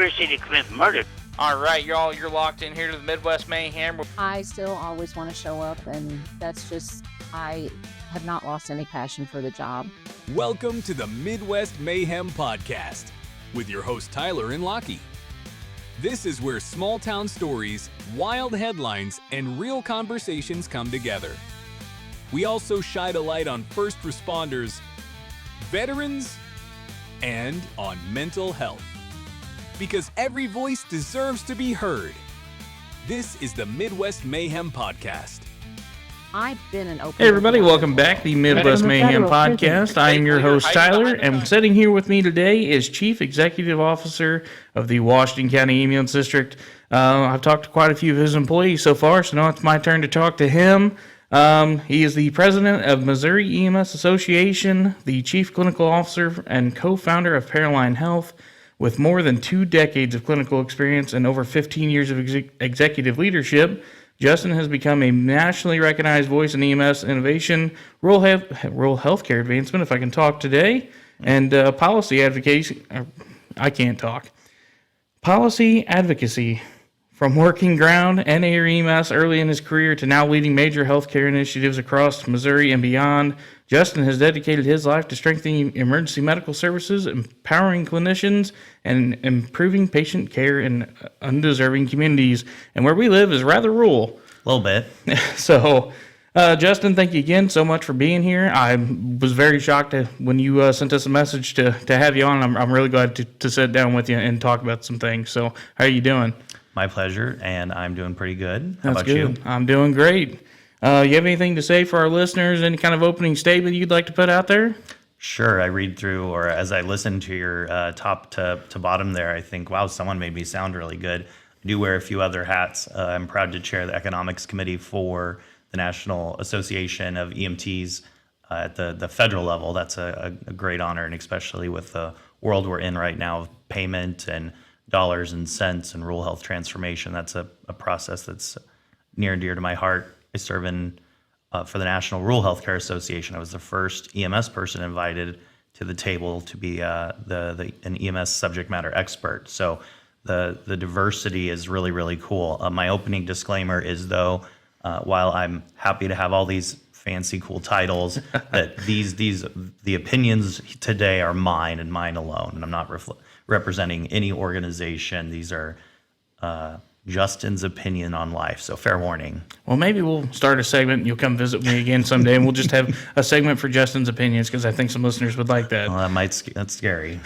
conspiracy to commit murder. All right, y'all, you're locked in here to the Midwest Mayhem. I still always want to show up, and that's just, I have not lost any passion for the job. Welcome to the Midwest Mayhem Podcast with your host Tyler and Lockie. This is where small town stories, wild headlines, and real conversations come together. We also shine a light on first responders, veterans, and on mental health. Because every voice deserves to be heard. This is the Midwest Mayhem Podcast. I've been an open. Hey everybody, welcome back to the Midwest Mayhem Podcast. I am your host Tyler, and sitting here with me today is Chief Executive Officer of the Washington County Ambulance District. I've talked to quite a few of his employees so far, so now it's my turn to talk to him. He is the president of Missouri EMS Association, the chief clinical officer and co-founder of Paralign Health. With more than 2 decades of clinical experience and over 15 years of executive leadership, Justin has become a nationally recognized voice in EMS innovation, rural healthcare advancement, if I can talk today, and policy advocacy. I can't talk. Policy advocacy. From working ground and EMS early in his career to now leading major healthcare initiatives across Missouri and beyond, Justin has dedicated his life to strengthening emergency medical services, empowering clinicians, and improving patient care in undeserving communities. And where we live is rather rural. A little bit. So, Justin, thank you again so much for being here. I was very shocked when you sent us a message to have you on. I'm really glad to sit down with you and talk about some things. So, how are you doing? My pleasure, and I'm doing pretty good. How That's about good. you? I'm doing great. You have anything to say for our listeners? Any kind of opening statement you'd like to put out there? Sure. I read through, or as I listen to your top to bottom there, I think, wow, someone made me sound really good. I do wear a few other hats. I'm proud to chair the economics committee for the National Association of EMTs at the federal level. That's a great honor, and especially with the world we're in right now of payment and dollars and cents and rural health transformation. That's a process that's near and dear to my heart. I serve in for the National Rural Healthcare Association. I was the first EMS person invited to the table to be an EMS subject matter expert. So the diversity is really, really cool. My opening disclaimer is, though, while I'm happy to have all these fancy, cool titles, that the opinions today are mine and mine alone, and I'm not representing any organization. These are Justin's opinion on life, so fair warning. Well, maybe we'll start a segment and you'll come visit me again someday, and we'll just have a segment for Justin's opinions, because I think some listeners would like that. Well, that's scary.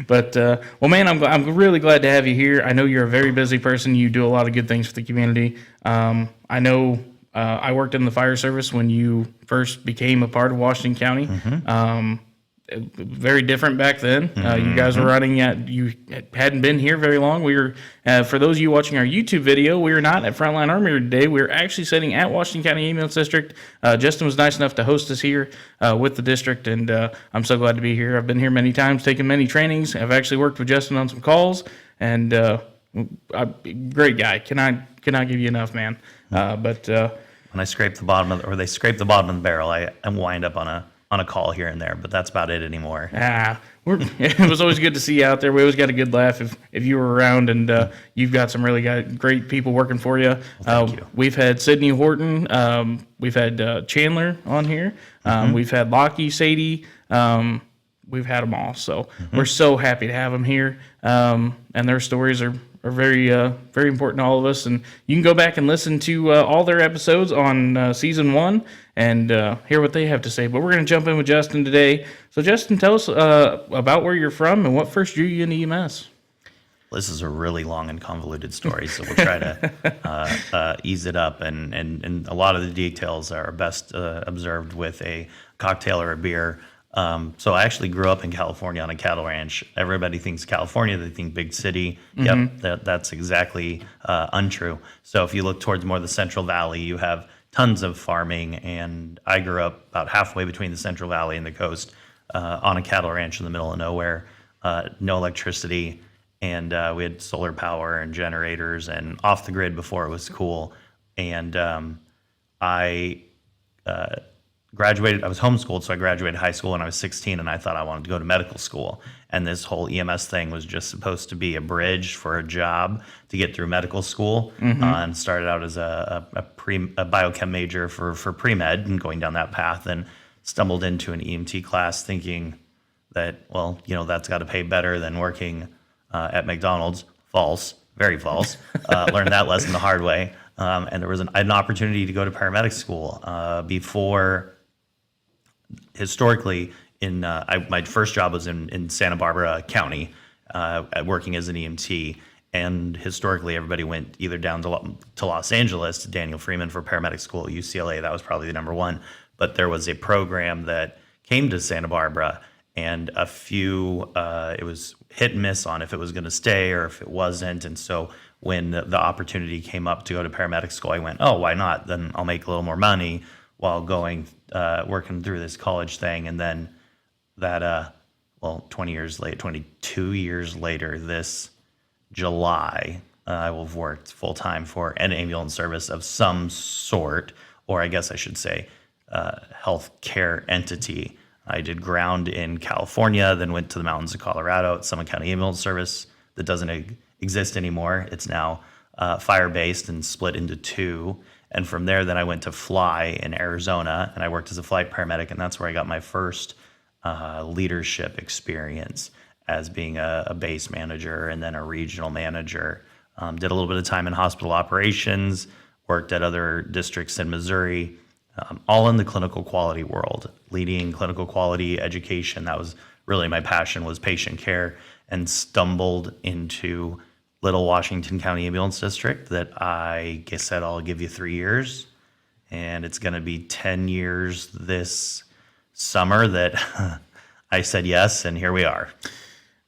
But, well, man, I'm really glad to have you here. I know you're a very busy person. You do a lot of good things for the community. I know I worked in the fire service when you first became a part of Washington County. Mm-hmm. Very different back then. You guys were running you hadn't been here very long. We were, for those of you watching our YouTube video, we were not at Frontline Army today. We were actually sitting at Washington County Ambulance District. Justin was nice enough to host us here with the district, and I'm so glad to be here. I've been here many times, taken many trainings. I've actually worked with Justin on some calls, and great guy. Cannot give you enough, man. But when I scrape the bottom they scrape the bottom of the barrel, I wind up on a call here and there, but that's about it anymore. It was always good to see you out there. We always got a good laugh if you were around, and you've got some really great people working for you. Well, thank you. We've had Sydney Horton. We've had Chandler on here. We've had Lockie, Sadie. We've had them all. So we're so happy to have them here. And their stories are very very important to all of us. And you can go back and listen to all their episodes on season 1 and hear what they have to say. But we're going to jump in with Justin today. So Justin, tell us about where you're from and what first drew you into EMS. This is a really long and convoluted story, so we'll try to ease it up. And a lot of the details are best observed with a cocktail or a beer. So I actually grew up in California on a cattle ranch. Everybody thinks California, they think big city. Mm-hmm. Yep, that's exactly untrue. So if you look towards more the Central Valley, you have tons of farming, and I grew up about halfway between the Central Valley and the coast on a cattle ranch in the middle of nowhere, no electricity, and we had solar power and generators and off the grid before it was cool. And I graduated. I was homeschooled, so I graduated high school when I was 16, and I thought I wanted to go to medical school. And this whole EMS thing was just supposed to be a bridge for a job to get through medical school. And started out as a biochem major for pre-med and going down that path, and stumbled into an EMT class thinking that, well, that's got to pay better than working at McDonald's. False, very false. Learned that lesson the hard way. And there was an opportunity to go to paramedic school before. Historically, my first job was in Santa Barbara County, working as an EMT. And historically, everybody went either down to Los Angeles to Daniel Freeman for paramedic school at UCLA. That was probably the number one. But there was a program that came to Santa Barbara, and it was hit and miss on if it was going to stay or if it wasn't. And so when the opportunity came up to go to paramedic school, I went, oh, why not? Then I'll make a little more money while working through this college thing. And then 22 years later, this July, I will have worked full time for an ambulance service of some sort, or I guess I should say healthcare entity. I did ground in California, then went to the mountains of Colorado at Summit County Ambulance Service that doesn't exist anymore. It's now fire-based and split into two. And from there, then I went to Fly in Arizona, and I worked as a flight paramedic, and that's where I got my first leadership experience as being a base manager and then a regional manager. Did a little bit of time in hospital operations, worked at other districts in Missouri, all in the clinical quality world, leading clinical quality education. That was really my passion, was patient care, and stumbled into Little Washington County Ambulance District that I said, I'll give you 3 years. And it's going to be 10 years this summer that I said yes, and here we are.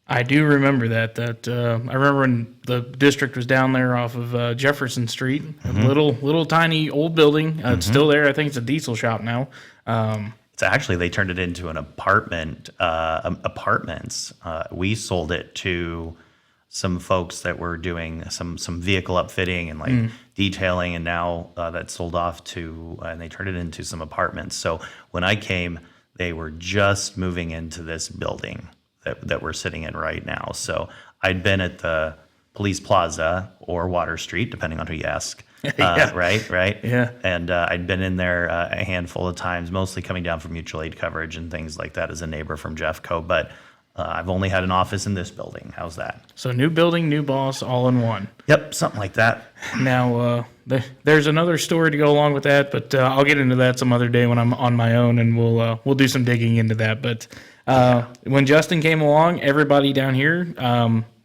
I do remember that. I remember when the district was down there off of Jefferson Street, a little tiny old building. It's still there. I think it's a diesel shop now. It's actually, they turned it into an apartments. We sold it to some folks that were doing some vehicle upfitting and detailing, and now that's sold off to, and they turned it into some apartments. So when I came, they were just moving into this building that we're sitting in right now. So I'd been at the Police Plaza or Water Street, depending on who you ask. Yeah. Right? Yeah. And I'd been in there a handful of times, mostly coming down from mutual aid coverage and things like that as a neighbor from Jeffco. But I've only had an office in this building. How's that? So new building, new boss, all in one. Yep, something like that. Now, there's another story to go along with that, but I'll get into that some other day when I'm on my own, and we'll do some digging into that. But when Justin came along, everybody down here,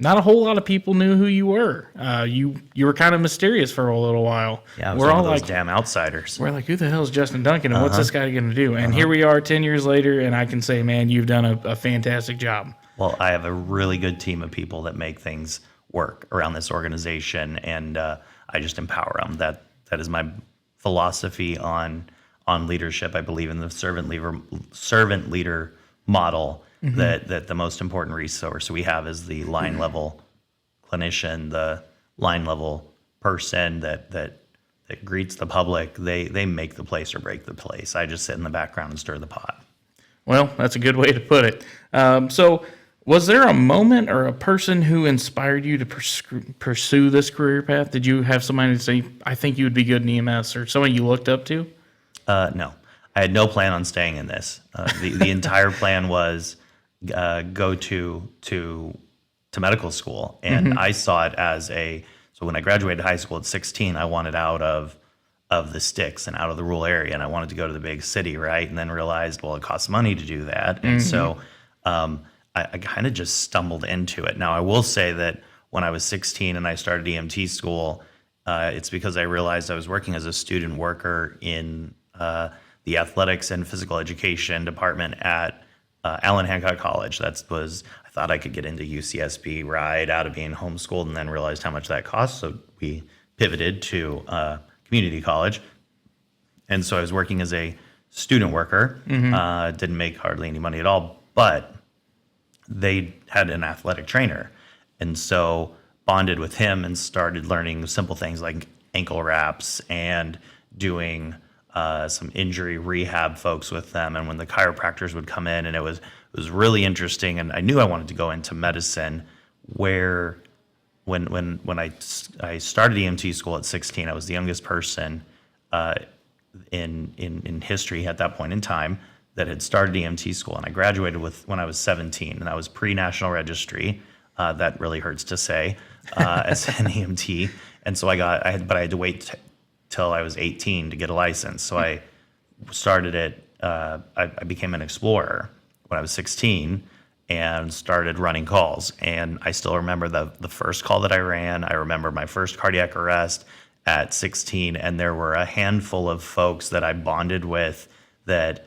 not a whole lot of people knew who you were. You were kind of mysterious for a little while. Yeah, I was we're one all of those like, damn outsiders. We're like, who the hell is Justin Duncan, and what's this guy going to do? And here we are 10 years later, and I can say, man, you've done a fantastic job. Well, I have a really good team of people that make things work around this organization, and I just empower them. That is my philosophy on leadership. I believe in the servant leader model, that the most important resource we have is the line level clinician, the line level person that greets the public. They make the place or break the place. I just sit in the background and stir the pot. Well, that's a good way to put it. So was there a moment or a person who inspired you to pursue this career path? Did you have somebody say, I think you would be good in EMS, or someone you looked up to? No, I had no plan on staying in this. The entire plan was go to medical school, and I saw it as so when I graduated high school at 16, I wanted out of the sticks and out of the rural area, and I wanted to go to the big city, right? And then realized, well, it costs money to do that, and so I kind of just stumbled into it. Now, I will say that when I was 16 and I started EMT school, it's because I realized I was working as a student worker in the athletics and physical education department at Allen Hancock College. I thought I could get into UCSB right out of being homeschooled, and then realized how much that cost. So we pivoted to community college. And so I was working as a student worker, didn't make hardly any money at all, but they had an athletic trainer. And so bonded with him and started learning simple things like ankle wraps and doing some injury rehab folks with them, and when the chiropractors would come in, and it was really interesting. And I knew I wanted to go into medicine. Where when I started EMT school at 16, I was the youngest person in history at that point in time that had started EMT school, and I graduated when I was 17, and I was pre-national registry. That really hurts to say as an EMT, and so I had to wait till I was 18 to get a license. So I started it. I became an explorer when I was 16 and started running calls. And I still remember the first call that I ran. I remember my first cardiac arrest at 16, and there were a handful of folks that I bonded with that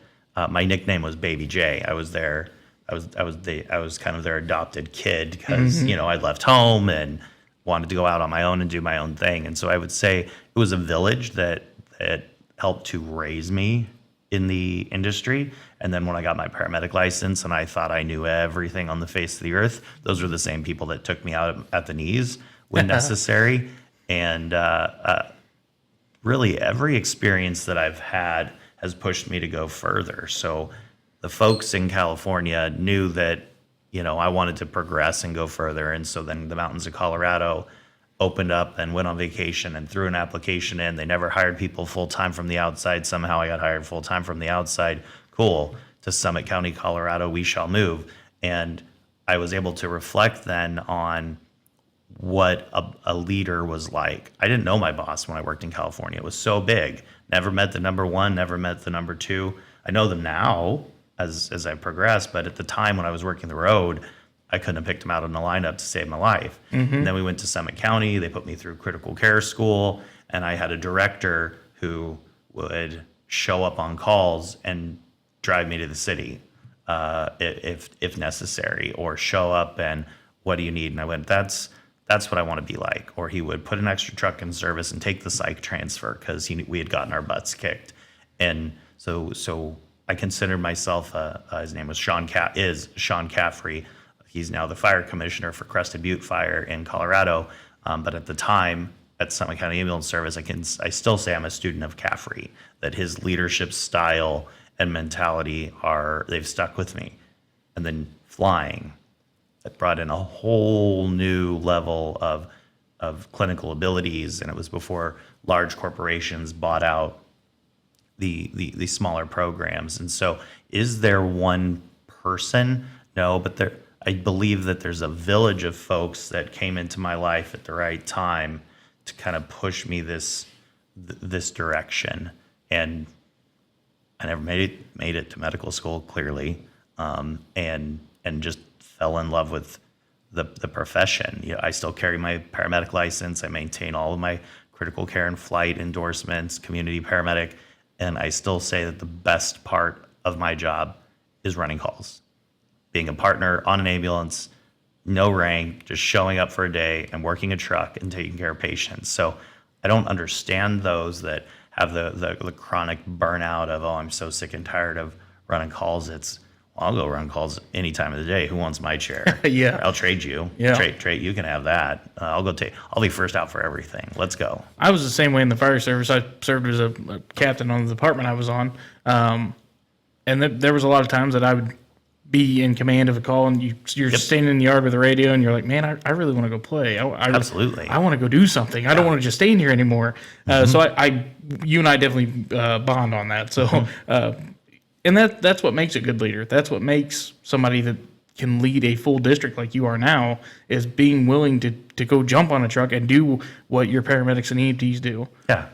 my nickname was Baby J. I was there. I was kind of their adopted kid because I'd left home and wanted to go out on my own and do my own thing. And so I would say it was a village that helped to raise me in the industry. And then when I got my paramedic license and I thought I knew everything on the face of the earth, those were the same people that took me out at the knees when necessary. And really every experience that I've had has pushed me to go further. So the folks in California knew that, I wanted to progress and go further. And so then the mountains of Colorado opened up and went on vacation and threw an application in. They never hired people full-time from the outside. Somehow I got hired full-time from the outside. Cool. To Summit County, Colorado, we shall move. And I was able to reflect then on what a leader was like. I didn't know my boss when I worked in California. It was so big. Never met the number one, never met the number two. I know them now as I progress, but at the time when I was working the road, I couldn't have picked them out in the lineup to save my life. And then we went to Summit County. They put me through critical care school, and I had a director who would show up on calls and drive me to the city if necessary, or show up and what do you need? And I went, that's what I want to be like. Or he would put an extra truck in service and take the psych transfer because we had gotten our butts kicked. And so I considered myself, his name was Sean Caffrey. He's now the fire commissioner for Crested Butte Fire in Colorado. But at the time at Summit County Ambulance Service, I still say I'm a student of Caffrey, that his leadership style and mentality they've stuck with me. And then flying, that brought in a whole new level of clinical abilities. And it was before large corporations bought out the smaller programs. And so is there one person? No, but I believe that there's a village of folks that came into my life at the right time to kind of push me this direction. And I never made it to medical school, clearly, and just fell in love with the profession. I still carry my paramedic license. I maintain all of my critical care and flight endorsements, community paramedic, and I still say that the best part of my job is running calls. Being a partner on an ambulance, no rank, just showing up for a day and working a truck and taking care of patients. So I don't understand those that have the chronic burnout of, I'm so sick and tired of running calls. I'll go run calls any time of the day. Who wants my chair? Yeah. I'll trade you. Yeah. Trade. You can have that. I'll be first out for everything. Let's go. I was the same way in the fire service. I served as a captain on the department I was on. And there was a lot of times that I would be in command of a call, and you're standing in the yard with the radio, and you're like, man, I really want to go play. Absolutely. I want to go do something. I don't want to just stay in here anymore. So you and I definitely bond on that. So, and that's what makes a good leader. That's what makes somebody that can lead a full district like you are now, is being willing to go jump on a truck and do what your paramedics and EMTs do. Yeah.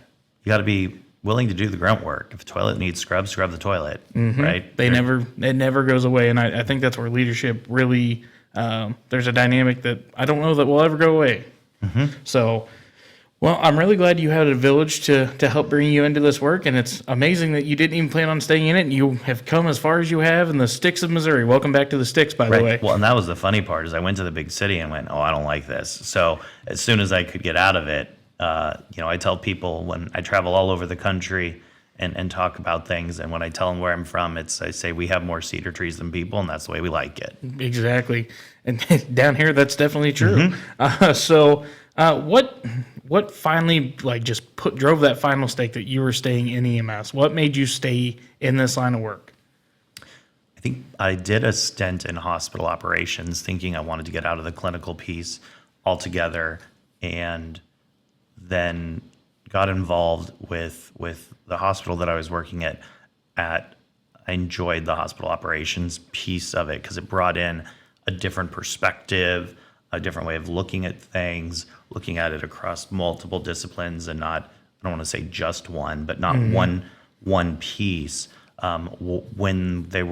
You got to be willing to do the grunt work. If a toilet needs scrub the toilet, right? It never goes away. And I think that's where leadership really, there's a dynamic that I don't know that will ever go away. So, well, I'm really glad you had a village to help bring you into this work. And it's amazing that you didn't even plan on staying in it, and you have come as far as you have in the sticks of Missouri. Welcome back to the sticks, by the way. Well, and that was the funny part, is I went to the big city and went, I don't like this. So as soon as I could get out of it, I tell people when I travel all over the country and talk about things, and when I tell them where I'm from, I say we have more cedar trees than people, and that's the way we like it. Exactly. And down here, that's definitely true. So what finally just drove that final stake that you were staying in EMS? What made you stay in this line of work? I think I did a stint in hospital operations thinking I wanted to get out of the clinical piece altogether, and then got involved with the hospital that I was working at. I enjoyed the hospital operations piece of it because it brought in a different perspective, a different way of looking at things, looking at it across multiple disciplines, and not, I don't want to say just one, but not one piece. When we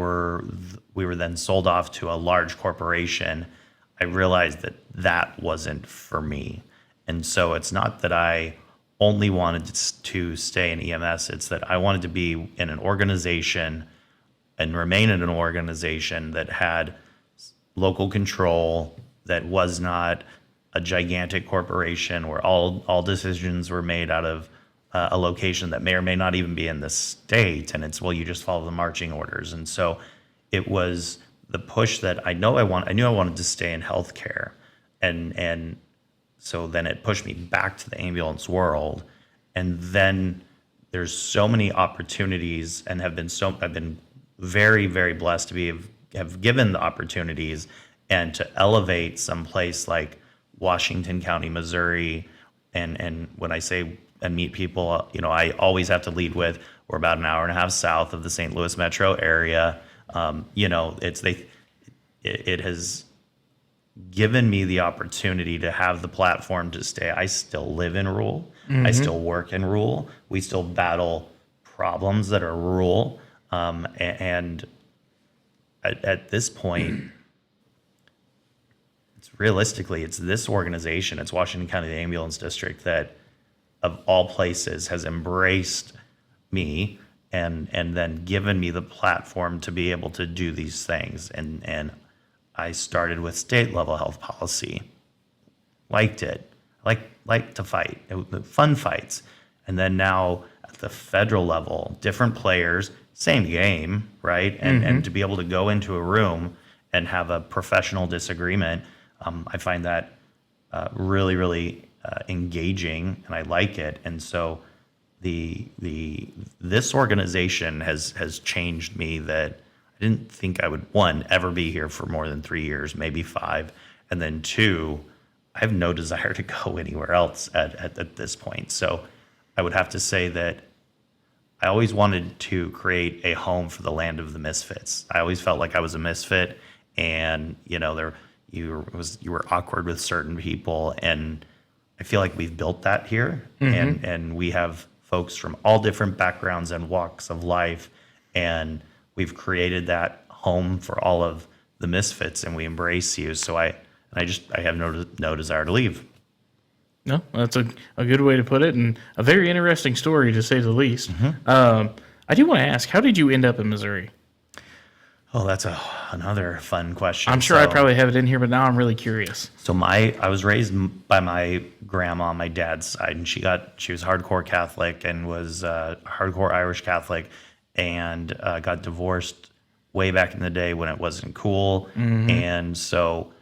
were then sold off to a large corporation, I realized that wasn't for me. And so it's not that I only wanted to stay in EMS, it's that I wanted to be in an organization and remain in an organization that had local control, that was not a gigantic corporation where all decisions were made out of a location that may or may not even be in the state, and it's, well, you just follow the marching orders. And so it was the push that I knew I wanted to stay in healthcare, and so then it pushed me back to the ambulance world. And then there's so many opportunities, and I've been very, very blessed to have given the opportunities and to elevate someplace like Washington County, Missouri. And when I say and meet people, I always have to lead with, we're about an hour and a half south of the St. Louis metro area. It has given me the opportunity to have the platform to stay. I still live in rural. I still work in rural. We still battle problems that are rural. And at this point, it's this organization, it's Washington County, the Ambulance District, that of all places has embraced me and then given me the platform to be able to do these things. And I started with state level health policy, liked it, liked to fight, fun fights. And then now at the federal level, different players, same game, right? And to be able to go into a room and have a professional disagreement, I find that really, really engaging, and I like it. And so this organization has changed me, that I didn't think I would, one, ever be here for more than 3 years, maybe 5, and then 2, I have no desire to go anywhere else at this point. So I would have to say that I always wanted to create a home for the land of the misfits. I always felt like I was a misfit, and you were awkward with certain people, and I feel like we've built that here, and we have folks from all different backgrounds and walks of life, and we've created that home for all of the misfits, and we embrace you. So I have no desire to leave. No, that's a good way to put it, and a very interesting story, to say the least. I do want to ask, how did you end up in Missouri? Oh, that's another fun question. I'm sure I probably have it in here, but now I'm really curious. So I was raised by my grandma on my dad's side, and she was hardcore Catholic and was hardcore Irish Catholic, and got divorced way back in the day when it wasn't cool. And so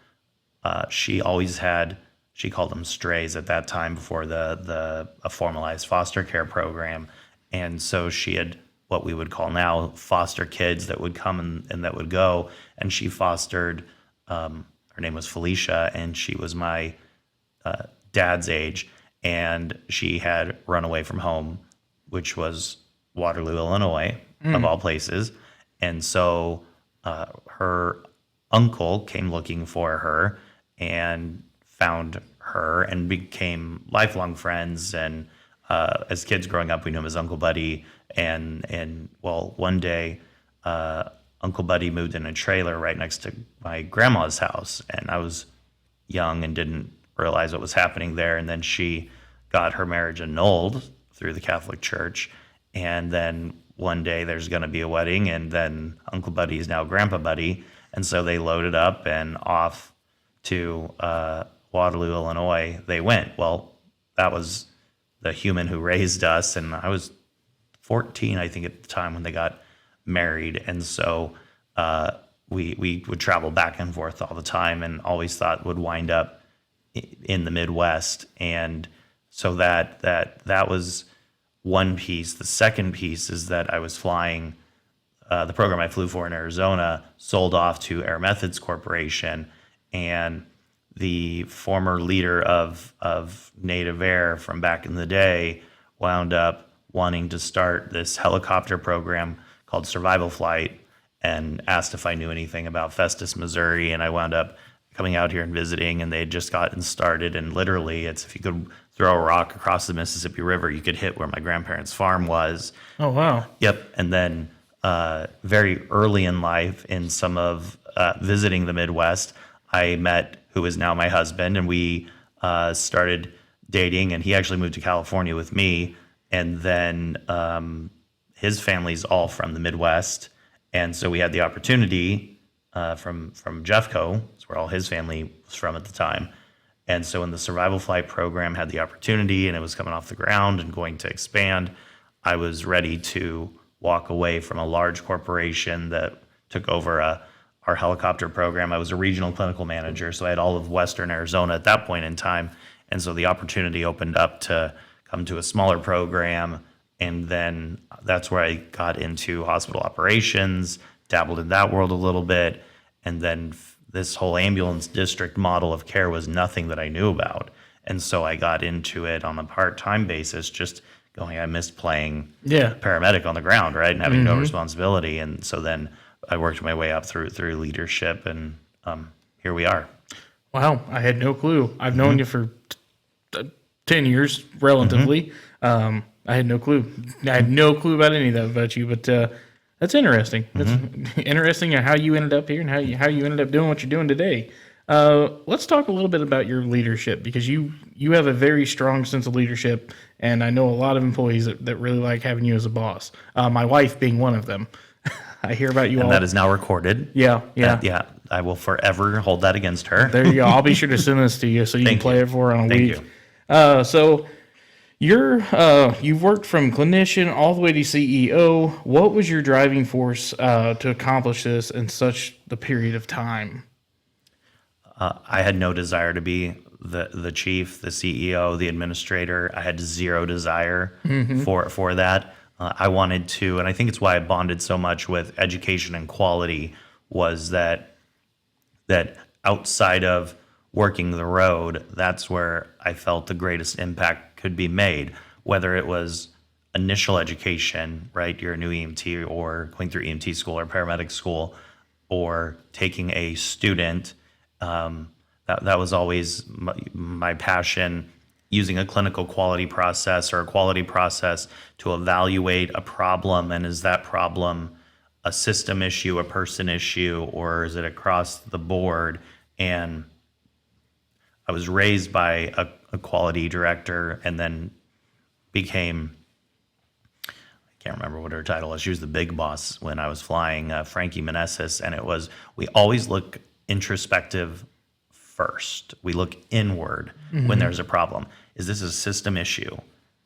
she always had, she called them strays at that time before a formalized foster care program. And so she had what we would call now foster kids that would come and that would go. And she fostered, her name was Felicia, and she was my dad's age. And she had run away from home, which was Waterloo, Illinois, of all places. And so her uncle came looking for her and found her and became lifelong friends. And as kids growing up, we knew him as Uncle Buddy. And well, one day, Uncle Buddy moved in a trailer right next to my grandma's house. And I was young and didn't realize what was happening there. And then she got her marriage annulled through the Catholic Church. And then one day there's going to be a wedding, and then Uncle Buddy is now Grandpa Buddy. And so they loaded up and off to Waterloo, Illinois they went. Well, that was the human who raised us, and I was 14, I think, at the time when they got married. And so we would travel back and forth all the time, and always thought would wind up in the Midwest. And so that was one piece. The second piece is that I was flying, the program I flew for in Arizona sold off to Air Methods Corporation, and the former leader of Native Air from back in the day wound up wanting to start this helicopter program called Survival Flight, and asked if I knew anything about Festus, Missouri, and I wound up coming out here and visiting, and they had just gotten started, and literally it's, if you could throw a rock across the Mississippi River, you could hit where my grandparents' farm was. Oh, wow. Yep. And then very early in life, in some of visiting the Midwest, I met who is now my husband, and we started dating, and he actually moved to California with me. And then his family's all from the Midwest. And so we had the opportunity from Jeffco, that's where all his family was from at the time. And so when the Survival Flight program had the opportunity and it was coming off the ground and going to expand, I was ready to walk away from a large corporation that took over our helicopter program. I was a regional clinical manager, so I had all of Western Arizona at that point in time. And so the opportunity opened up to come to a smaller program. And then that's where I got into hospital operations, dabbled in that world a little bit. And then this whole ambulance district model of care was nothing that I knew about. And so I got into it on a part-time basis, just going, I missed playing paramedic on the ground, right? And having no responsibility. And so then I worked my way up through leadership, and here we are. Wow. I had no clue. I've known you for 10 years, relatively. I had no clue. I had no clue about any of that about you, but that's interesting. That's interesting how you ended up here and how you ended up doing what you're doing today. Let's talk a little bit about your leadership, because you have a very strong sense of leadership, and I know a lot of employees that really like having you as a boss. My wife being one of them. I hear about you all. And that is now recorded. Yeah. Yeah. I will forever hold that against her. There you go. I'll be sure to send this to you so you can play it for her on a week. Thank you. So you've worked from clinician all the way to CEO. What was your driving force to accomplish this in such the period of time? I had no desire to be the chief, the CEO, the administrator. I had zero desire for that. I wanted to, and I think it's why I bonded so much with education and quality, was that outside of working the road, that's where I felt the greatest impact could be made, whether it was initial education, right? You're a new EMT, or going through EMT school or paramedic school, or taking a student. That was always my passion, using a clinical quality process or a quality process to evaluate a problem. And is that problem a system issue, a person issue, or is it across the board? And I was raised by a quality director, and then became, I can't remember what her title is. She was the big boss when I was flying, Frankie Meneses. And it was, we always look introspective first. We look inward when there's a problem. Is this a system issue?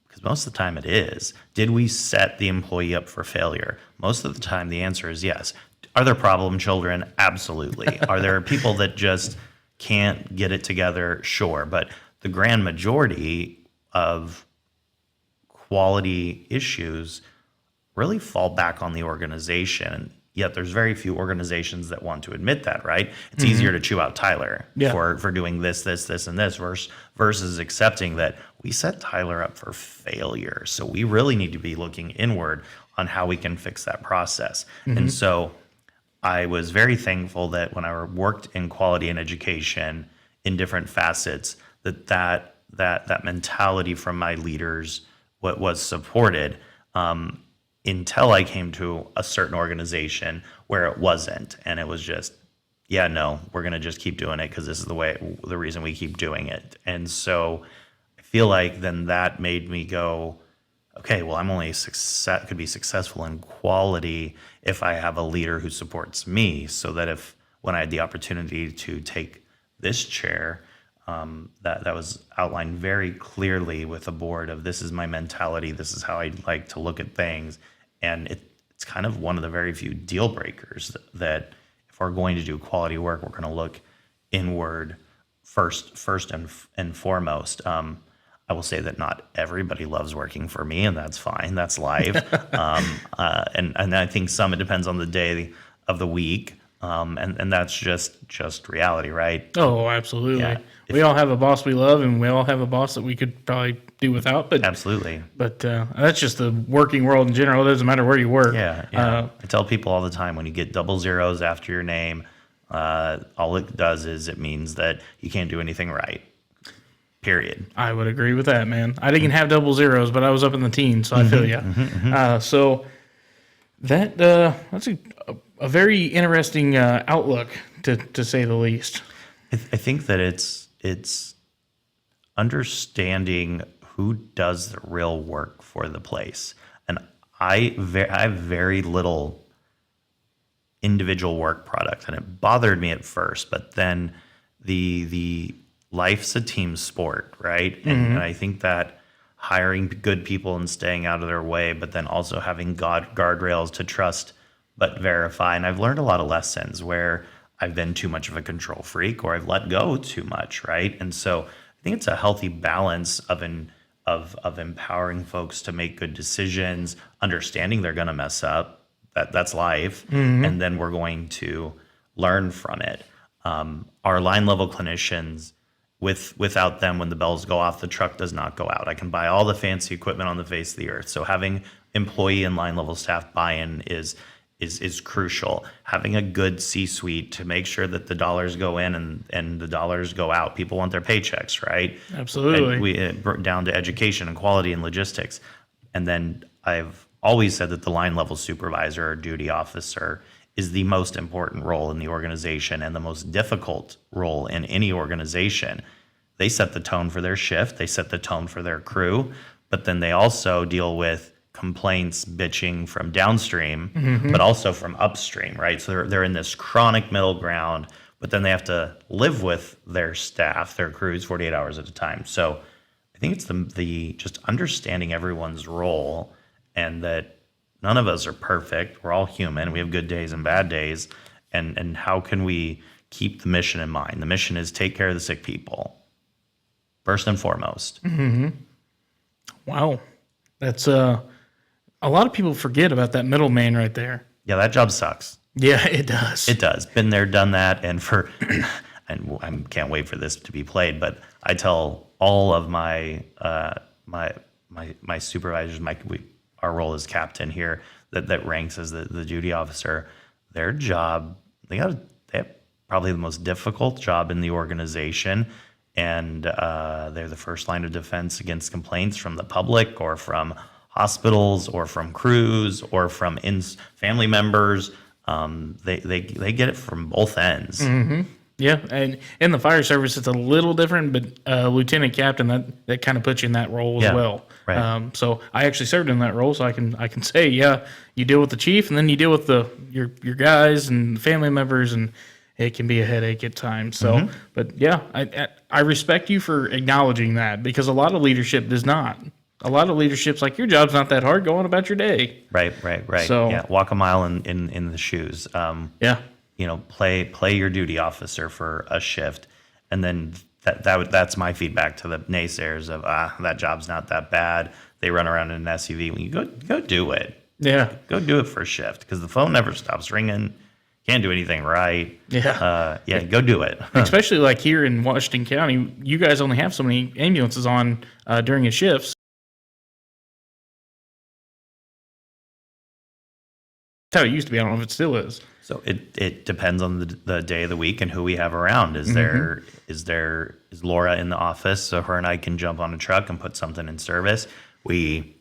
Because most of the time it is. Did we set the employee up for failure? Most of the time the answer is yes. Are there problem children? Absolutely. Are there people that just can't get it together? Sure. But the grand majority of quality issues really fall back on the organization. Yet there's very few organizations that want to admit that, right? It's easier to chew out Tyler for doing this, and this, versus accepting that we set Tyler up for failure. So we really need to be looking inward on how we can fix that process. And so I was very thankful that when I worked in quality and education in different facets, that mentality from my leaders was supported. Until I came to a certain organization where it wasn't, and it was just, yeah, no, we're gonna just keep doing it because this is the reason we keep doing it. And so I feel like then that made me go, okay, well, I'm only could be successful in quality if I have a leader who supports me, so that when I had the opportunity to take this chair, that was outlined very clearly with the board of, this is my mentality, this is how I'd like to look at things. And it's kind of one of the very few deal breakers that if we're going to do quality work, we're going to look inward first and foremost. I will say that not everybody loves working for me, and that's fine. That's life. And I think some, it depends on the day of the week. And that's just reality, right? Oh, absolutely. Yeah. We all have a boss we love, and we all have a boss that we could probably do without. But Absolutely. But that's just the working world in general. It doesn't matter where you work. Yeah. I tell people all the time, when you get double zeros after your name, all it does is it means that you can't do anything right. Period. I would agree with that, man. I didn't have double zeros, but I was up in the teens, so I feel you. So that's a very interesting outlook, to say the least. I think that it's understanding who does the real work for the place. And I have very little individual work product, and it bothered me at first, but then the life's a team sport, right? And I think that hiring good people and staying out of their way, but then also having guardrails to trust but verify. And I've learned a lot of lessons where I've been too much of a control freak, or I've let go too much, right? And so I think it's a healthy balance of empowering folks to make good decisions, understanding they're going to mess up. That's life, and then we're going to learn from it. Our line level clinicians, without them, when the bells go off, the truck does not go out. I can buy all the fancy equipment on the face of the earth. So having employee and line level staff buy-in is crucial. Having a good C-suite to make sure that the dollars go in and the dollars go out. People want their paychecks, right? Absolutely. And down to education and quality and logistics. And then I've always said that the line level supervisor or duty officer is the most important role in the organization and the most difficult role in any organization. They set the tone for their shift, they set the tone for their crew, but then they also deal with complaints, bitching from downstream, but also from upstream, right? So they're in this chronic middle ground, but then they have to live with their staff, their crews, 48 hours at a time. So I think it's the just understanding everyone's role, and that none of us are perfect. We're all human. We have good days and bad days. And how can we keep the mission in mind? The mission is take care of the sick people, first and foremost. Wow. That's a lot of people forget about that middleman right there. Yeah, that job sucks. Yeah, it does. It does. Been there, done that. And I can't wait for this to be played, but I tell all of my supervisors, our role as captain here, that ranks as the duty officer, their job, they have probably the most difficult job in the organization. And they're the first line of defense against complaints from the public, or from hospitals, or from crews, or from family members. They get it from both ends. Yeah, and in the fire service, it's a little different, but lieutenant captain, that kind of puts you in that role as well. Right. So I actually served in that role, so I can say, yeah, you deal with the chief, and then you deal with your guys and family members, and it can be a headache at times. So, but yeah, I respect you for acknowledging that, because a lot of leadership does not. A lot of leadership's like, your job's not that hard. Go on about your day. Right. So yeah, walk a mile in the shoes. Yeah. Play your duty officer for a shift, and then that's my feedback to the naysayers of that job's not that bad. They run around in an SUV. When you go do it. Yeah. Go do it for a shift, because the phone never stops ringing. Can't do anything right. Yeah. Go do it. Especially like here in Washington County, you guys only have so many ambulances on during your shifts. That's how it used to be. I don't know if it still is. So it depends on the day of the week and who we have around. Is Laura in the office, so her and I can jump on a truck and put something in service? The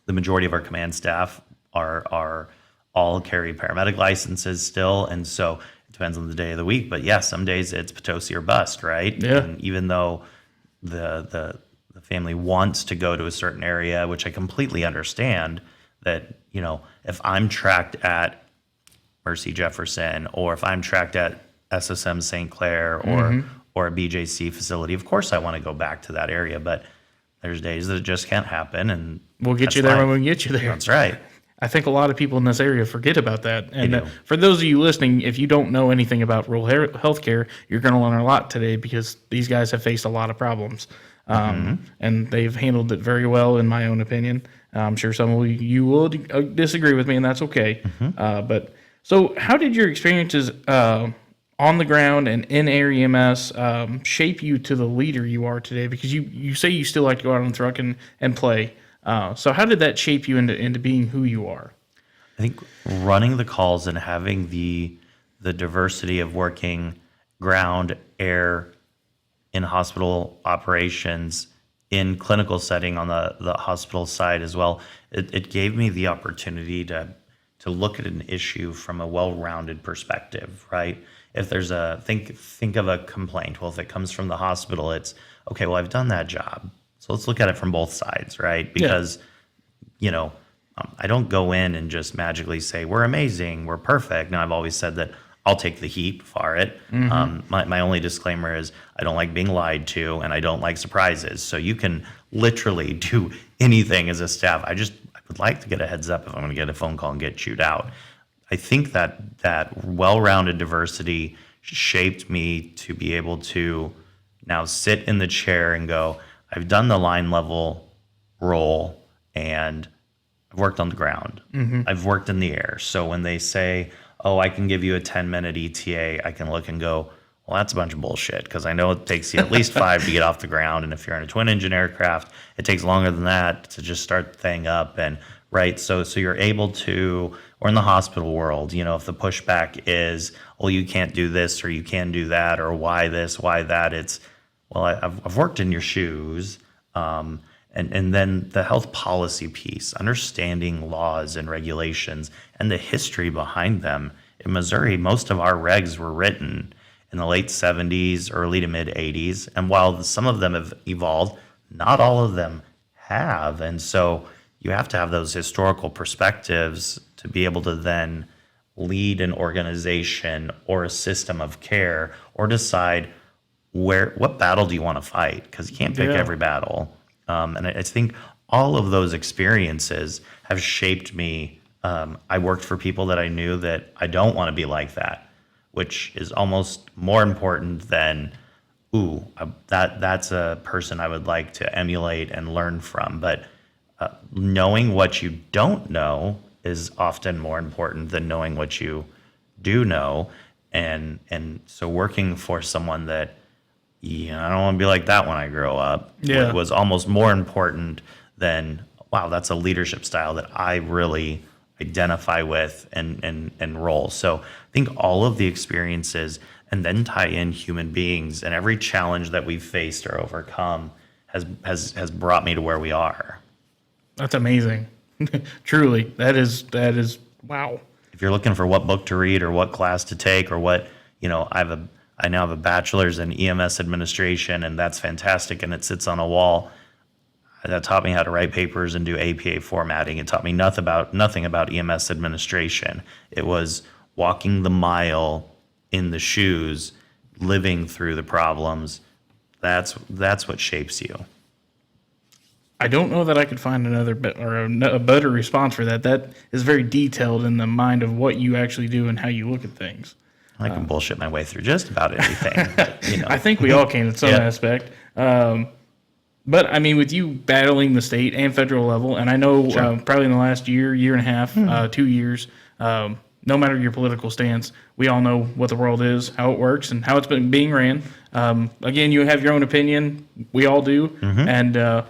majority of our command staff are all carry paramedic licenses still, and so it depends on the day of the week. But yeah, some days it's Potosi or bust, right? Yeah. And even though the family wants to go to a certain area, which I completely understand, that if I'm tracked at Mercy Jefferson, or if I'm tracked at SSM St. Clair, or a BJC facility, of course I want to go back to that area. But there's days that it just can't happen, and we'll get you there when we get you there. That's right. I think a lot of people in this area forget about that. And for those of you listening, if you don't know anything about rural healthcare, you're going to learn a lot today, because these guys have faced a lot of problems. and they've handled it very well, in my own opinion. I'm sure some of you will disagree with me, and that's okay. But so, how did your experiences on the ground and in air EMS shape you to the leader you are today? Because you say you still like to go out on the truck and play. So how did that shape you into being who you are? I think running the calls and having the diversity of working ground, air, in hospital operations, in clinical setting on the hospital side as well, it gave me the opportunity to look at an issue from a well-rounded perspective, right? If there's think of a complaint. Well, if it comes from the hospital, it's okay, well, I've done that job. So let's look at it from both sides, right? Because, I don't go in and just magically say, we're amazing, we're perfect. Now, I've always said that I'll take the heat for it. My only disclaimer is I don't like being lied to, and I don't like surprises. So you can literally do anything as a staff. I would like to get a heads up if I'm going to get a phone call and get chewed out. I think that well-rounded diversity shaped me to be able to now sit in the chair and go, I've done the line level role, and I've worked on the ground. I've worked in the air. So when they say, oh, I can give you a 10-minute ETA, I can look and go, well, that's a bunch of bullshit, because I know it takes you at least 5 to get off the ground. And if you're in a twin engine aircraft, it takes longer than that to just start the thing up. And right, so you're able to, or in the hospital world, if the pushback is, well, you can't do this or you can do that, or why this, why that, it's, well, I've worked in your shoes. And then the health policy piece, understanding laws and regulations and the history behind them. In Missouri, most of our regs were written in the late 70s, early to mid 80s. And while some of them have evolved, not all of them have. And so you have to have those historical perspectives to be able to then lead an organization or a system of care, or decide what battle do you want to fight? Because you can't pick every battle. And I think all of those experiences have shaped me. I worked for people that I knew that I don't want to be like that, which is almost more important than, that's a person I would like to emulate and learn from. But knowing what you don't know is often more important than knowing what you do know. And so working for someone that, I don't want to be like that when I grow up. Yeah. It was almost more important than, wow, that's a leadership style that I really identify with and roll. So I think all of the experiences, and then tie in human beings, and every challenge that we've faced or overcome has brought me to where we are. That's amazing. Truly, that is wow. If you're looking for what book to read or what class to take or what, I now have a bachelor's in EMS administration, and that's fantastic, and it sits on a wall. That taught me how to write papers and do APA formatting. It taught me nothing about EMS administration. It was walking the mile in the shoes, living through the problems. That's what shapes you. I don't know that I could find another a better response for that. That is very detailed in the mind of what you actually do and how you look at things. I can bullshit my way through just about anything. But, I think we all can in some aspect. But I mean, with you battling the state and federal level, and I know probably in the last year and a half, 2 years, no matter your political stance, we all know what the world is, how it works, and how it's been being ran. Again, you have your own opinion. We all do. And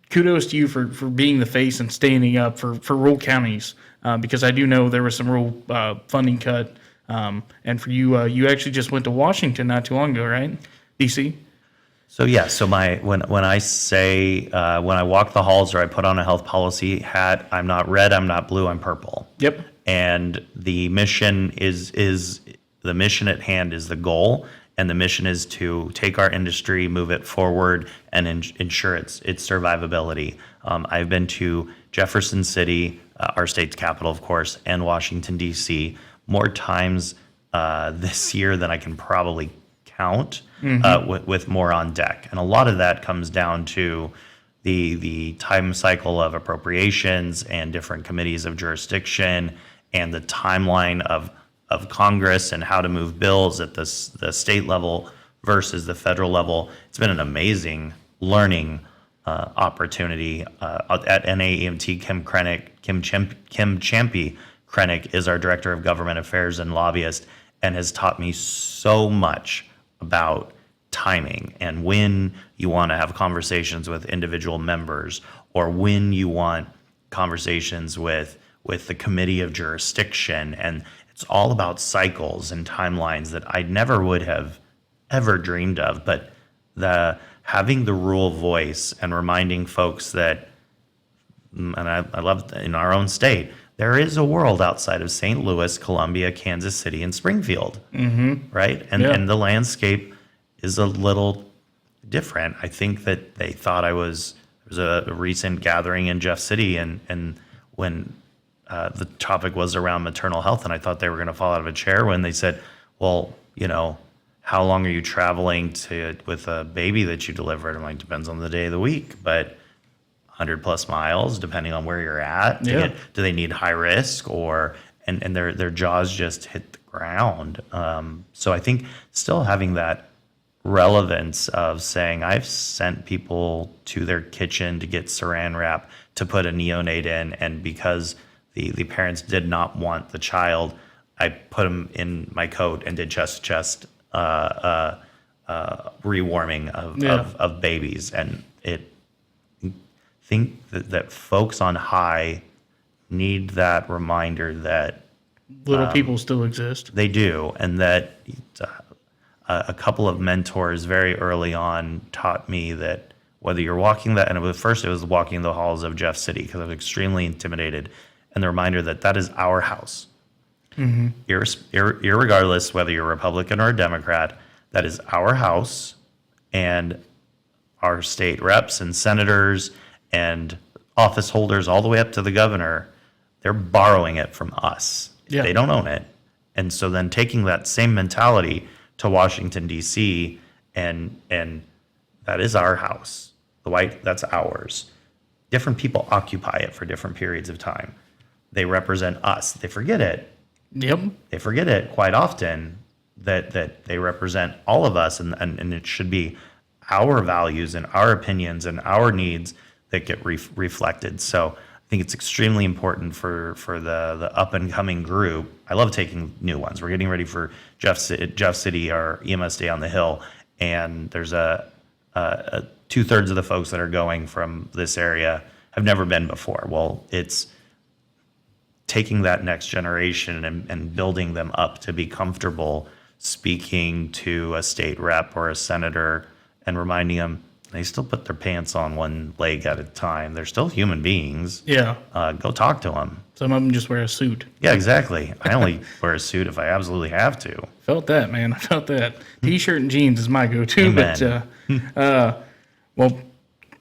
kudos to you for being the face and standing up for rural counties, because I do know there was some rural funding cut. And for you, you actually just went to Washington not too long ago, right? DC? So yeah, when I walk the halls or I put on a health policy hat, I'm not red, I'm not blue, I'm purple. Yep. And the mission is the mission at hand is the goal, and the mission is to take our industry, move it forward, and ensure its survivability. I've been to Jefferson City, our state's capital, of course, and Washington, D.C., more times this year than I can probably count, with more on deck. And a lot of that comes down to the time cycle of appropriations and different committees of jurisdiction, and the timeline of Congress and how to move bills at the state level versus the federal level. It's been an amazing learning opportunity at NAEMT. Kim Champy Krennic is our Director of Government Affairs and lobbyist, and has taught me so much about timing and when you want to have conversations with individual members, or when you want conversations with the committee of jurisdiction. And it's all about cycles and timelines that I never would have ever dreamed of. But having the rural voice and reminding folks that, and I love in our own state, there is a world outside of St. Louis, Columbia, Kansas City, and Springfield, right? And the landscape is a little different. I think that they thought there was a recent gathering in Jeff City, and when the topic was around maternal health, and I thought they were going to fall out of a chair when they said, well, how long are you traveling with a baby that you delivered? I'm like, depends on the day of the week, but 100 plus miles, depending on where you're at. Do they need high risk, and their jaws just hit the ground. So I think still having that relevance of saying, I've sent people to their kitchen to get saran wrap to put a neonate in, and because the parents did not want the child, I put them in my coat and did chest rewarming of babies. And think that folks on high need that reminder that little people still exist. They do, and that a couple of mentors very early on taught me that whether you're walking that, and first it was walking the halls of Jeff City because I was extremely intimidated, and the reminder that is our house. Irregardless whether you're a Republican or a Democrat, that is our house, and our state reps and senators and office holders all the way up to the governor, they're borrowing it from us. They don't own it. And so then taking that same mentality to Washington, D.C., and that is our house. The white, that's ours. Different people occupy it for different periods of time. They represent us. They forget it. They forget it quite often that they represent all of us, and it should be our values and our opinions and our needs that get reflected. So I think it's extremely important for the up and coming group. I love taking new ones. We're getting ready for Jeff City, our EMS Day on the Hill, and there's a 2/3 of the folks that are going from this area have never been before. Well, it's taking that next generation and building them up to be comfortable speaking to a state rep or a senator and reminding them they still put their pants on one leg at a time. They're still human beings. Go talk to them. Some of them just wear a suit. Yeah, exactly. I only wear a suit if I absolutely have to. Felt that, man. I felt that. T-shirt and jeans is my go-to. Amen. But well,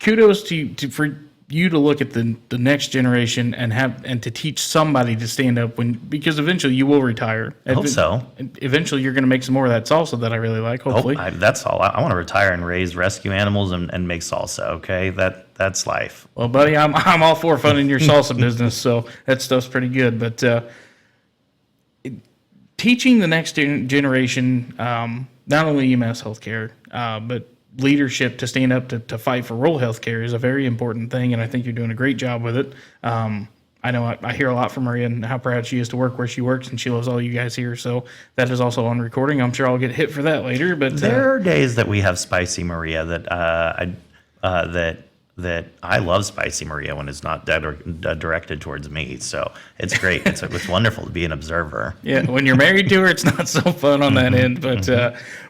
kudos for you to look at the next generation and to teach somebody to stand up because eventually you will retire. I hope so. Eventually you're going to make some more of that salsa that I really like, hopefully. That's all. I want to retire and raise rescue animals and make salsa, okay? That's life. Well, buddy, I'm all for funding your salsa business, so that stuff's pretty good. But teaching the next generation, not only EMS healthcare, but leadership to stand up to fight for rural healthcare is a very important thing, and I think you're doing a great job with it. I know I hear a lot from Maria and how proud she is to work where she works, and she loves all you guys here. So that is also on recording. I'm sure I'll get hit for that later. But there are days that we have Spicy Maria that I love Spicy Maria when it's not directed towards me. So it's great. It's wonderful to be an observer. Yeah, when you're married to her, it's not so fun on that end. But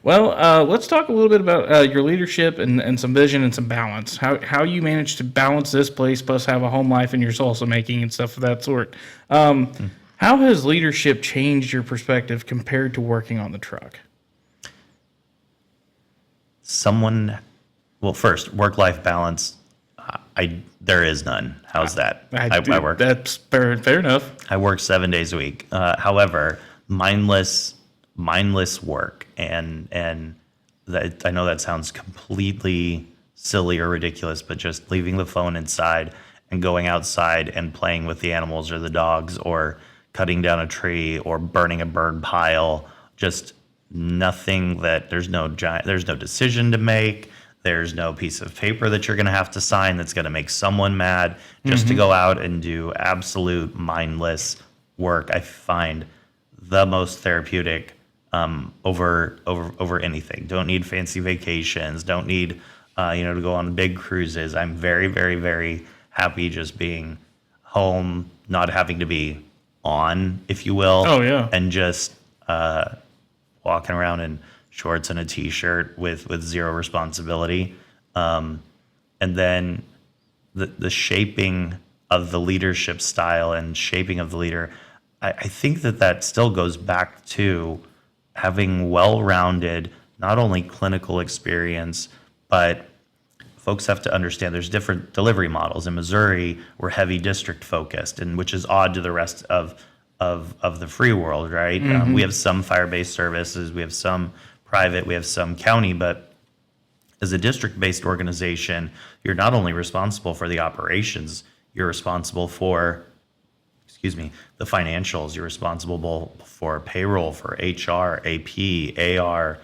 let's talk a little bit about your leadership and some vision and some balance. How you manage to balance this place plus have a home life and your salsa making and stuff of that sort. How has leadership changed your perspective compared to working on the truck? First, work-life balance. There is none. How's that? I work. That's fair enough. I work 7 days a week. However, mindless work, and that, I know that sounds completely silly or ridiculous, but just leaving the phone inside and going outside and playing with the animals or the dogs, or cutting down a tree or burning a burn pile, just nothing that there's no decision to make. There's no piece of paper that you're going to have to sign that's going to make someone mad just to go out and do absolute mindless work. I find the most therapeutic over anything. Don't need fancy vacations. Don't need to go on big cruises. I'm very, very, very happy just being home, not having to be on, if you will. Oh, yeah. And just walking around in shorts and a t-shirt with zero responsibility. And then the shaping of the leadership style and shaping of the leader, I think that still goes back to having well-rounded, not only clinical experience, but folks have to understand there's different delivery models. In Missouri, we're heavy district focused, and which is odd to the rest of the free world, right? We have some fire-based services, we have some private, we have some county, but as a district-based organization, you're not only responsible for the operations, you're responsible for, the financials, you're responsible for payroll, for HR, AP, AR,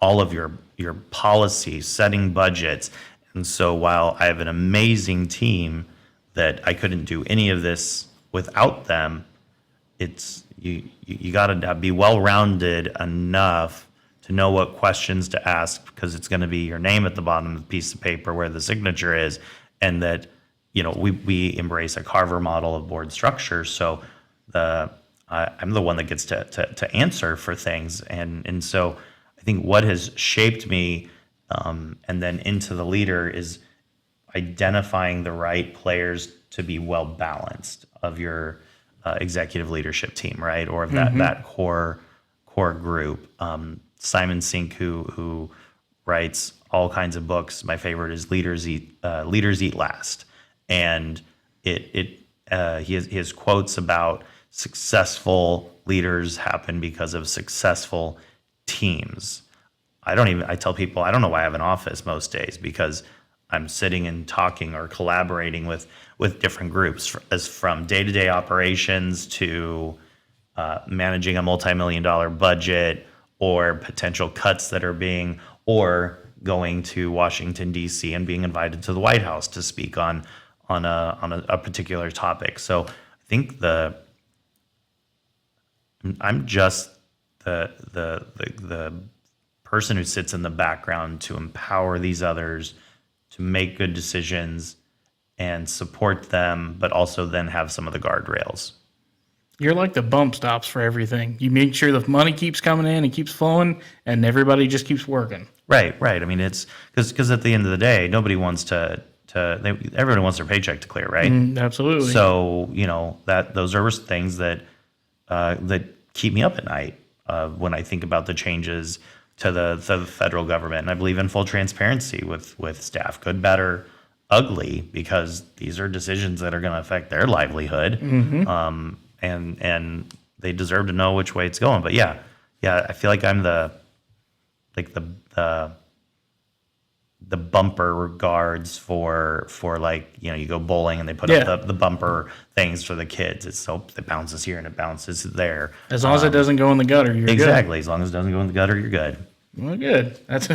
all of your policies, setting budgets. And so while I have an amazing team that I couldn't do any of this without them, it's you got to be well-rounded enough to know what questions to ask, because it's going to be your name at the bottom of the piece of paper where the signature is, and that we embrace a Carver model of board structure. So I'm the one that gets to answer for things, and so I think what has shaped me, and then into the leader, is identifying the right players to be well balanced of your executive leadership team, right, or of that core group. Simon Sink, who writes all kinds of books. My favorite is Leaders Eat Last, and he has quotes about successful leaders happen because of successful teams. I tell people I don't know why I have an office most days, because I'm sitting and talking or collaborating with different groups, as from day-to-day operations to managing a multi-million-dollar budget, or potential cuts that are being, or going to Washington, D.C. and being invited to the White House to speak on a particular topic. So I think I'm just the person who sits in the background to empower these others to make good decisions and support them, but also then have some of the guardrails. You're like the bump stops for everything. You make sure the money keeps coming in and keeps flowing, and everybody just keeps working. Right. I mean, it's because at the end of the day, nobody wants everyone wants their paycheck to clear, right? Absolutely. So those are things that keep me up at night when I think about the changes to the federal government. And I believe in full transparency with staff, good, better, ugly, because these are decisions that are going to affect their livelihood. And they deserve to know which way it's going. But yeah, I feel like I'm the bumper guards for you go bowling and they put up the bumper things for the kids. It's so it bounces here and it bounces there. As long as it doesn't go in the gutter, you're exactly. good. As long as it doesn't go in the gutter, you're good. Well, good. That's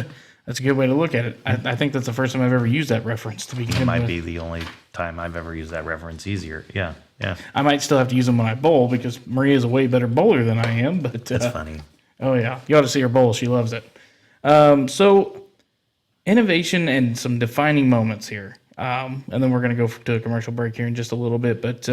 a good way to look at it. I think that's the first time I've ever used that reference to begin with. It might be the only time I've ever used that reference. Easier. Yeah. I might still have to use them when I bowl, because Maria's a way better bowler than I am. But that's funny. Oh yeah, you ought to see her bowl. She loves it. So innovation and some defining moments here, and then we're going to go to a commercial break here in just a little bit. But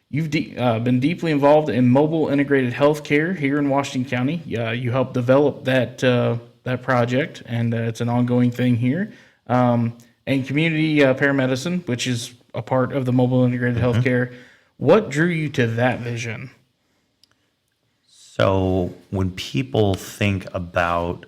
you've been deeply involved in mobile integrated healthcare here in Washington County. You helped develop that project, and it's an ongoing thing here. And community paramedicine, which is a part of the mobile integrated healthcare. What drew you to that vision? So when people think about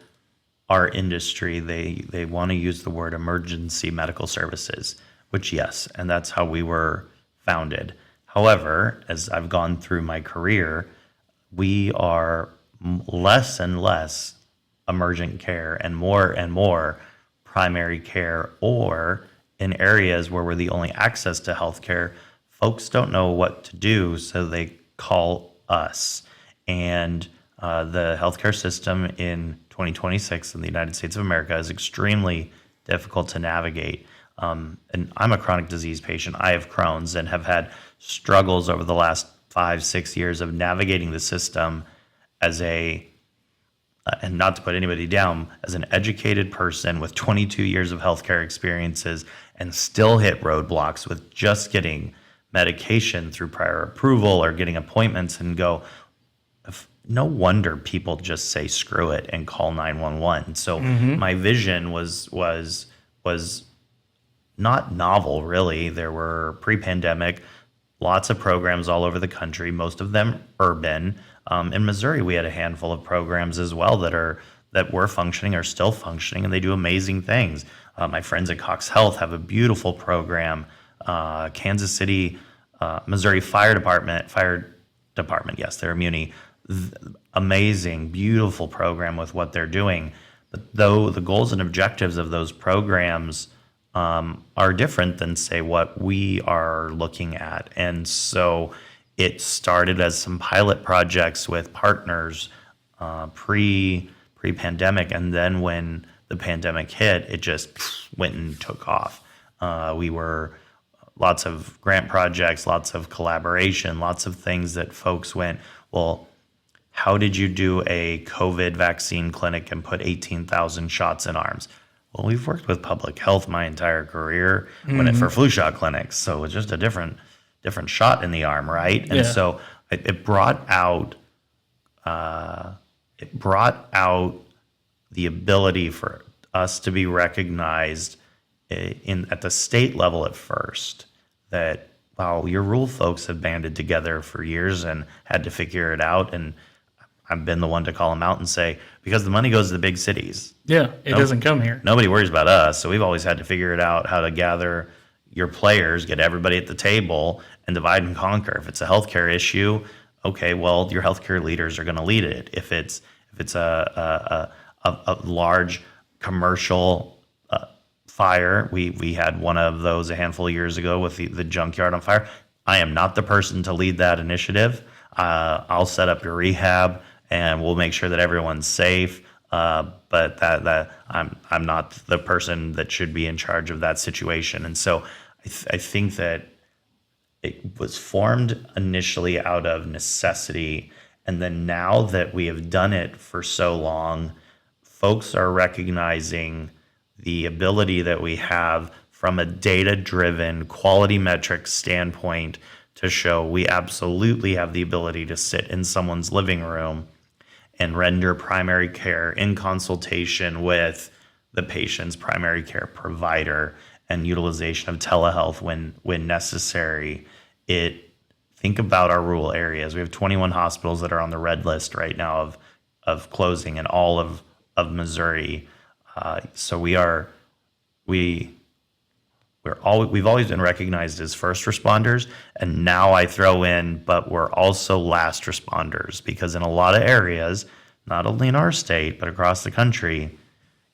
our industry, they want to use the word emergency medical services, which yes, and that's how we were founded. However, as I've gone through my career, we are less and less emergent care and more primary care, or in areas where we're the only access to healthcare, folks don't know what to do, so they call us. And The healthcare system in 2026 in the United States of America is extremely difficult to navigate. And I'm a chronic disease patient. I have Crohn's and have had struggles over the last 5-6 years of navigating the system as and not to put anybody down, as an educated person with 22 years of healthcare experiences and still hit roadblocks with just getting medication through prior approval or getting appointments and go, no wonder people just say screw it and call 911. So my vision was not novel, really. There were pre-pandemic, lots of programs all over the country, most of them urban. In Missouri, we had a handful of programs as well that were functioning, are still functioning, and they do amazing things. My friends at Cox Health have a beautiful program. Kansas City, Missouri Fire Department, yes, they're a muni. Amazing, beautiful program with what they're doing. But though the goals and objectives of those programs are different than, say, what we are looking at. And so it started as some pilot projects with partners pre-pandemic. And then when the pandemic hit, it just went and took off. We were lots of grant projects, lots of collaboration, lots of things that folks went, well, how did you do a COVID vaccine clinic and put 18,000 shots in arms? Well, we've worked with public health my entire career for flu shot clinics. So it's just a different shot in the arm, right? And so it brought out the ability for us to be recognized at the state level at first, that, wow, your rural folks have banded together for years and had to figure it out. And I've been the one to call them out and say, because the money goes to the big cities. Yeah, it doesn't come here. Nobody worries about us. So we've always had to figure it out, how to gather your players, get everybody at the table, and divide and conquer. If it's a healthcare issue, okay, well, your healthcare leaders are going to lead it. If it's a large commercial fire, we had one of those a handful of years ago with the junkyard on fire. I am not the person to lead that initiative. I'll set up your rehab and we'll make sure that everyone's safe. But that I'm not the person that should be in charge of that situation. And so I think that it was formed initially out of necessity. And then now that we have done it for so long, folks are recognizing the ability that we have from a data-driven quality metrics standpoint to show we absolutely have the ability to sit in someone's living room and render primary care in consultation with the patient's primary care provider and utilization of telehealth when necessary. Think about our rural areas. We have 21 hospitals that are on the red list right now of closing in all of Missouri. So we've always been recognized as first responders, and now I throw in, but we're also last responders, because in a lot of areas, not only in our state, but across the country,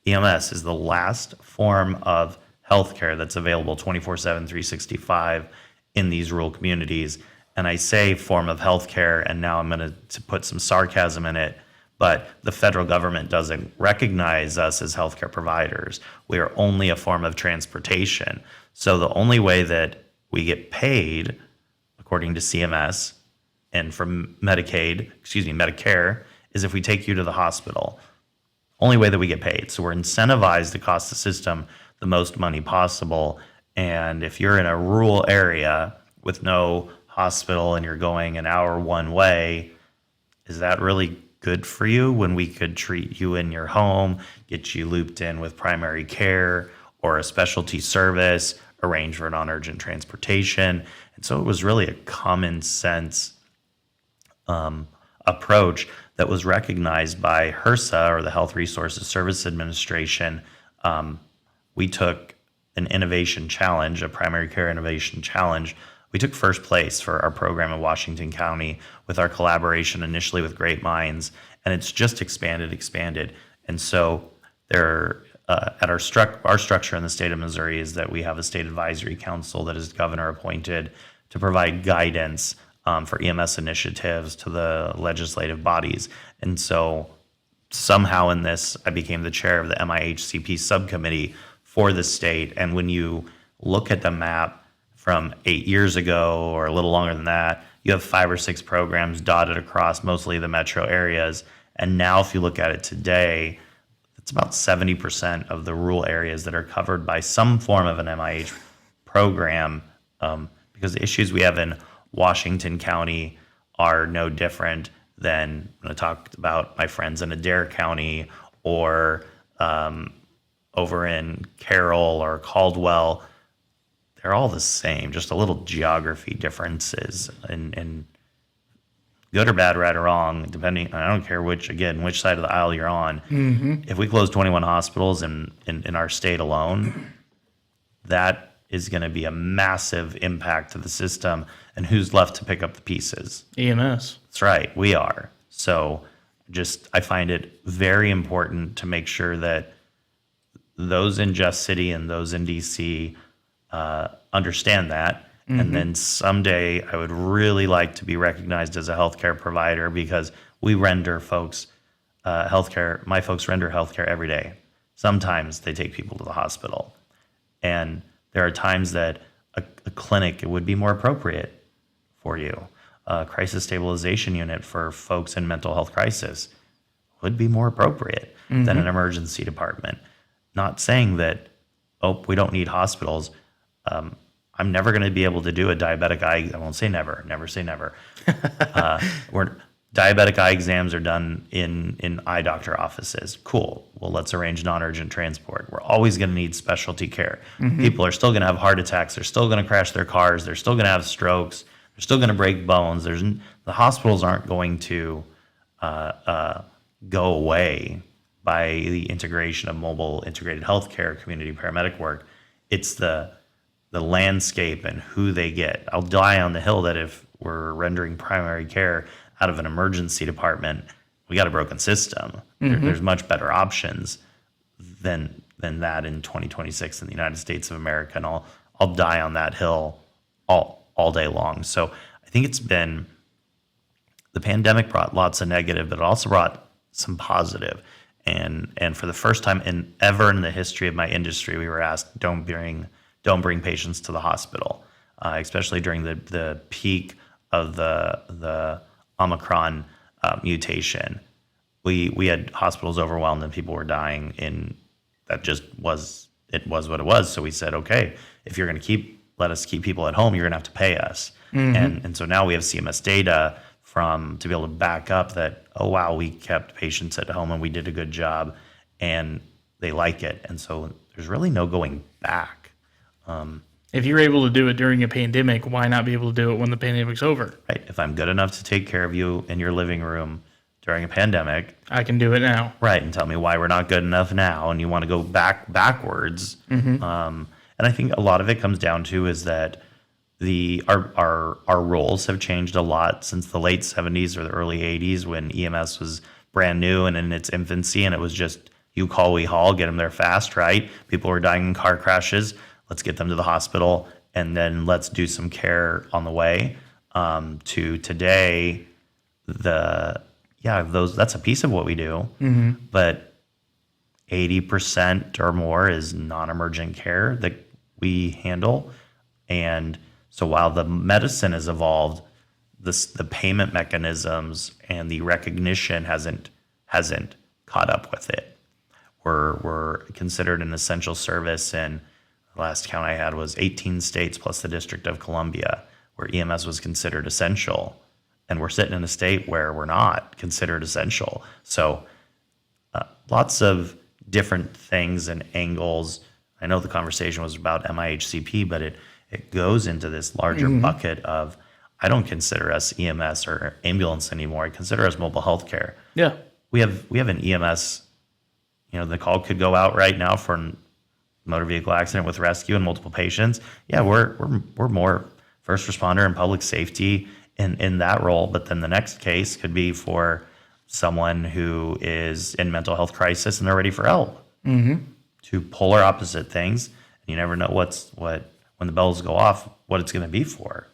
EMS is the last form of healthcare that's available 24/7, 365 in these rural communities. And I say form of healthcare, and now I'm going to put some sarcasm in it, but the federal government doesn't recognize us as healthcare providers. We are only a form of transportation. So the only way that we get paid, according to CMS and from Medicare, is if we take you to the hospital. Only way that we get paid. So we're incentivized to cost the system the most money possible. And if you're in a rural area with no hospital and you're going an hour one way, is that really good for you when we could treat you in your home, get you looped in with primary care or a specialty service, arrange for non-urgent transportation? And so it was really a common sense approach that was recognized by HRSA, or the Health Resources Service Administration. We took an innovation challenge, a primary care innovation challenge. We took first place for our program in Washington County with our collaboration initially with Great Minds, and it's just expanded. And so there, at our structure in the state of Missouri is that we have a state advisory council that is governor appointed to provide guidance for EMS initiatives to the legislative bodies. And so somehow in this, I became the chair of the MIH-CP subcommittee for the state. And when you look at the map from 8 years ago or a little longer than that, you have 5 or 6 programs dotted across mostly the metro areas. And now if you look at it today, it's about 70% of the rural areas that are covered by some form of an MIH program, because the issues we have in Washington County are no different than when I talked about my friends in Adair County or over in Carroll or Caldwell. They're all the same, just a little geography differences, and good or bad, right or wrong, depending. I don't care which side of the aisle you're on. If we close 21 hospitals in our state alone, that is going to be a massive impact to the system. And who's left to pick up the pieces? EMS. That's right, we are. So I find it very important to make sure that those in Just City and those in DC understand that. And then someday I would really like to be recognized as a healthcare provider, because we render folks healthcare. My folks render healthcare every day. Sometimes they take people to the hospital. And there are times that a clinic would be more appropriate for you. A crisis stabilization unit for folks in mental health crisis would be more appropriate than an emergency department. Not saying that, we don't need hospitals. I'm never going to be able to do a diabetic eye. I won't say never. Never say never. Diabetic eye exams are done in eye doctor offices. Cool. Well, let's arrange non-urgent transport. We're always going to need specialty care. People are still going to have heart attacks. They're still going to crash their cars. They're still going to have strokes. They're still going to break bones. The hospitals aren't going to go away by the integration of mobile integrated healthcare, community paramedic work. It's the landscape and who they get. I'll die on the hill that if we're rendering primary care out of an emergency department, we got a broken system. There's much better options than that in 2026 in the United States of America, and I'll die on that hill all day long. So I think the pandemic brought lots of negative, but it also brought some positive. And for the first time ever in the history of my industry, we were asked, don't bring patients to the hospital, especially during the peak of the Omicron mutation. We had hospitals overwhelmed and people were dying, and that just was what it was. So we said, okay, if you're going to let us keep people at home, you're going to have to pay us. And so now we have CMS data to be able to back up that, oh wow, we kept patients at home and we did a good job, and they like it. And so there's really no going back. If you're able to do it during a pandemic, why not be able to do it when the pandemic's over? Right. If I'm good enough to take care of you in your living room during a pandemic, I can do it now. Right. And tell me why we're not good enough now, and you want to go backwards. And I think a lot of it comes down to is that our roles have changed a lot since the late 70s or the early 80s, when EMS was brand new and in its infancy, and it was just you call, we haul, get them there fast, right? People were dying in car crashes. Let's get them to the hospital, and then let's do some care on the way. To today, that's a piece of what we do, but 80% or more is non-emergent care that we handle. And so while the medicine has evolved, the payment mechanisms and the recognition hasn't caught up with it. We're considered an essential service, and the last count I had was 18 states plus the District of Columbia, where EMS was considered essential. And we're sitting in a state where we're not considered essential. So lots of different things and angles. I know the conversation was about MIH-CP, but it goes into this larger bucket of, I don't consider us EMS or ambulance anymore. I consider us mobile health care. Yeah. We have an EMS, the call could go out right now for a motor vehicle accident with rescue and multiple patients. Yeah, we're more first responder and public safety in that role. But then the next case could be for someone who is in mental health crisis and they're ready for help. Two polar opposite things. And you never know when the bells go off, what it's going to be for.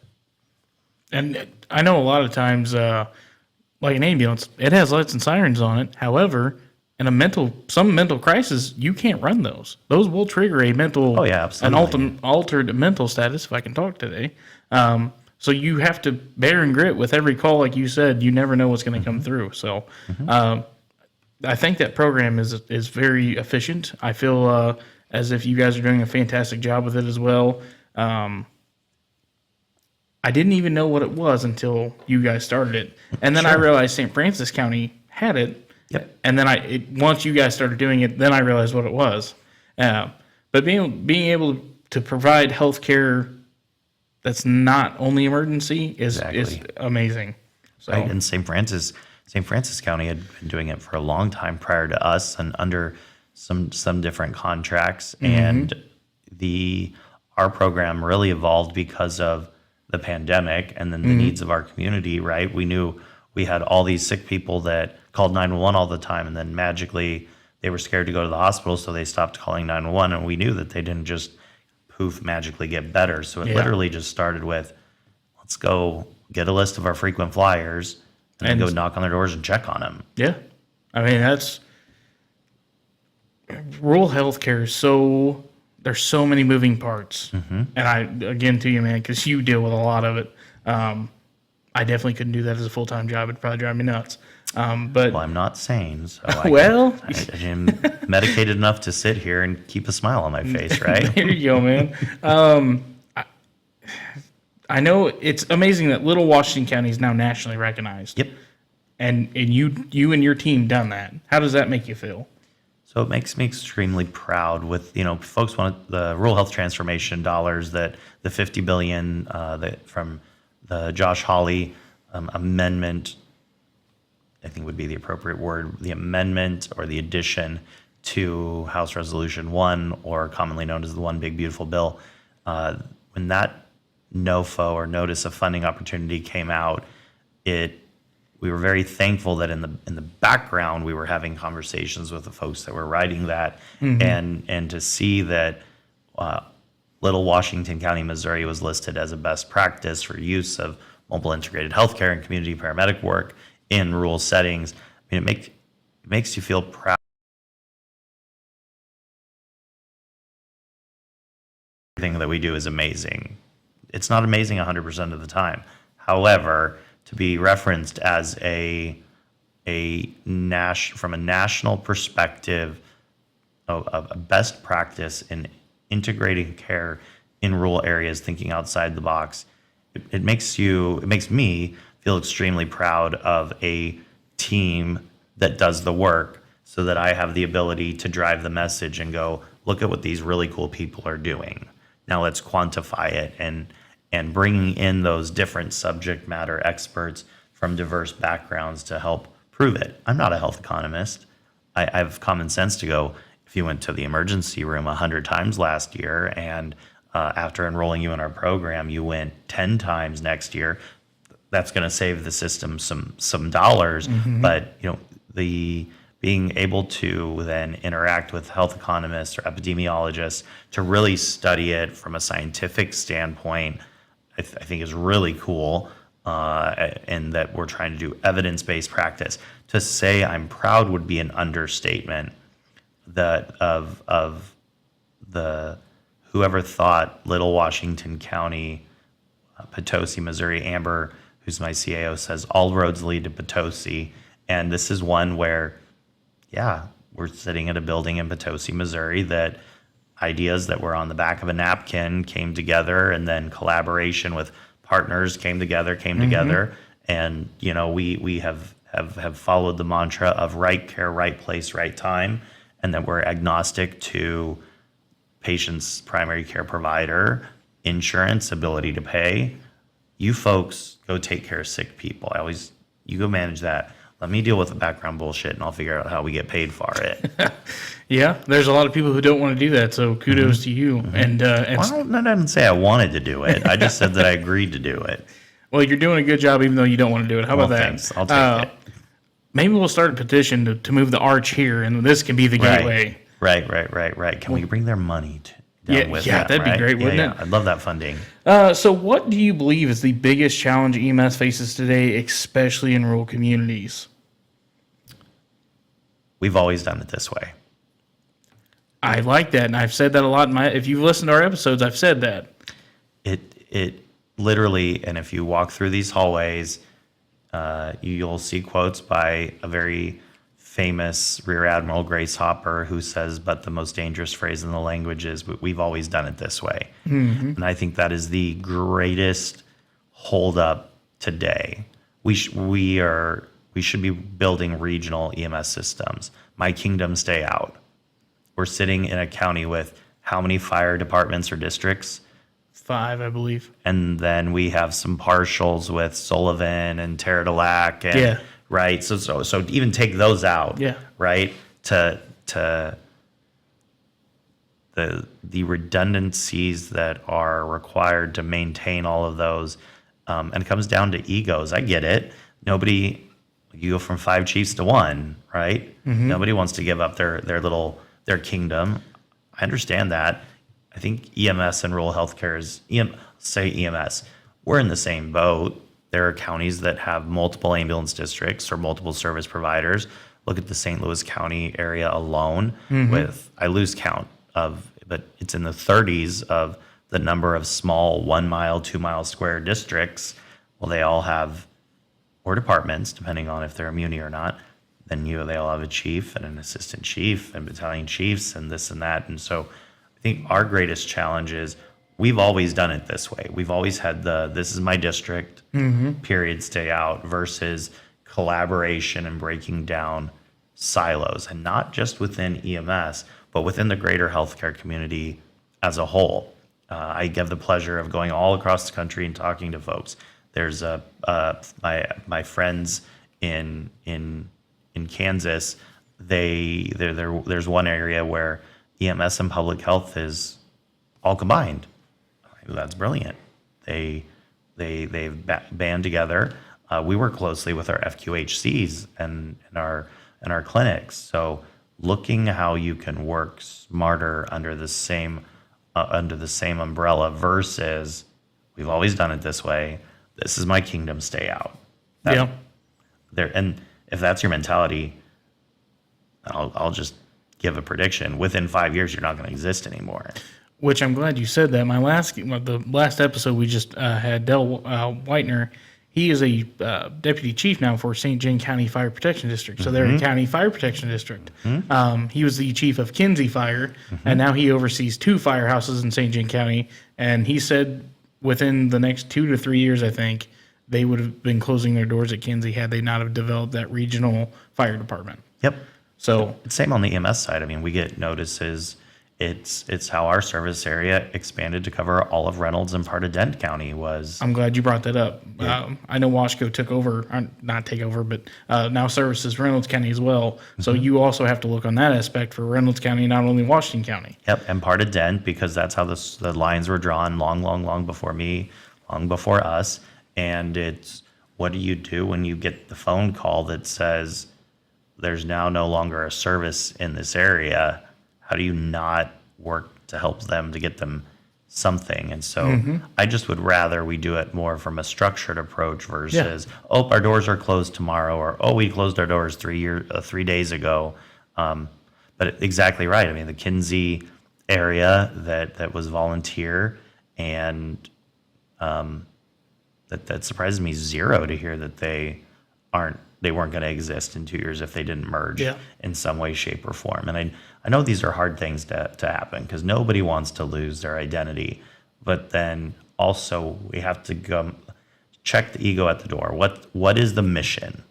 And I know a lot of times, like an ambulance, it has lights and sirens on it. However, in some mental crisis, you can't run those. Those will trigger a mental, altered mental status, if I can talk today. So you have to bear and grit with every call. Like you said, you never know what's going to come through. So I think that program is very efficient. I feel as if you guys are doing a fantastic job with it as well. I didn't even know what it was until you guys started it. And then I realized St. Francis County had it. Yep. And then once you guys started doing it, then I realized what it was. But being able to provide health care that's not only emergency is amazing. So. Right. And St. Francis County had been doing it for a long time prior to us and under some different contracts. And our program really evolved because of the pandemic and then the needs of our community, right? We knew we had all these sick people that called 911 all the time, and then magically they were scared to go to the hospital, so they stopped calling 911, and we knew that they didn't just poof magically get better. So it literally just started with, let's go get a list of our frequent flyers and go knock on their doors and check on them. Yeah. I mean, that's rural healthcare is there's so many moving parts. And again, to you, man, because you deal with a lot of it. I definitely couldn't do that as a full-time job. It'd probably drive me nuts. But I'm not sane, so I'm medicated enough to sit here and keep a smile on my face, right? There you go, man. I know it's amazing that Little Washington County is now nationally recognized. Yep. And you and your team done that. How does that make you feel? So it makes me extremely proud with, folks want the rural health transformation dollars, that the $50 billion that from the Josh Hawley amendment, I think would be the appropriate word, the amendment or the addition to House Resolution 1, or commonly known as the One Big Beautiful Bill. When that NOFO or Notice of Funding Opportunity came out, we were very thankful that in the background we were having conversations with the folks that were writing that, and to see that Little Washington County, Missouri was listed as a best practice for use of mobile integrated healthcare and community paramedic work in rural settings. I mean, it makes you feel proud. Everything that we do is amazing. It's not amazing 100% of the time. However, to be referenced as from a national perspective, a best practice in integrating care in rural areas, thinking outside the box, it makes me feel extremely proud of a team that does the work, so that I have the ability to drive the message and go, look at what these really cool people are doing. Now let's quantify it, and bringing in those different subject matter experts from diverse backgrounds to help prove it. I'm not a health economist. I have common sense to go, if you went to the emergency room 100 times last year and after enrolling you in our program, you went 10 times next year, that's going to save the system some dollars. But the being able to then interact with health economists or epidemiologists to really study it from a scientific standpoint, I think is really cool, and that we're trying to do evidence-based practice. To say I'm proud would be an understatement. That of the whoever thought Little Washington County, Potosi, Missouri, Amber, who's my CAO, says all roads lead to Potosi, and this is one where, we're sitting at a building in Potosi, Missouri, that ideas that were on the back of a napkin came together, and then collaboration with partners came together, and we have followed the mantra of right care, right place, right time, and that we're agnostic to patient's primary care provider, insurance, ability to pay. You folks go take care of sick people. You go manage that. Let me deal with the background bullshit, and I'll figure out how we get paid for it. Yeah, there's a lot of people who don't want to do that, so kudos to you. And I didn't say I wanted to do it. I just said that I agreed to do it. Well, you're doing a good job, even though you don't want to do it. How about that? Thanks. I'll take it. Maybe we'll start a petition to move the arch here, and this can be the gateway. Right. Can we bring their money down with them, that'd be right? great, wouldn't it? I'd love that funding. So what do you believe is the biggest challenge EMS faces today, especially in rural communities? We've always done it this way. I like that, and I've said that a lot. If you've listened to our episodes, I've said that. It literally, and if you walk through these hallways, you'll see quotes by a very famous Rear Admiral Grace Hopper, who says, "But the most dangerous phrase in the language is, we've always done it this way." Mm-hmm. And I think that is the greatest holdup today. We should be building regional EMS systems. My kingdom, stay out. We're sitting in a county with how many fire departments or districts? 5, I believe. And then we have some partials with Sullivan and Terradalac, and right. So even take those out. Yeah. Right. To the redundancies that are required to maintain all of those, and it comes down to egos. I get it. Nobody. You go from 5 chiefs to 1, right? Mm-hmm. Nobody wants to give up their kingdom. I understand that. I think EMS and rural healthcare is, EMS, we're in the same boat. There are counties that have multiple ambulance districts or multiple service providers. Look at the St. Louis County area alone with, I lose count of, but it's in the 30s of the number of small 1 mile, 2 mile square districts. Well, they all have, or departments, depending on if they're a muni or not. Then they all have a chief and an assistant chief and battalion chiefs and this and that. And so I think our greatest challenge is we've always done it this way. We've always had this is my district, period, stay out, versus collaboration and breaking down silos, and not just within EMS, but within the greater healthcare community as a whole. I have the pleasure of going all across the country and talking to folks. There's my friends in Kansas. There's one area where EMS and public health is all combined. That's brilliant. They've band together. We work closely with our FQHCs and our clinics. So looking how you can work smarter under the same umbrella versus we've always done it this way. This is my kingdom, stay out. And if that's your mentality, I'll just give a prediction. Within 5 years, you're not going to exist anymore. Which I'm glad you said that. The last episode we just had, Del Whitener, he is a deputy chief now for St. John County Fire Protection District. So they're a county fire protection district. He was the chief of Kinsey Fire, and now he oversees 2 firehouses in St. John County. And he said within the next 2 to 3 years, I think, they would have been closing their doors at Kinsey had they not have developed that regional fire department. Yep. So same on the EMS side. I mean, we get notices. It's how our service area expanded to cover all of Reynolds and part of Dent County was. I'm glad you brought that up. Yeah. I know Washco took over, not take over, but now services Reynolds County as well. So you also have to look on that aspect for Reynolds County, not only Washington County. Yep, and part of Dent, because that's how the lines were drawn long before me, long before us. And it's, what do you do when you get the phone call that says there's now no longer a service in this area? How do you not work to help them, to get them something? And so I just would rather we do it more from a structured approach versus, our doors are closed tomorrow, or, we closed our doors 3 days ago. But exactly right. I mean, the Kinsey area that was volunteer, and that surprises me zero to hear that they weren't going to exist in 2 years if they didn't merge in some way, shape, or form. And I know these are hard things to happen because nobody wants to lose their identity. But then also we have to go check the ego at the door. What is the mission?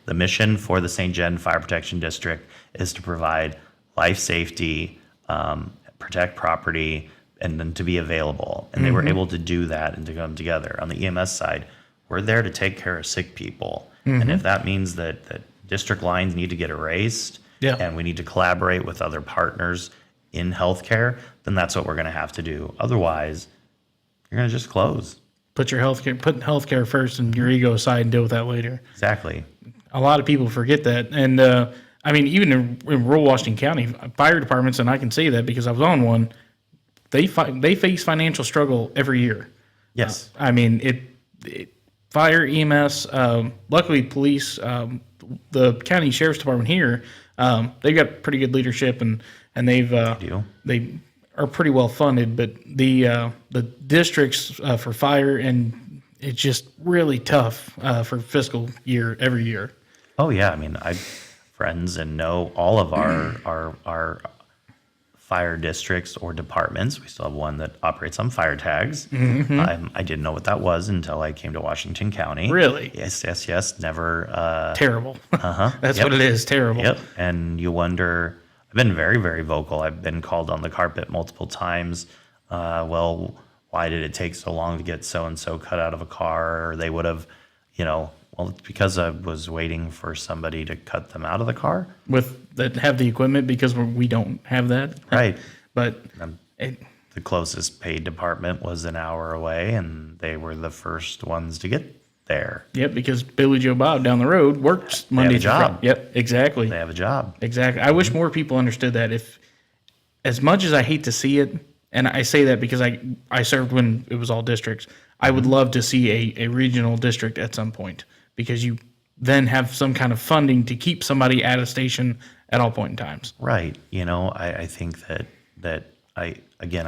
The mission for the St. John Fire Protection District is to provide life safety, protect property, and then to be available. And they were able to do that and to come together. On the EMS side, we're there to take care of sick people. And if that means that district lines need to get erased and we need to collaborate with other partners in healthcare, then that's what we're going to have to do. Otherwise, you're going to just close. Put healthcare first and your ego aside and deal with that later. Exactly. A lot of people forget that. And I mean, even in rural Washington County, fire departments, and I can say that because I was on one, they face financial struggle every year. Yes. I mean, fire, EMS, luckily police, the county sheriff's department here, they've got pretty good leadership and they are pretty well funded, but the districts for fire, and it's just really tough for fiscal year every year. Oh yeah, I mean, I friends and know all of our fire districts or departments. We still have one that operates on fire tags. I didn't know what that was until I came to Washington County. Really? Yes. Never. Terrible. That's Yep. what it is. Terrible. Yep. And you wonder. I've been very, very vocal. I've been called on the carpet multiple times. Well, why did it take so long to get so and so cut out of a car? Or they would have, well, it's because I was waiting for somebody to cut them out of the car. With that have the equipment, because we don't have that. Right. But The closest paid department was an hour away, and they were the first ones to get there. Yep, because Billy Joe Bob down the road works Monday through Friday. Yep, exactly. They have a job. Exactly. I wish more people understood that. If, as much as I hate to see it, and I say that because I served when it was all districts, I would love to see a regional district at some point, because you then have some kind of funding to keep somebody at a station at all point in times. Right. I think that I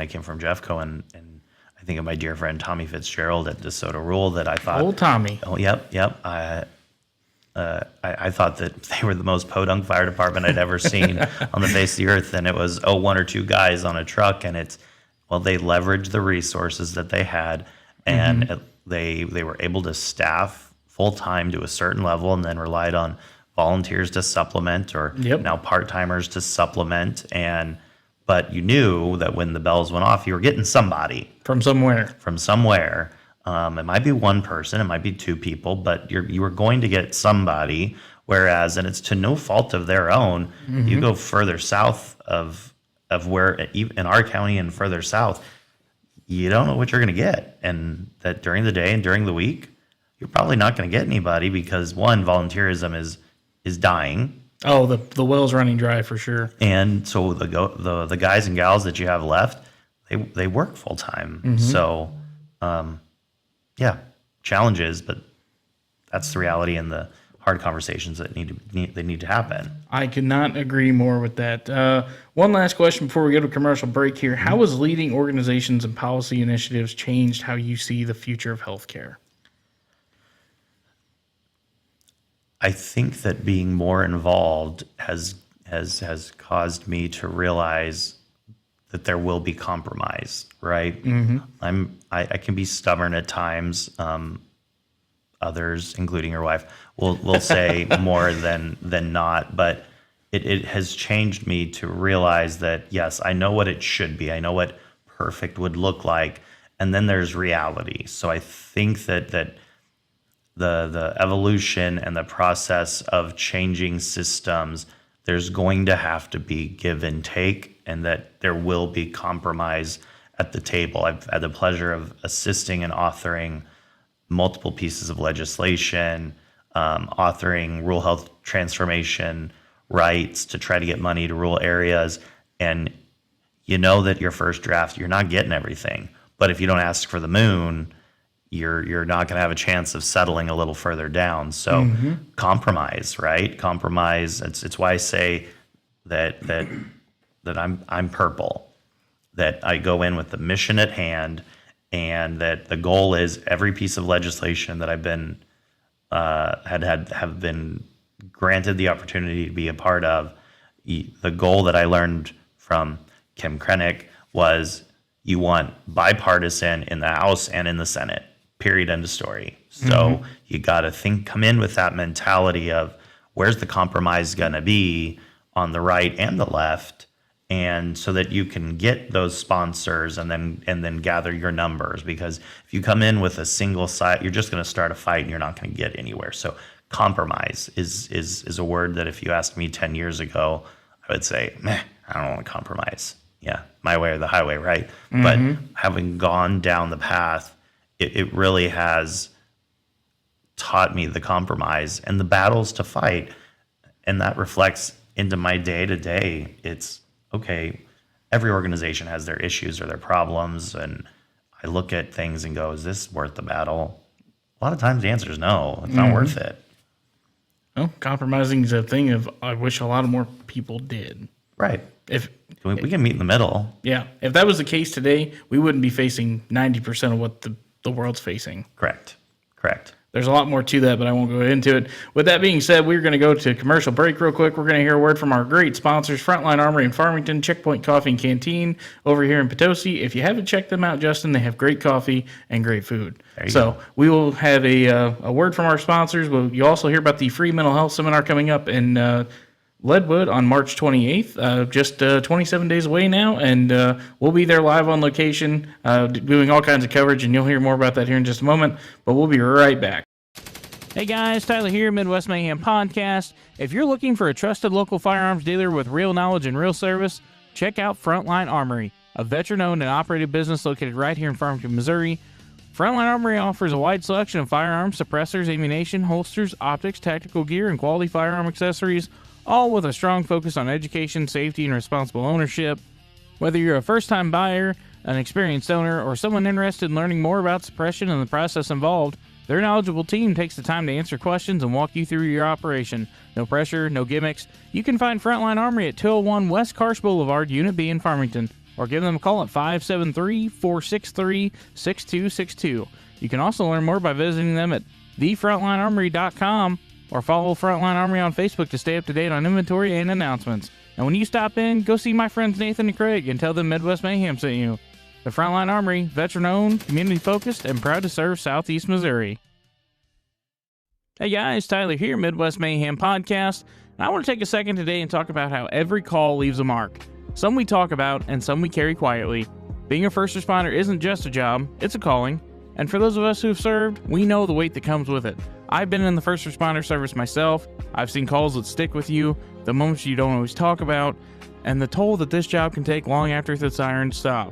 came from Jeffco, and I think of my dear friend Tommy Fitzgerald at DeSoto Rural, that I thought. Old Tommy. Oh, yep. I thought that they were the most podunk fire department I'd ever seen on the face of the earth. And it was, one or two guys on a truck. And they leveraged the resources that they had, and they were able to staff full time to a certain level, and then relied on volunteers to supplement, or now part-timers to supplement. But you knew that when the bells went off, you were getting somebody From somewhere. It might be one person, it might be two people, but you were going to get somebody. Whereas, and it's to no fault of their own, you go further south of where, in our county and further south, you don't know what you're going to get. And that during the day and during the week, you're probably not going to get anybody, because one, volunteerism is dying. Oh, the well's running dry for sure. And so the guys and gals that you have left, they work full time. So, challenges, but that's the reality, and the hard conversations that need to happen. I could not agree more with that. One last question before we go to commercial break here. How has leading organizations and policy initiatives changed how you see the future of healthcare? I think that being more involved has caused me to realize that there will be compromise, right? I can be stubborn at times. Others, including your wife, will say more than not, but it has changed me to realize that, yes, I know what it should be. I know what perfect would look like. And then there's reality. So I think that the evolution and the process of changing systems, there's going to have to be give and take, and that there will be compromise at the table. I've had the pleasure of assisting and authoring multiple pieces of legislation, authoring rural health transformation rights to try to get money to rural areas. And you know that your first draft, you're not getting everything. But if you don't ask for the moon, you're not going to have a chance of settling a little further down. So compromise, right? Compromise. It's why I say that I'm purple, that I go in with the mission at hand, and that the goal is every piece of legislation that I've been have been granted the opportunity to be a part of. The goal that I learned from Kim Krennick was, you want bipartisan in the House and in the Senate. Period. End of story. So you got to come in with that mentality of, where's the compromise going to be on the right and the left, and so that you can get those sponsors and then gather your numbers. Because if you come in with a single side, you're just going to start a fight and you're not going to get anywhere. So compromise is a word that if you asked me 10 years ago, I would say, I don't want to compromise. Yeah, my way or the highway, right? But having gone down the path, it really has taught me the compromise and the battles to fight. And that reflects into my day to day. It's okay. every organization has their issues or their problems. And I look at things and go, is this worth the battle? A lot of times the answer is no, it's not worth it. Well, compromising is a thing of I wish a lot of more people did. Right. If We can meet in the middle. Yeah, if that was the case today, we wouldn't be facing 90% of what the world's facing. Correct. There's a lot more to that, but I won't go into it. With that being said, we're going to go to a commercial break real quick. We're going to hear a word from our great sponsors, Frontline Armory in Farmington, Checkpoint Coffee and Canteen over here in Potosi. If you haven't checked them out, Justin, they have great coffee and great food. So we will have a word from our sponsors. You also hear about the free mental health seminar coming up in Leadwood on March 28th, just 27 days away now, and we'll be there live on location doing all kinds of coverage, and you'll hear more about that here in just a moment, but we'll be right back. Hey guys, Tyler here, Midwest Mayhem Podcast. If you're looking for a trusted local firearms dealer with real knowledge and real service, check out Frontline Armory, a veteran-owned and operated business located right here in Farmington, Missouri. Frontline Armory offers a wide selection of firearms, suppressors, ammunition, holsters, optics, tactical gear, and quality firearm accessories, all with a strong focus on education, safety, and responsible ownership. Whether you're a first-time buyer, an experienced owner, or someone interested in learning more about suppression and the process involved, their knowledgeable team takes the time to answer questions and walk you through your operation. No pressure, no gimmicks. You can find Frontline Armory at 201 West Karsh Boulevard, Unit B in Farmington, or give them a call at 573-463-6262. You can also learn more by visiting them at thefrontlinearmory.com or follow Frontline Armory on Facebook to stay up to date on inventory and announcements. And when you stop in, go see my friends Nathan and Craig and tell them Midwest Mayhem sent you. The Frontline Armory, veteran-owned, community-focused, and proud to serve Southeast Missouri. Hey guys, Tyler here, Midwest Mayhem Podcast. And I want to take a second today and talk about how every call leaves a mark. Some we talk about, and some we carry quietly. Being a first responder isn't just a job, it's a calling. And for those of us who've served, we know the weight that comes with it. I've been in the first responder service myself. I've seen calls that stick with you, the moments you don't always talk about, and the toll that this job can take long after the sirens stop.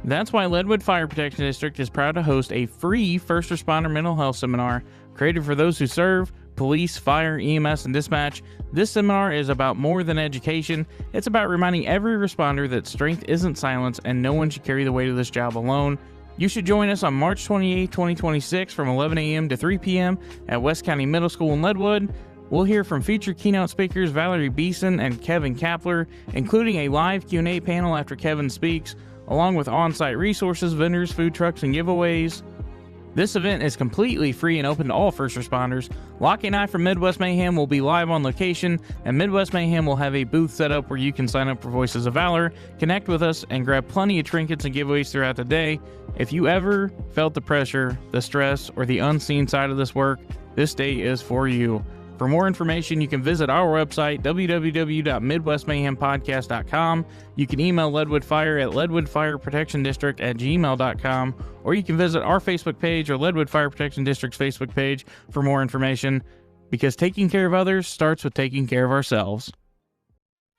That's why Leadwood Fire Protection District is proud to host a free first responder mental health seminar created for those who serve, police, fire, EMS, and dispatch. This seminar is about more than education. It's about reminding every responder that strength isn't silence and no one should carry the weight of this job alone. You should join us on March 28, 2026 from 11 a.m. to 3 p.m. at West County Middle School in Leadwood. We'll hear from featured keynote speakers Valerie Beeson and Kevin Kapler, including a live Q&A panel after Kevin speaks, along with on-site resources, vendors, food trucks, and giveaways. This event is completely free and open to all first responders. Lockie and I from Midwest Mayhem will be live on location, and Midwest Mayhem will have a booth set up where you can sign up for Voices of Valor, connect with us, and grab plenty of trinkets and giveaways throughout the day. If you ever felt the pressure, the stress, or the unseen side of this work, this day is for you. For more information, you can visit our website, www.midwestmayhempodcast.com. You can email Leadwood Fire at leadwoodfireprotectiondistrict@gmail.com, or you can visit our Facebook page or Leadwood Fire Protection District's Facebook page for more information, because taking care of others starts with taking care of ourselves.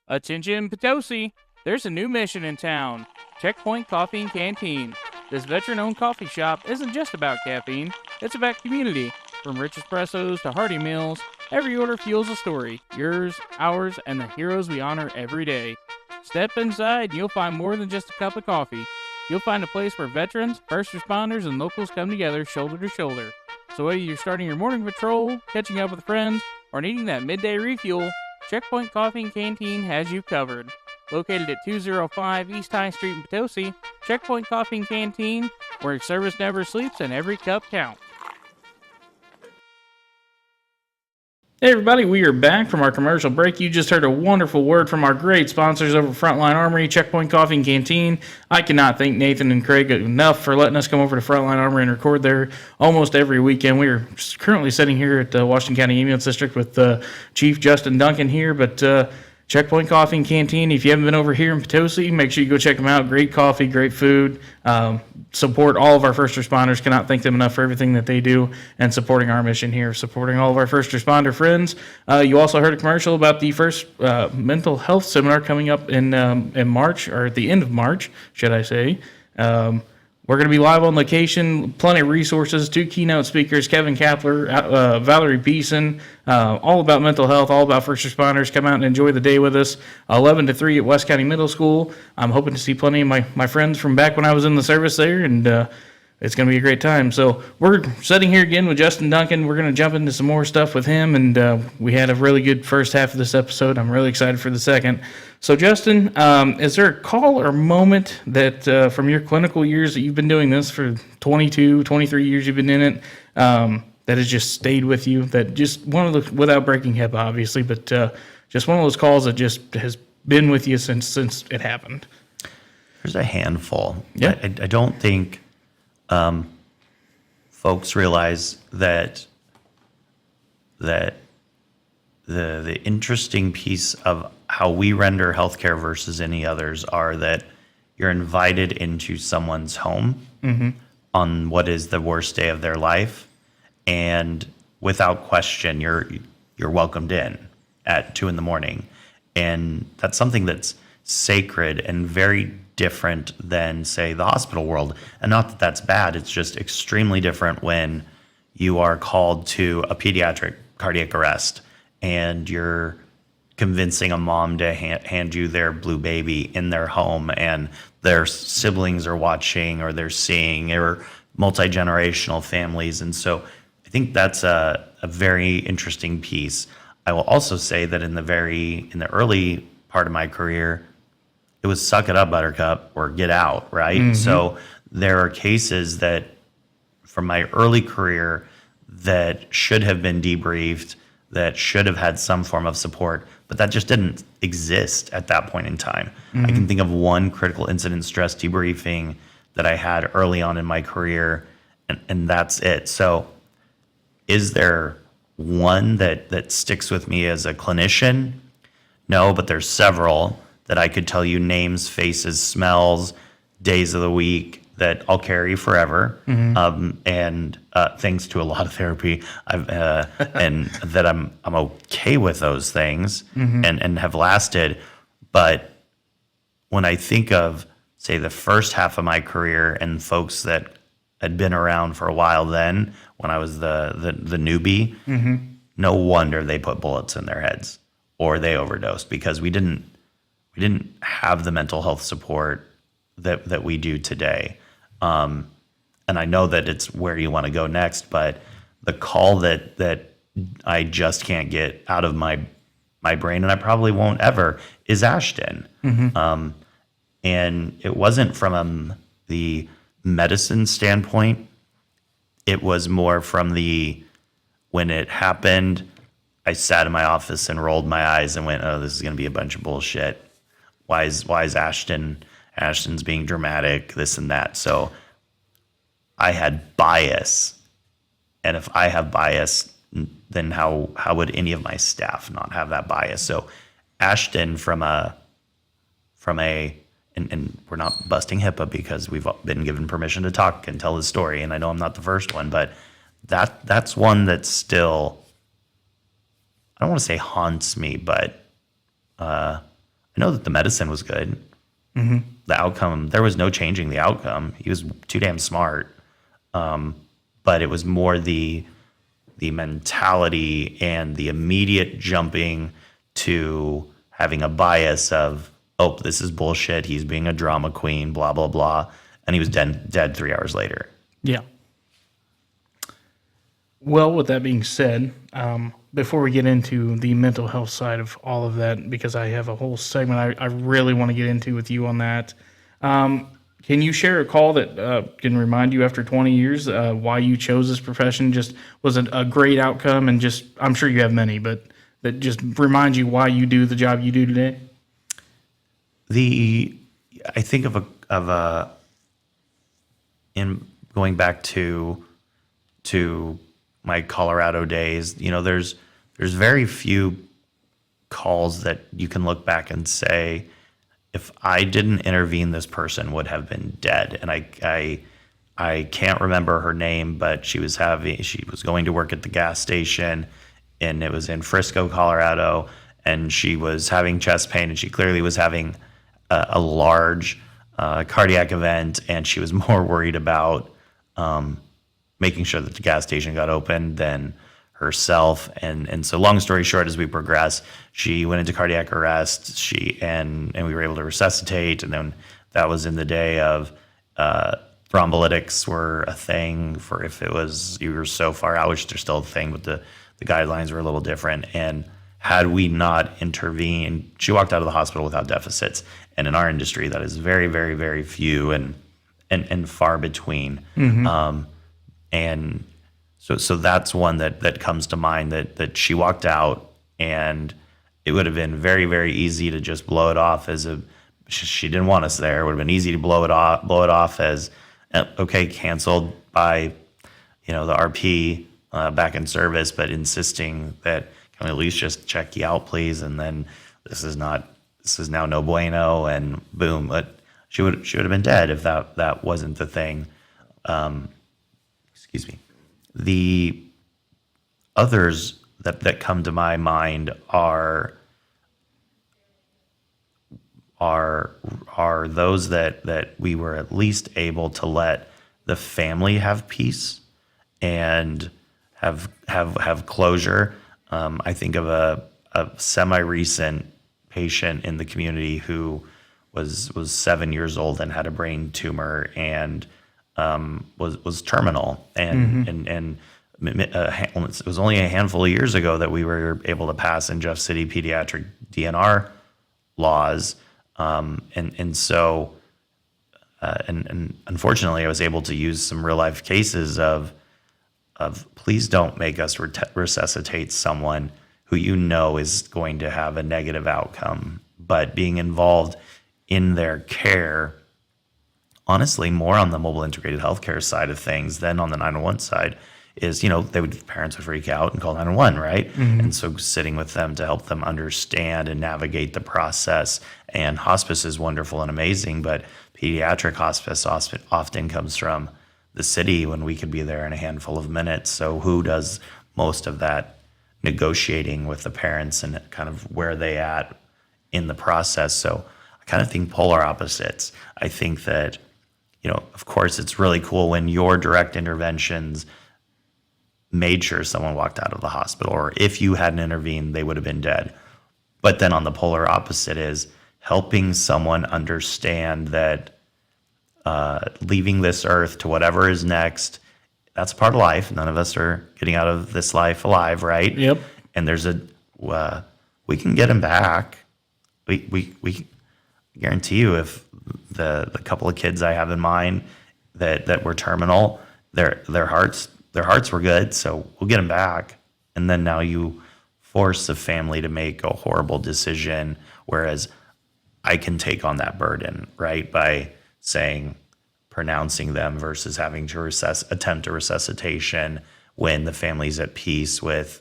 Attention Potosi, there's a new mission in town, Checkpoint Coffee and Canteen. This veteran-owned coffee shop isn't just about caffeine, it's about community. From rich espressos to hearty meals, every order fuels a story, yours, ours, and the heroes we honor every day. Step inside and you'll find more than just a cup of coffee. You'll find a place where veterans, first responders, and locals come together shoulder to shoulder. So whether you're starting your morning patrol, catching up with friends, or needing that midday refuel, Checkpoint Coffee and Canteen has you covered. Located at 205 East High Street in Potosi, Checkpoint Coffee and Canteen, where service never sleeps and every cup counts. Hey everybody, we are back from our commercial break. You just heard a wonderful word from our great sponsors over Frontline Armory, Checkpoint Coffee and Canteen. I cannot thank Nathan and Craig enough for letting us come over to Frontline Armory and record there almost every weekend. We are currently sitting here at the Washington County EMS District with Chief Justin Duncan here, but Checkpoint Coffee and Canteen, if you haven't been over here in Potosi, make sure you go check them out. Great coffee, great food. Support all of our first responders. Cannot thank them enough for everything that they do and supporting our mission here, supporting all of our first responder friends. You also heard a commercial about the first mental health seminar coming up in March, or at the end of March, should I say. We're going to be live on location, plenty of resources, 2 keynote speakers, Kevin Kapler, Valerie Beeson, all about mental health, all about first responders. Come out and enjoy the day with us. 11 to 3 at West County Middle School. I'm hoping to see plenty of my friends from back when I was in the service there, and it's going to be a great time. So we're sitting here again with Justin Duncan. We're going to jump into some more stuff with him, and we had a really good first half of this episode. I'm really excited for the second. So Justin, is there a call or moment that from your clinical years that you've been doing this for 22, 23 years you've been in it, that has just stayed with you, that just one of the, without breaking HIPAA obviously, but just one of those calls that just has been with you since it happened? There's a handful. Yeah. I don't think folks realize that the interesting piece of how we render healthcare versus any others are that you're invited into someone's home on what is the worst day of their life, and without question, you're welcomed in at 2 a.m, and that's something that's sacred and very different than, say, the hospital world. And not that that's bad, it's just extremely different when you are called to a pediatric cardiac arrest and you're convincing a mom to hand you their blue baby in their home, and their siblings are watching or they're seeing, or multi-generational families. And so I think that's a very interesting piece. I will also say that in the early part of my career, it was suck it up, buttercup, or get out, right? So there are cases that from my early career that should have been debriefed, that should have had some form of support, but that just didn't exist at that point in time. I can think of one critical incident stress debriefing that I had early on in my career, and that's it. So is there one that sticks with me as a clinician? No, but there's several that I could tell you names, faces, smells, days of the week that I'll carry forever. And thanks to a lot of therapy, and that I'm okay with those things and have lasted. But when I think of, say, the first half of my career and folks that had been around for a while then, when I was the newbie, no wonder they put bullets in their heads or they overdosed, because we didn't have the mental health support that we do today. And I know that it's where you want to go next, but the call that I just can't get out of my brain, and I probably won't ever, is Ashton. And it wasn't from the medicine standpoint. It was more from when it happened, I sat in my office and rolled my eyes and went, oh, this is going to be a bunch of bullshit. Why is Ashton's being dramatic, this and that. So I had bias. And if I have bias, then how would any of my staff not have that bias? So Ashton and we're not busting HIPAA because we've been given permission to talk and tell his story, and I know I'm not the first one, but that's one that still, I don't want to say haunts me, but I know that the medicine was good. The outcome, there was no changing the outcome. He was too damn smart. But it was more the mentality and the immediate jumping to having a bias of, oh, this is bullshit, he's being a drama queen, blah, blah, blah. And he was dead 3 hours later. Yeah. Well, with that being said, before we get into the mental health side of all of that, because I have a whole segment I really want to get into with you on that, can you share a call that can remind you after 20 years why you chose this profession? Just was it a great outcome, and just, I'm sure you have many, but that just reminds you why you do the job you do today? I think of a in going back to my Colorado days, there's very few calls that you can look back and say, if I didn't intervene, this person would have been dead. And I can't remember her name, but she was going to work at the gas station, and it was in Frisco, Colorado, and she was having chest pain, and she clearly was having a large cardiac event, and she was more worried about making sure that the gas station got open than herself. And so long story short, as we progress, she went into cardiac arrest, and we were able to resuscitate. And then that was in the day of thrombolytics were a thing for if it was, you were so far out, which they're still a thing, but the guidelines were a little different. And had we not intervened, she walked out of the hospital without deficits. And in our industry, that is very, very, very few and far between. And so that's one that comes to mind, that she walked out, and it would have been very, very easy to just blow it off as she didn't want us there. It would have been easy to blow it off as okay, canceled by the RP back in service, but insisting that, can we at least just check you out, please? And then this is now no bueno, and boom, but she would have been dead if that wasn't the thing. Excuse me. The others that come to my mind are those that we were at least able to let the family have peace and have closure. I think of a semi-recent patient in the community who was 7 years old and had a brain tumor and was terminal, and it was only a handful of years ago that we were able to pass in Jeff City pediatric DNR laws, and so unfortunately I was able to use some real life cases of please don't make us resuscitate someone who is going to have a negative outcome, but being involved in their care, honestly, more on the mobile integrated healthcare side of things than on the 911 side, is, parents would freak out and call 911, right? And so sitting with them to help them understand and navigate the process. And hospice is wonderful and amazing, but pediatric hospice often comes from the city when we could be there in a handful of minutes. So who does most of that negotiating with the parents and kind of where they at in the process? So I kind of think polar opposites. I think that, of course, it's really cool when your direct interventions made sure someone walked out of the hospital, or if you hadn't intervened, they would have been dead. But then on the polar opposite is helping someone understand that leaving this earth to whatever is next, that's part of life. None of us are getting out of this life alive, right? Yep. And there's we can get him back. We guarantee you, if the couple of kids I have in mind that were terminal, their hearts were good, so we'll get them back. And then now you force a family to make a horrible decision, whereas I can take on that burden, right, by pronouncing them versus having to attempt a resuscitation when the family's at peace with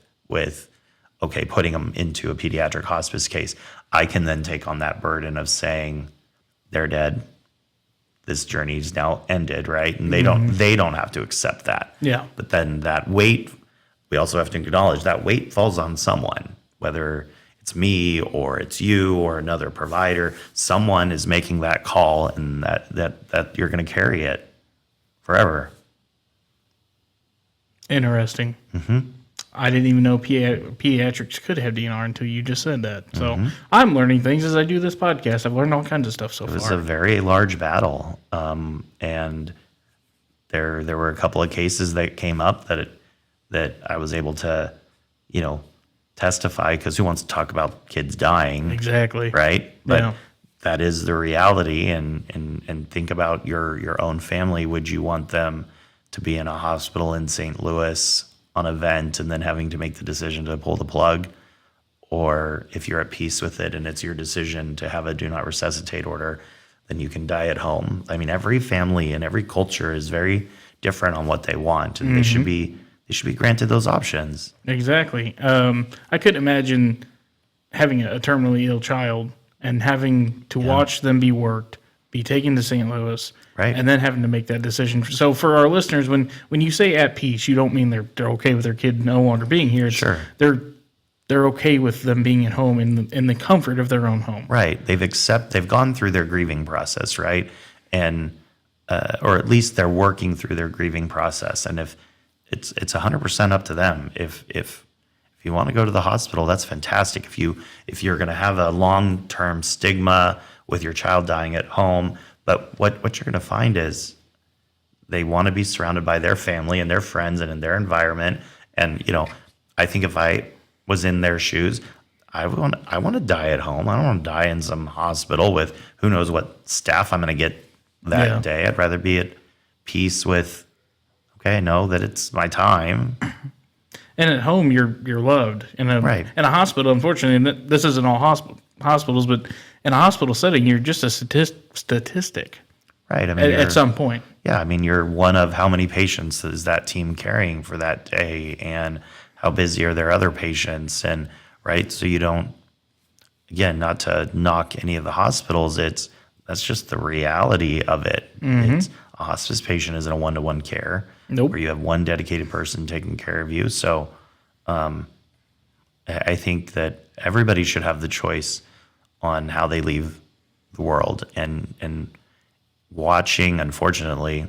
putting them into a pediatric hospice case. I can then take on that burden of saying they're dead. This journey's now ended, right? And they don't have to accept that. Yeah. But then that weight, we also have to acknowledge that weight falls on someone, whether it's me or it's you or another provider. Someone is making that call, and that you're going to carry it forever. Interesting. I didn't even know pediatrics could have DNR until you just said that. So I'm learning things as I do this podcast. I've learned all kinds of stuff so far. It was a very large battle, and there were a couple of cases that came up that I was able to, testify, because who wants to talk about kids dying? Exactly. Right? But yeah. That is the reality, and think about your own family. Would you want them to be in a hospital in St. Louis on a vent and then having to make the decision to pull the plug? Or if you're at peace with it and it's your decision to have a do not resuscitate order, then you can die at home. I mean, every family and every culture is very different on what they want, and they should be granted those options. Exactly. I couldn't imagine having a terminally ill child and having to watch them be worked, be taken to St. Louis, right, and then having to make that decision. So for our listeners, when you say at peace, you don't mean they're okay with their kid no longer being here. It's Sure. They're they're okay with them being at home in the comfort of their own home. Right. They've gone through their grieving process, right? And or at least they're working through their grieving process. And if it's 100% up to them. If you want to go to the hospital, that's fantastic. If you're going to have a long-term stigma with your child dying at home, but what you're going to find is they want to be surrounded by their family and their friends and in their environment. And I think if I was in their shoes, I want to die at home. I don't want to die in some hospital with who knows what staff I'm going to get that day. I'd rather be at peace with, okay, I know that it's my time. And at home, you're loved. In a hospital, unfortunately, and this isn't all hospitals, but in a hospital setting, you're just a statistic. Right. I mean, at some point. Yeah. I mean, you're one of how many patients is that team carrying for that day, and how busy are their other patients, and right. So you don't. Again, not to knock any of the hospitals, that's just the reality of it. Mm-hmm. It's a hospice patient isn't a one-to-one care. Nope. Where you have one dedicated person taking care of you. So I think that everybody should have the choice on how they leave the world. And watching, unfortunately,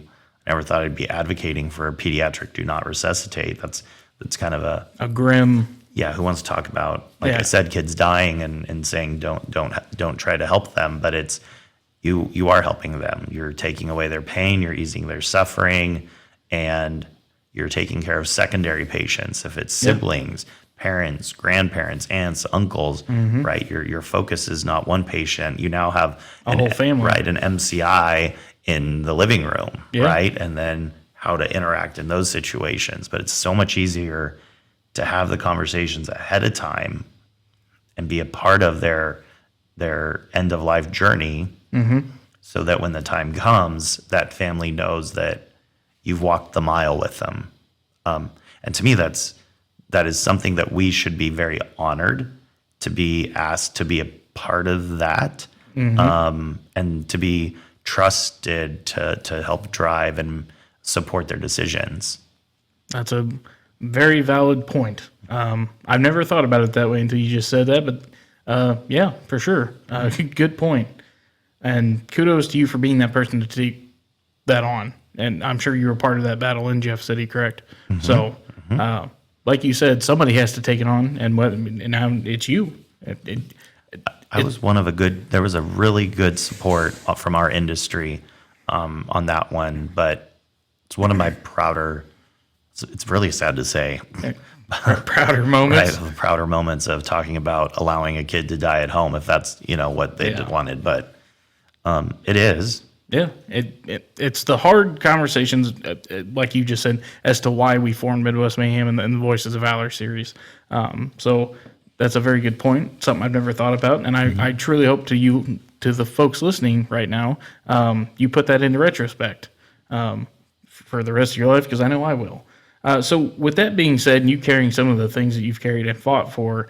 I never thought I'd be advocating for a pediatric do not resuscitate. That's kind of a grim. Yeah, who wants to talk about, I said, kids dying and saying don't try to help them, but it's you are helping them. You're taking away their pain, you're easing their suffering, and you're taking care of secondary patients. If it's siblings, parents, grandparents, aunts, uncles, right? Your focus is not one patient. You now have a whole family, right? An MCI in the living room, right? And then how to interact in those situations. But it's so much easier to have the conversations ahead of time and be a part of their end of life journey, so that when the time comes, that family knows that you've walked the mile with them. And to me, that is something that we should be very honored to be asked to be a part of that, and to be trusted to help drive and support their decisions. That's a very valid point. I've never thought about it that way until you just said that, but yeah, for sure. Good point. And kudos to you for being that person to take that on. And I'm sure you were part of that battle in Jeff City, correct? So, like you said, somebody has to take it on, and now it's you. There was a really good support from our industry on that one, but it's one of my prouder, it's really sad to say, prouder moments. Right, the prouder moments of talking about allowing a kid to die at home, if that's what they wanted, but it is. Yeah, it's the hard conversations, like you just said, as to why we formed Midwest Mayhem and the Voices of Valor series. So that's a very good point, something I've never thought about, and I truly hope to the folks listening right now, you put that into retrospect for the rest of your life, because I know I will. So with that being said, and you carrying some of the things that you've carried and fought for,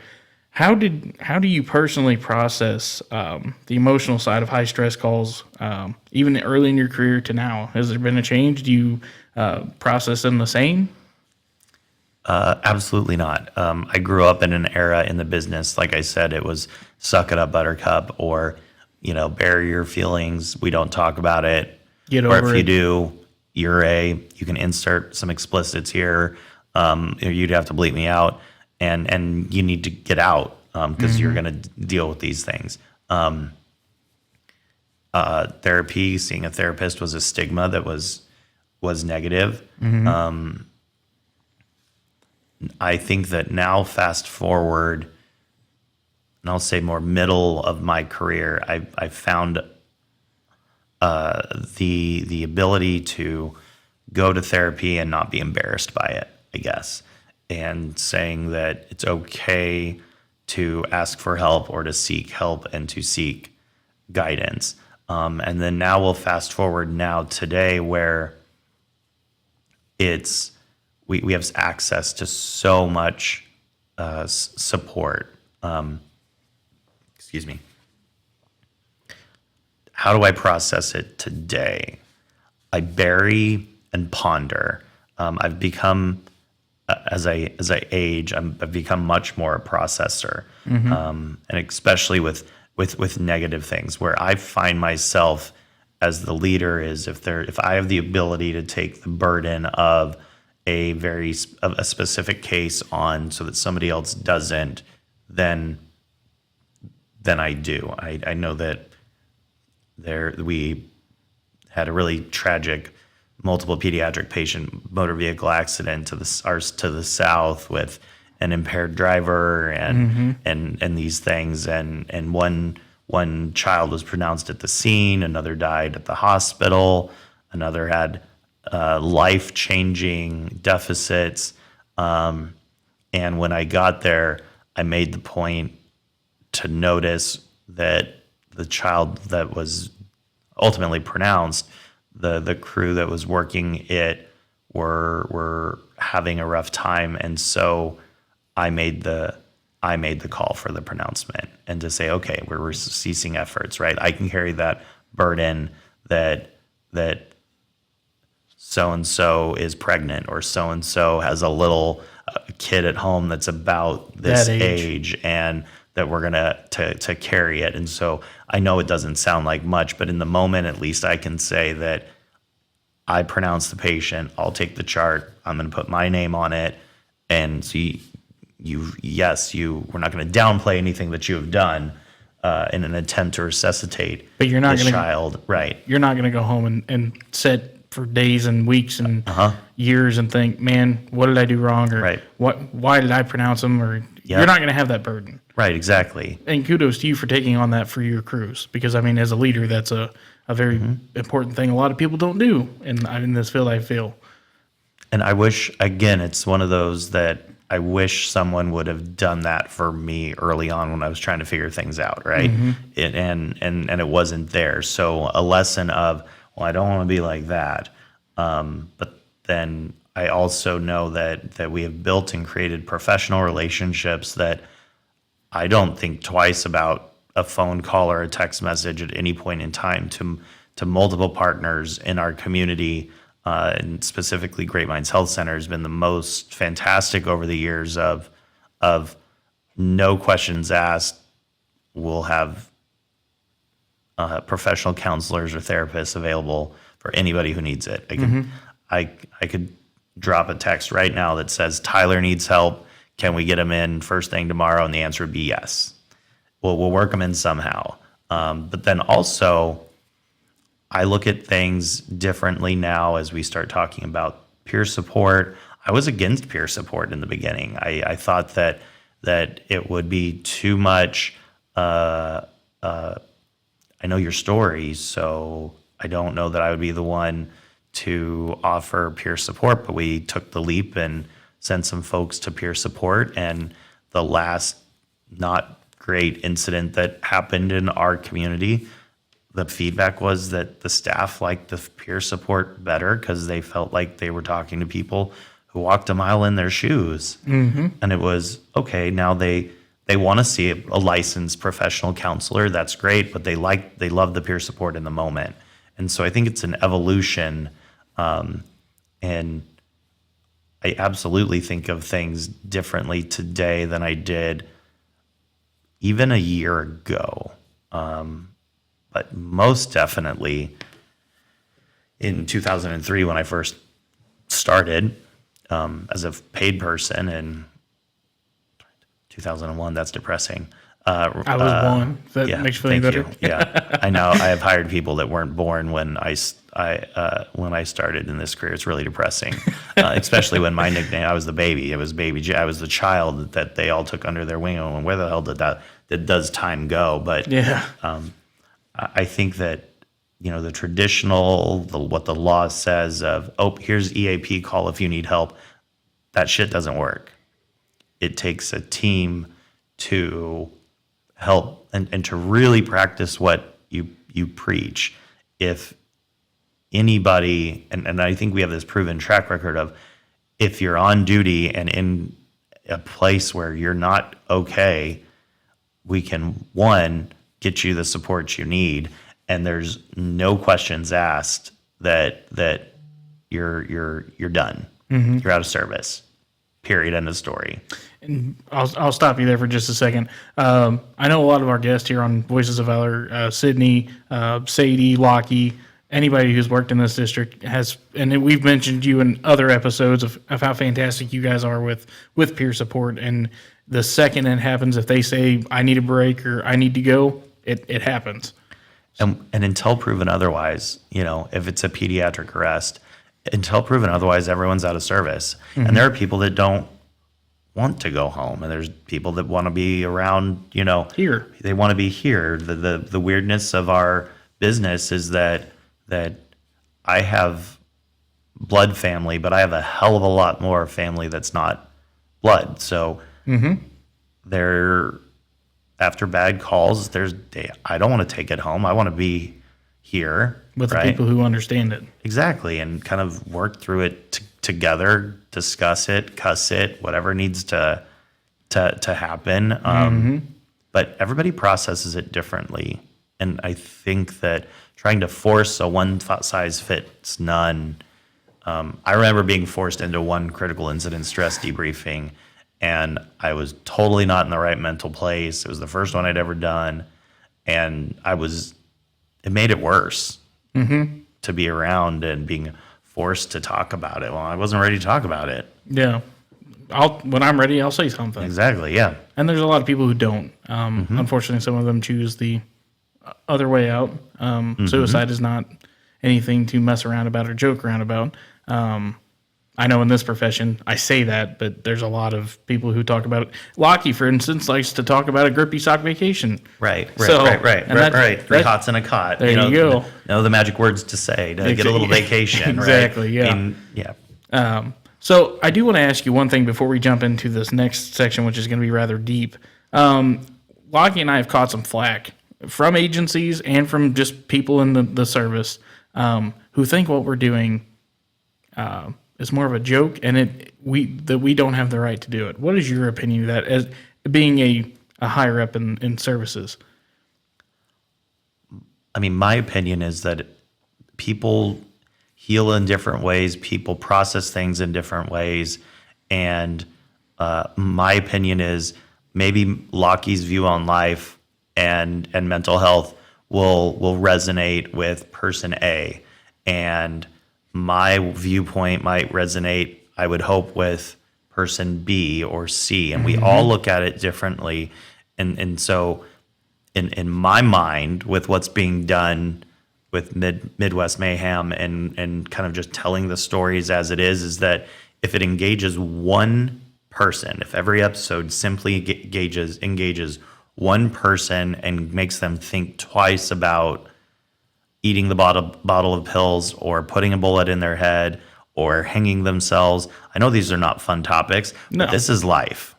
how do you personally process the emotional side of high stress calls, even early in your career to now? Has there been a change? Do you process them the same? Absolutely not. I grew up in an era in the business, like I said, it was suck it up, buttercup, or bury your feelings. We don't talk about it. Get over it. Or if it. you do, you can insert some explicits here. You'd have to bleep me out. And you need to get out because you're going to deal with these things. Therapy, seeing a therapist was a stigma that was negative. I think that now, fast forward, and I'll say more middle of my career, I found the ability to go to therapy and not be embarrassed by it, I guess. And saying that it's okay to ask for help or to seek help and to seek guidance. And then now we'll fast forward now today, where we have access to so much support. Excuse me. How do I process it today? I bury and ponder. I've become as I age, I've become much more a processor, and especially with negative things, where I find myself as the leader is if I have the ability to take the burden of a specific case on so that somebody else doesn't, then I do. I know that we had a really tragic multiple pediatric patient motor vehicle accident to the south with an impaired driver and these things, and one child was pronounced at the scene, another died at the hospital, another had life-changing deficits, and when I got there, I made the point to notice that the child that was ultimately pronounced, the crew that was working it were having a rough time, and so I made the call for the pronouncement and to say, okay, we're ceasing efforts, right? I can carry that burden that so and so is pregnant, or so and so has a little kid at home that's about this age, and that we're gonna to carry it. And so I know it doesn't sound like much, but in the moment, at least I can say that I pronounce the patient, I'll take the chart, I'm gonna put my name on it, and so we're not gonna downplay anything that you have done in an attempt to resuscitate but you're not this gonna, child. Right. You're not gonna go home and sit for days and weeks and years and think, man, what did I do wrong? Or why did I pronounce them? Or you're not gonna have that burden. Right, exactly. And kudos to you for taking on that for your crews, because I mean, as a leader, that's a very important thing a lot of people don't do in this field, I feel. And I wish, again, it's one of those that I wish someone would have done that for me early on when I was trying to figure things out, right? And it wasn't there. So a lesson of, well, I don't want to be like that. But then I also know that we have built and created professional relationships that I don't think twice about a phone call or a text message at any point in time to multiple partners in our community, and specifically Great Minds Health Center has been the most fantastic over the years of no questions asked. We'll have professional counselors or therapists available for anybody who needs it. I could drop a text right now that says, Tyler needs help. Can we get him in first thing tomorrow? And the answer would be yes. Well, we'll work him in somehow. But then also, I look at things differently now as we start talking about peer support. I was against peer support in the beginning. I thought that it would be too much. I know your story, so I don't know that I would be the one to offer peer support, but we took the leap and sent some folks to peer support. And the last not great incident that happened in our community, the feedback was that the staff liked the peer support better because they felt like they were talking to people who walked a mile in their shoes. And it was, okay, now they want to see a licensed professional counselor. That's great, but they love the peer support in the moment. And so I think it's an evolution. And I absolutely think of things differently today than I did even a year ago. But most definitely in 2003, when I first started as a paid person, in 2001, that's depressing. I was one. That makes you feel better. Yeah, I know. I have hired people that weren't born when I started in this career. It's really depressing, especially when my nickname, I was the baby. It was Baby J. I was the child that they all took under their wing. And where the hell does time go? But I think that, the traditional, what the law says of, here's EAP, call if you need help, that shit doesn't work. It takes a team to help and to really practice what you preach. If anybody, and I think we have this proven track record of, if you're on duty and in a place where you're not okay, we can, one, get you the support you need, and there's no questions asked that you're done. You're out of service. Period. End of story. And I'll stop you there for just a second. I know a lot of our guests here on Voices of Valor, Sydney, Sadie, Lockie, anybody who's worked in this district has, and we've mentioned you in other episodes of how fantastic you guys are with peer support. And the second it happens, if they say, I need a break or I need to go, it happens. And until proven otherwise, if it's a pediatric arrest, until proven otherwise, everyone's out of service. Mm-hmm. And there are people that don't want to go home, and there's people that want to be around, here. They want to be here. The weirdness of our business is that I have blood family, but I have a hell of a lot more family that's not blood. So they're, after bad calls, I don't want to take it home. I want to be here with the people who understand it. Exactly, and kind of work through it together, discuss it, cuss it, whatever needs to happen. But everybody processes it differently, and I think that trying to force a one size fits none. I remember being forced into one critical incident stress debriefing, and I was totally not in the right mental place. It was the first one I'd ever done, and it made it worse to be around and being forced to talk about it. Well, I wasn't ready to talk about it. Yeah. When I'm ready, I'll say something. Exactly, yeah. And there's a lot of people who don't. Unfortunately, some of them choose the other way out. Suicide is not anything to mess around about or joke around about. I know in this profession, I say that, but there's a lot of people who talk about it. Lockie, for instance, likes to talk about a grippy sock vacation. Right. 3 hots and a cot. There you go. Know the magic words to say to get a little vacation. Exactly, right? Yeah. So I do want to ask you one thing before we jump into this next section, which is going to be rather deep. Lockie and I have caught some flack from agencies and from just people in the service who think what we're doing is more of a joke, and that we don't have the right to do it. What is your opinion of that as being a higher up in services? I mean, my opinion is that people heal in different ways. People process things in different ways. And my opinion is maybe Lockie's view on life and mental health will resonate with person A. And my viewpoint might resonate, I would hope, with person B or C. And we all look at it differently. And so in my mind, with what's being done with Midwest Mayhem and kind of just telling the stories as it is that if it engages one person, if every episode simply engages one person and makes them think twice about eating the bottle of pills or putting a bullet in their head or hanging themselves. I know these are not fun topics, but this is life.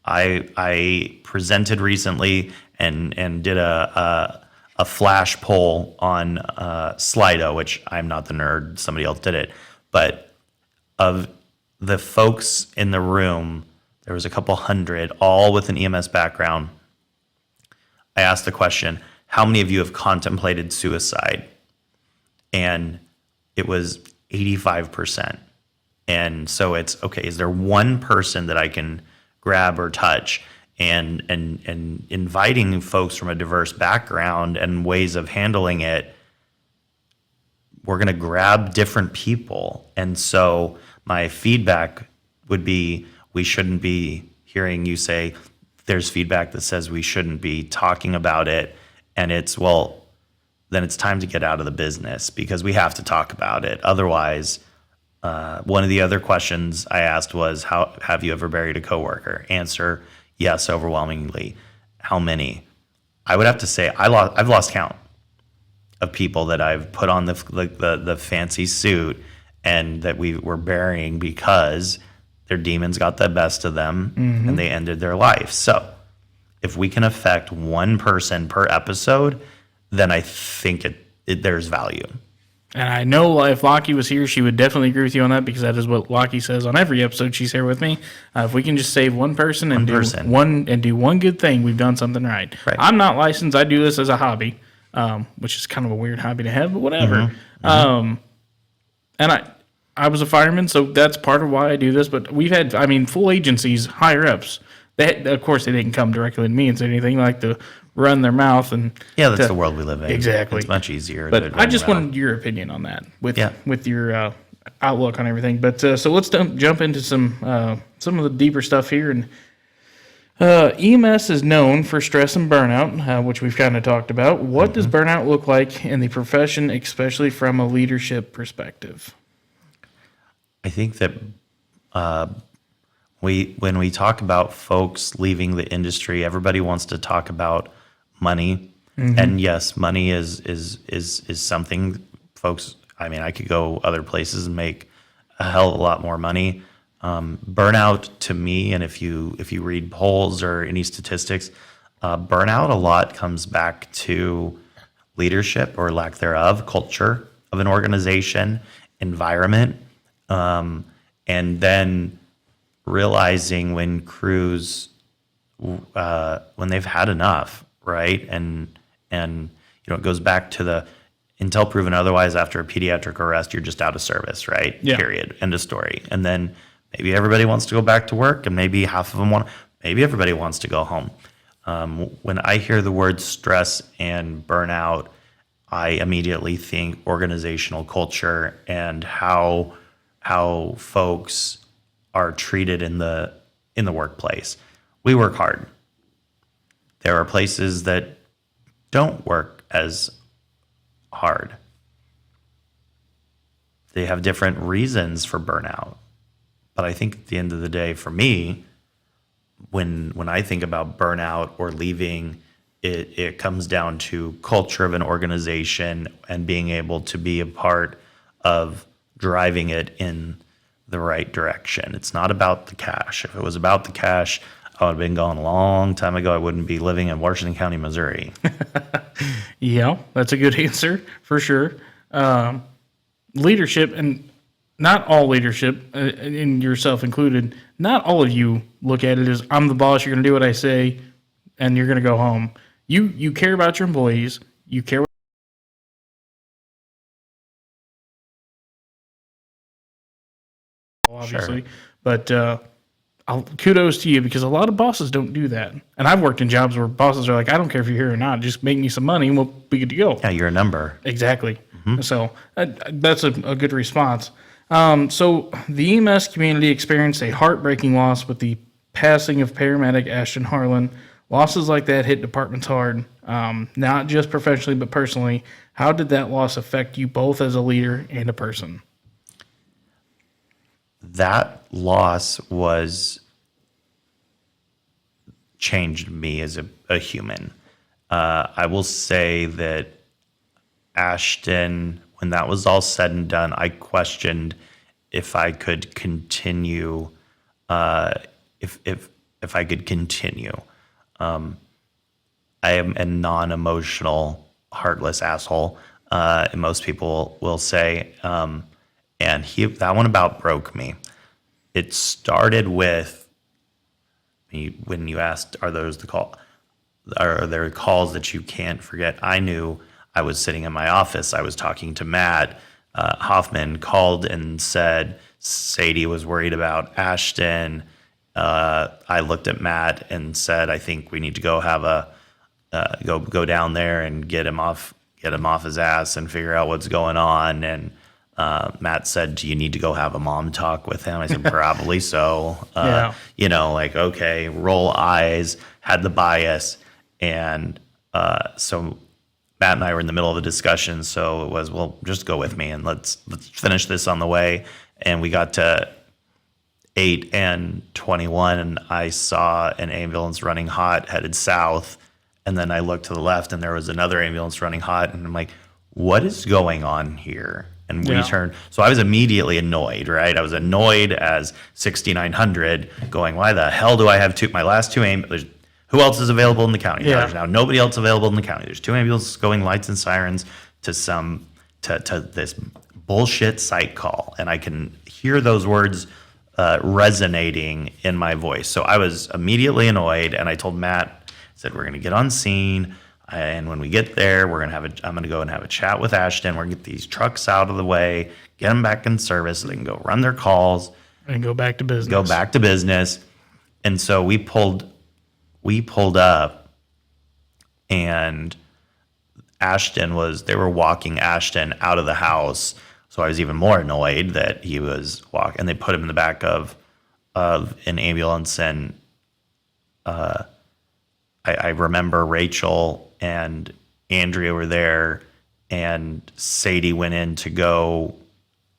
I presented recently and did a flash poll on Slido, which I'm not the nerd, somebody else did it. But of the folks in the room, there was a couple hundred, all with an EMS background. I asked the question, how many of you have contemplated suicide? And it was 85%. And so it's, okay, is there one person that I can grab or touch? And inviting folks from a diverse background and ways of handling it, we're going to grab different people. And so my feedback would be, we shouldn't be hearing you say, there's feedback that says we shouldn't be talking about it. And it's, well, then it's time to get out of the business because we have to talk about it. Otherwise, one of the other questions I asked was, how have you ever buried a coworker? Answer, yes, overwhelmingly. How many? I would have to say I've lost count of people that I've put on the fancy suit and that we were burying because their demons got the best of them and they ended their life. So if we can affect one person per episode, then I think there's value. And I know if Lockie was here, she would definitely agree with you on that because that is what Lockie says on every episode she's here with me. If we can just save one person and do one good thing, we've done something right. I'm not licensed. I do this as a hobby, which is kind of a weird hobby to have, but whatever. And I was a fireman, so that's part of why I do this. But we've had, I mean, full agencies, higher ups. Of course, they didn't come directly to me and say anything, like to run their mouth and Yeah, that's the world we live in. Exactly. It's much easier. But I just wanted your opinion on that with your outlook on everything. But so let's jump into some of the deeper stuff here. And EMS is known for stress and burnout, which we've kind of talked about. What does burnout look like in the profession, especially from a leadership perspective? I think that when we talk about folks leaving the industry, everybody wants to talk about money, and yes, money is something folks. I mean, I could go other places and make a hell of a lot more money. Burnout to me, and if you read polls or any statistics, burnout a lot comes back to leadership or lack thereof, culture of an organization, environment, and then realizing when crews when they've had enough, right? And it goes back to the until proven otherwise, after a pediatric arrest, you're just out of service, right? Yeah. Period. End of story. And then maybe everybody wants to go back to work, and maybe half of them maybe everybody wants to go home. When I hear the word stress and burnout, I immediately think organizational culture and how folks are treated in the workplace. We work hard. There are places that don't work as hard. They have different reasons for burnout. But I think at the end of the day, for me, when I think about burnout or leaving, it comes down to culture of an organization and being able to be a part of driving it in the right direction. It's not about the cash. If it was about the cash, I would have been gone a long time ago. I wouldn't be living in Washington County, Missouri. Yeah, that's a good answer for sure. Leadership, and not all leadership, and yourself included, not all of you look at it as I'm the boss, you're going to do what I say, and you're going to go home. You care about your employees. You care obviously, Sure. but kudos to you, because a lot of bosses don't do that. And I've worked in jobs where bosses are like, I don't care if you're here or not, just make me some money and we'll be good to go. Yeah, you're a number. Exactly. So that's a good response. So the EMS community experienced a heartbreaking loss with the passing of paramedic Ashton Harlan. Losses like that hit departments hard, not just professionally, but personally. How did that loss affect you both as a leader and a person? That loss changed me as a human. I will say that Ashton, when that was all said and done, I questioned if I could continue. If I could continue. I am a non-emotional, heartless asshole. And most people will say, and that one about broke me. It started with me when you asked, are there calls that you can't forget? I knew I was sitting in my office. I was talking to Matt. Hoffman called and said Sadie was worried about Ashton. I looked at Matt and said, I think we need to go have go down there and get him off his ass and figure out what's going on. And Matt said, do you need to go have a mom talk with him? I said, probably so. Yeah. Okay, roll eyes, had the bias. And so Matt and I were in the middle of the discussion. So it was, well, just go with me and let's finish this on the way. And we got to 8 and 21, and I saw an ambulance running hot headed south. And then I looked to the left, and there was another ambulance running hot. And I'm like, what is going on here? And we turned. So I was immediately annoyed, right? I was annoyed as 6900 going, why the hell do I have my last two ambulances? Who else is available in the county? Yeah. There's now nobody else available in the county. There's two ambulances going lights and sirens to this bullshit site call. And I can hear those words resonating in my voice. So I was immediately annoyed, and I told Matt, I said, we're going to get on scene. And when we get there, I'm gonna go and have a chat with Ashton. We're gonna get these trucks out of the way, get them back in service so they can go run their calls And go back to business. And so we pulled up, and they were walking Ashton out of the house. So I was even more annoyed that he was walking, and they put him in the back of an ambulance. And I remember Rachel and Andrea were there, and Sadie went in to go.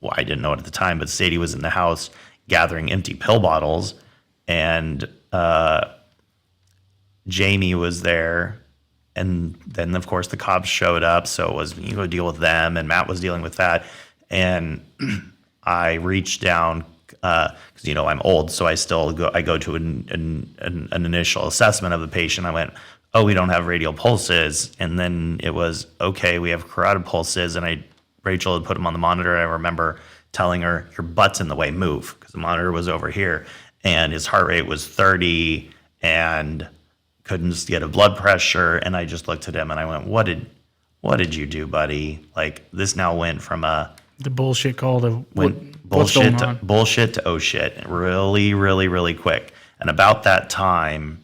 Well, I didn't know it at the time, but Sadie was in the house gathering empty pill bottles, and Jamie was there. And then, of course, the cops showed up, so it was you go deal with them, and Matt was dealing with that. And I reached down because I'm old, so I go to an initial assessment of the patient. I went, oh, we don't have radial pulses, and then it was okay, we have carotid pulses, and Rachel had put him on the monitor. And I remember telling her, your butt's in the way, move, because the monitor was over here, and his heart rate was 30, and couldn't get a blood pressure. And I just looked at him and I went, what did you do, buddy? Like, this now went from the bullshit call to bullshit to oh shit, really, really, really quick. And about that time,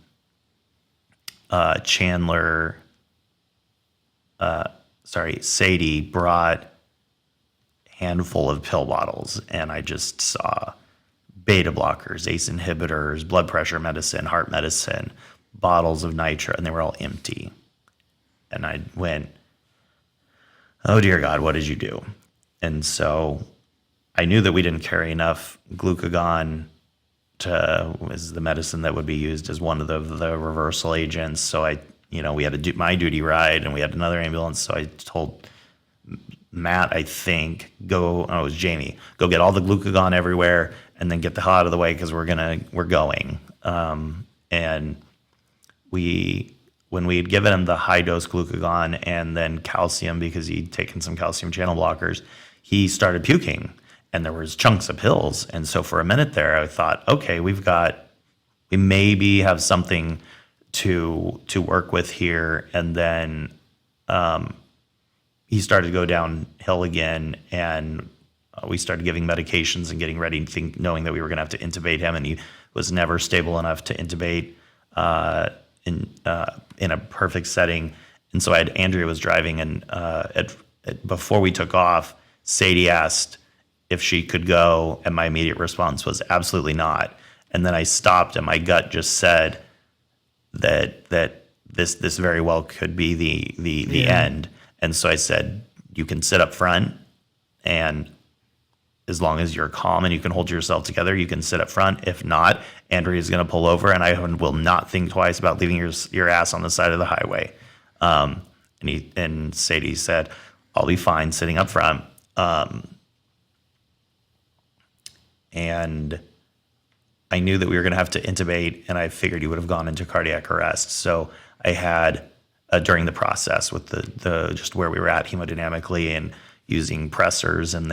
Sadie brought a handful of pill bottles, and I just saw beta blockers, ACE inhibitors, blood pressure medicine, heart medicine, bottles of nitro, and they were all empty. And I went, oh dear God, what did you do? And so I knew that we didn't carry enough glucagon as the medicine that would be used as one of the reversal agents. So we had to do my duty ride, and we had another ambulance. So I told Matt, it was Jamie, go get all the glucagon everywhere, and then get the hell out of the way, because we're going. And when we had given him the high dose glucagon and then calcium, because he'd taken some calcium channel blockers, he started puking, and there was chunks of pills. And so for a minute there, I thought, okay, we maybe have something to work with here. And then he started to go downhill again, and we started giving medications and getting ready, knowing that we were going to have to intubate him, and he was never stable enough to intubate in a perfect setting. And so Andrea was driving, and before we took off, Sadie asked if she could go, and my immediate response was absolutely not. And then I stopped, and my gut just said that this very well could be the end. And so I said, you can sit up front, and as long as you're calm and you can hold yourself together, you can sit up front. If not, Andrea's going to pull over, and I will not think twice about leaving your ass on the side of the highway. And Sadie said, I'll be fine sitting up front. And I knew that we were going to have to intubate, and I figured he would have gone into cardiac arrest. So I had, during the process with the just where we were at hemodynamically and using pressors, and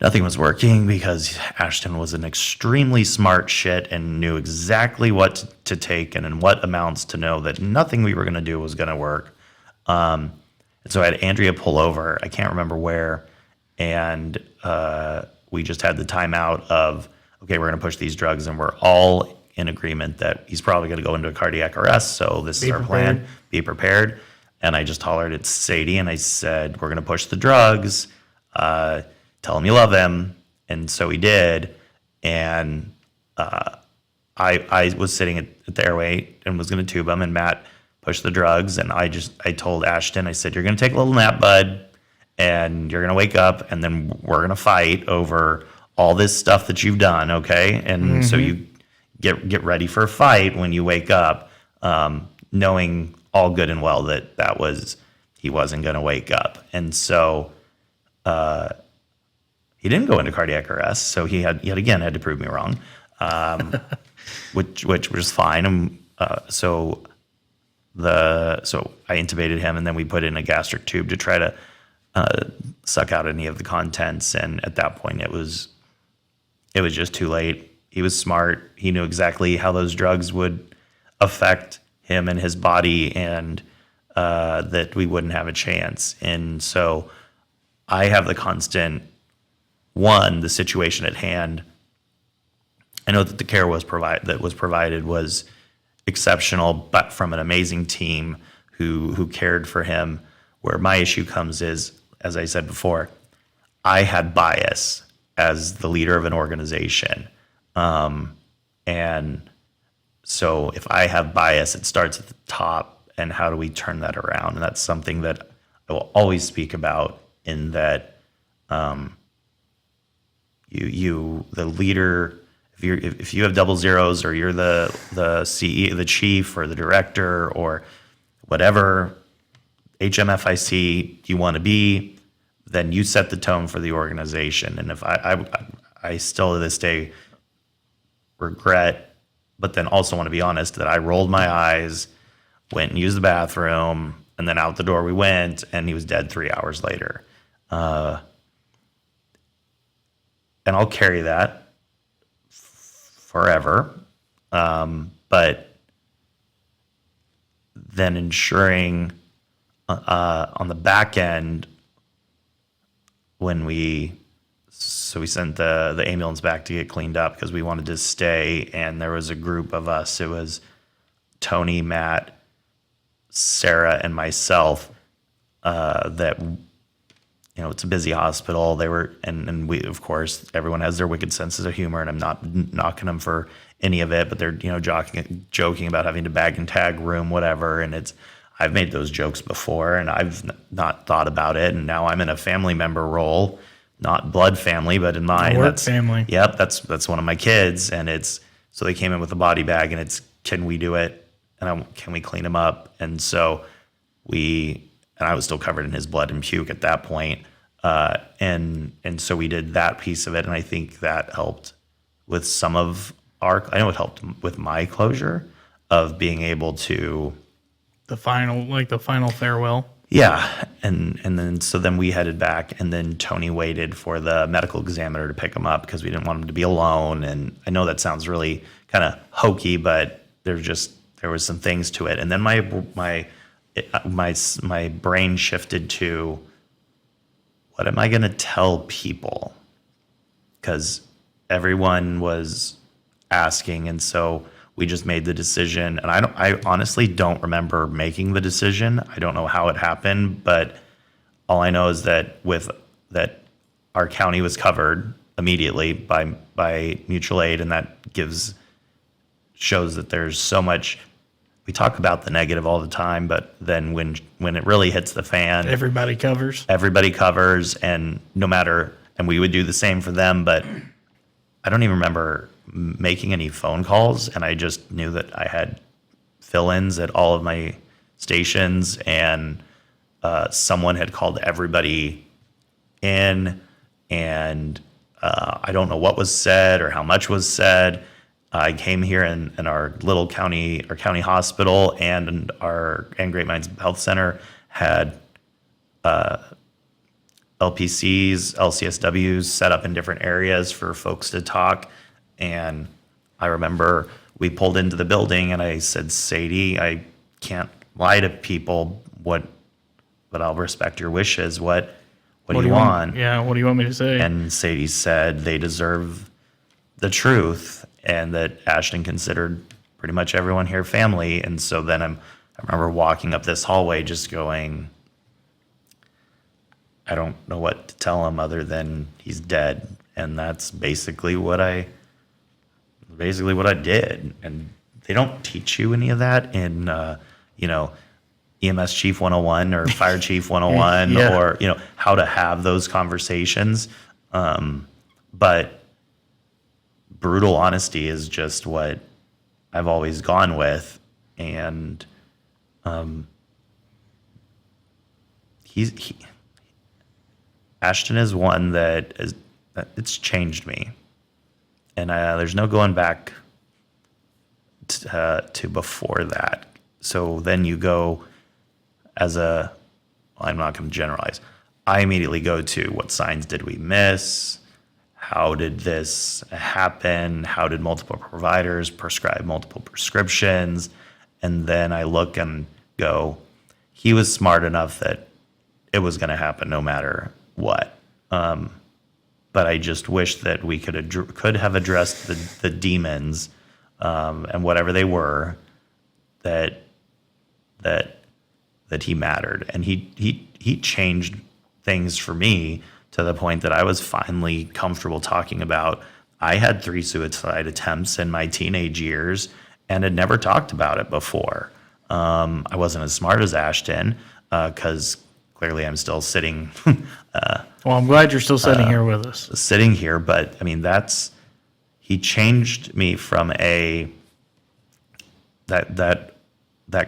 nothing was working, because Ashton was an extremely smart shit and knew exactly what to take and in what amounts to know that nothing we were going to do was going to work. And so I had Andrea pull over. I can't remember where. And we just had the timeout of, okay, we're going to push these drugs, and we're all in agreement that he's probably going to go into a cardiac arrest. So this is our plan. Be prepared. And I just hollered at Sadie, and I said, we're going to push the drugs. Tell him you love him. And so he did. And I was sitting at the airway and was going to tube him, and Matt pushed the drugs. And I told Ashton, I said, you're going to take a little nap, bud, and you're going to wake up, and then we're going to fight over all this stuff that you've done, okay? And so you get ready for a fight when you wake up, knowing all good and well that he wasn't going to wake up. And so he didn't go into cardiac arrest, so he had to prove me wrong, which was fine. And so I intubated him, and then we put in a gastric tube to try to suck out any of the contents. And at that point, it was just too late. He was smart. He knew exactly how those drugs would affect him and his body, and that we wouldn't have a chance. And so I have the constant, one, the situation at hand. I know that the care was provided was exceptional, but from an amazing team who cared for him. Where my issue comes is, as I said before, I had bias as the leader of an organization. And so if I have bias, it starts at the top, and how do we turn that around? And that's something that I will always speak about, in that you the leader, if you have double zeros, or you're the CE, the chief, or the director, or whatever HMFIC you want to be, then you set the tone for the organization. And if I still to this day regret, but then also want to be honest, that I rolled my eyes, went and used the bathroom, and then out the door we went, and he was dead 3 hours later. And I'll carry that forever. But then ensuring on the back end, when we sent the ambulance back to get cleaned up because we wanted to stay, and there was a group of us. It was Tony, Matt, Sarah, and myself. That, it's a busy hospital. They were, and we, of course, everyone has their wicked senses of humor, and I'm not knocking them for any of it, but they're joking about having to bag and tag room, whatever. And I've made those jokes before, and I've not thought about it. And now I'm in a family member role, not blood family, but in mine, Work family. Yep, that's one of my kids, and so they came in with a body bag, and can we do it? And can we clean him up? And so I was still covered in his blood and puke at that point, and so we did that piece of it, and I think that helped with some of I know it helped with my closure of being able to. The final farewell. Yeah, and then we headed back, and then Tony waited for the medical examiner to pick him up because we didn't want him to be alone. And I know that sounds really kind of hokey, but there was some things to it. And then my brain shifted to, what am I going to tell people? Because everyone was asking, and so we just made the decision. And I honestly don't remember making the decision. I don't know how it happened, but all I know is that our county was covered immediately by mutual aid, and that shows that there's so much. We talk about the negative all the time, but then when it really hits the fan, everybody covers, and and we would do the same for them. But I don't even remember making any phone calls, and I just knew that I had fill-ins at all of my stations, and someone had called everybody in, and I don't know what was said or how much was said. I came here in our little county hospital, and Great Mines Health Center had LPCs, LCSWs set up in different areas for folks to talk. And I remember we pulled into the building, and I said, Sadie, I can't lie to people, but I'll respect your wishes. What do you want? Yeah, what do you want me to say? And Sadie said they deserve the truth, and that Ashton considered pretty much everyone here family. And so then I remember walking up this hallway just going, I don't know what to tell him other than he's dead. And that's basically what I did. And they don't teach you any of that in, EMS Chief 101 or Fire Chief 101 Yeah. or, how to have those conversations. But brutal honesty is just what I've always gone with. And Ashton is one it's changed me. And there's no going back to before that. So then you go I'm not going to generalize. I immediately go to, what signs did we miss? How did this happen? How did multiple providers prescribe multiple prescriptions? And then I look and go, he was smart enough that it was going to happen no matter what. But I just wish that we could have addressed the demons and whatever they were, that he mattered, and he changed things for me to the point that I was finally comfortable talking about. I had 3 suicide attempts in my teenage years and had never talked about it before. I wasn't as smart as Ashton because clearly I'm still sitting. Well, I'm glad you're still sitting here with us. Sitting here, but I mean, he changed me from that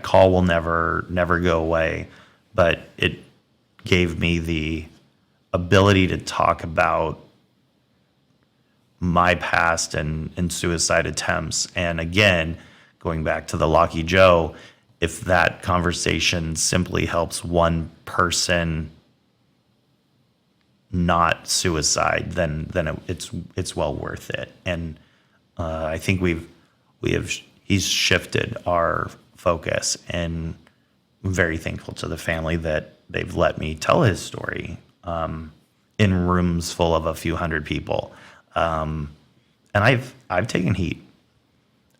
call will never go away, but it gave me the ability to talk about my past and suicide attempts. And again, going back to the Lucky Joe, if that conversation simply helps one person not suicide, then it's well worth it. And I think he's shifted our focus, and I'm very thankful to the family that they've let me tell his story in rooms full of a few hundred people. And I've taken heat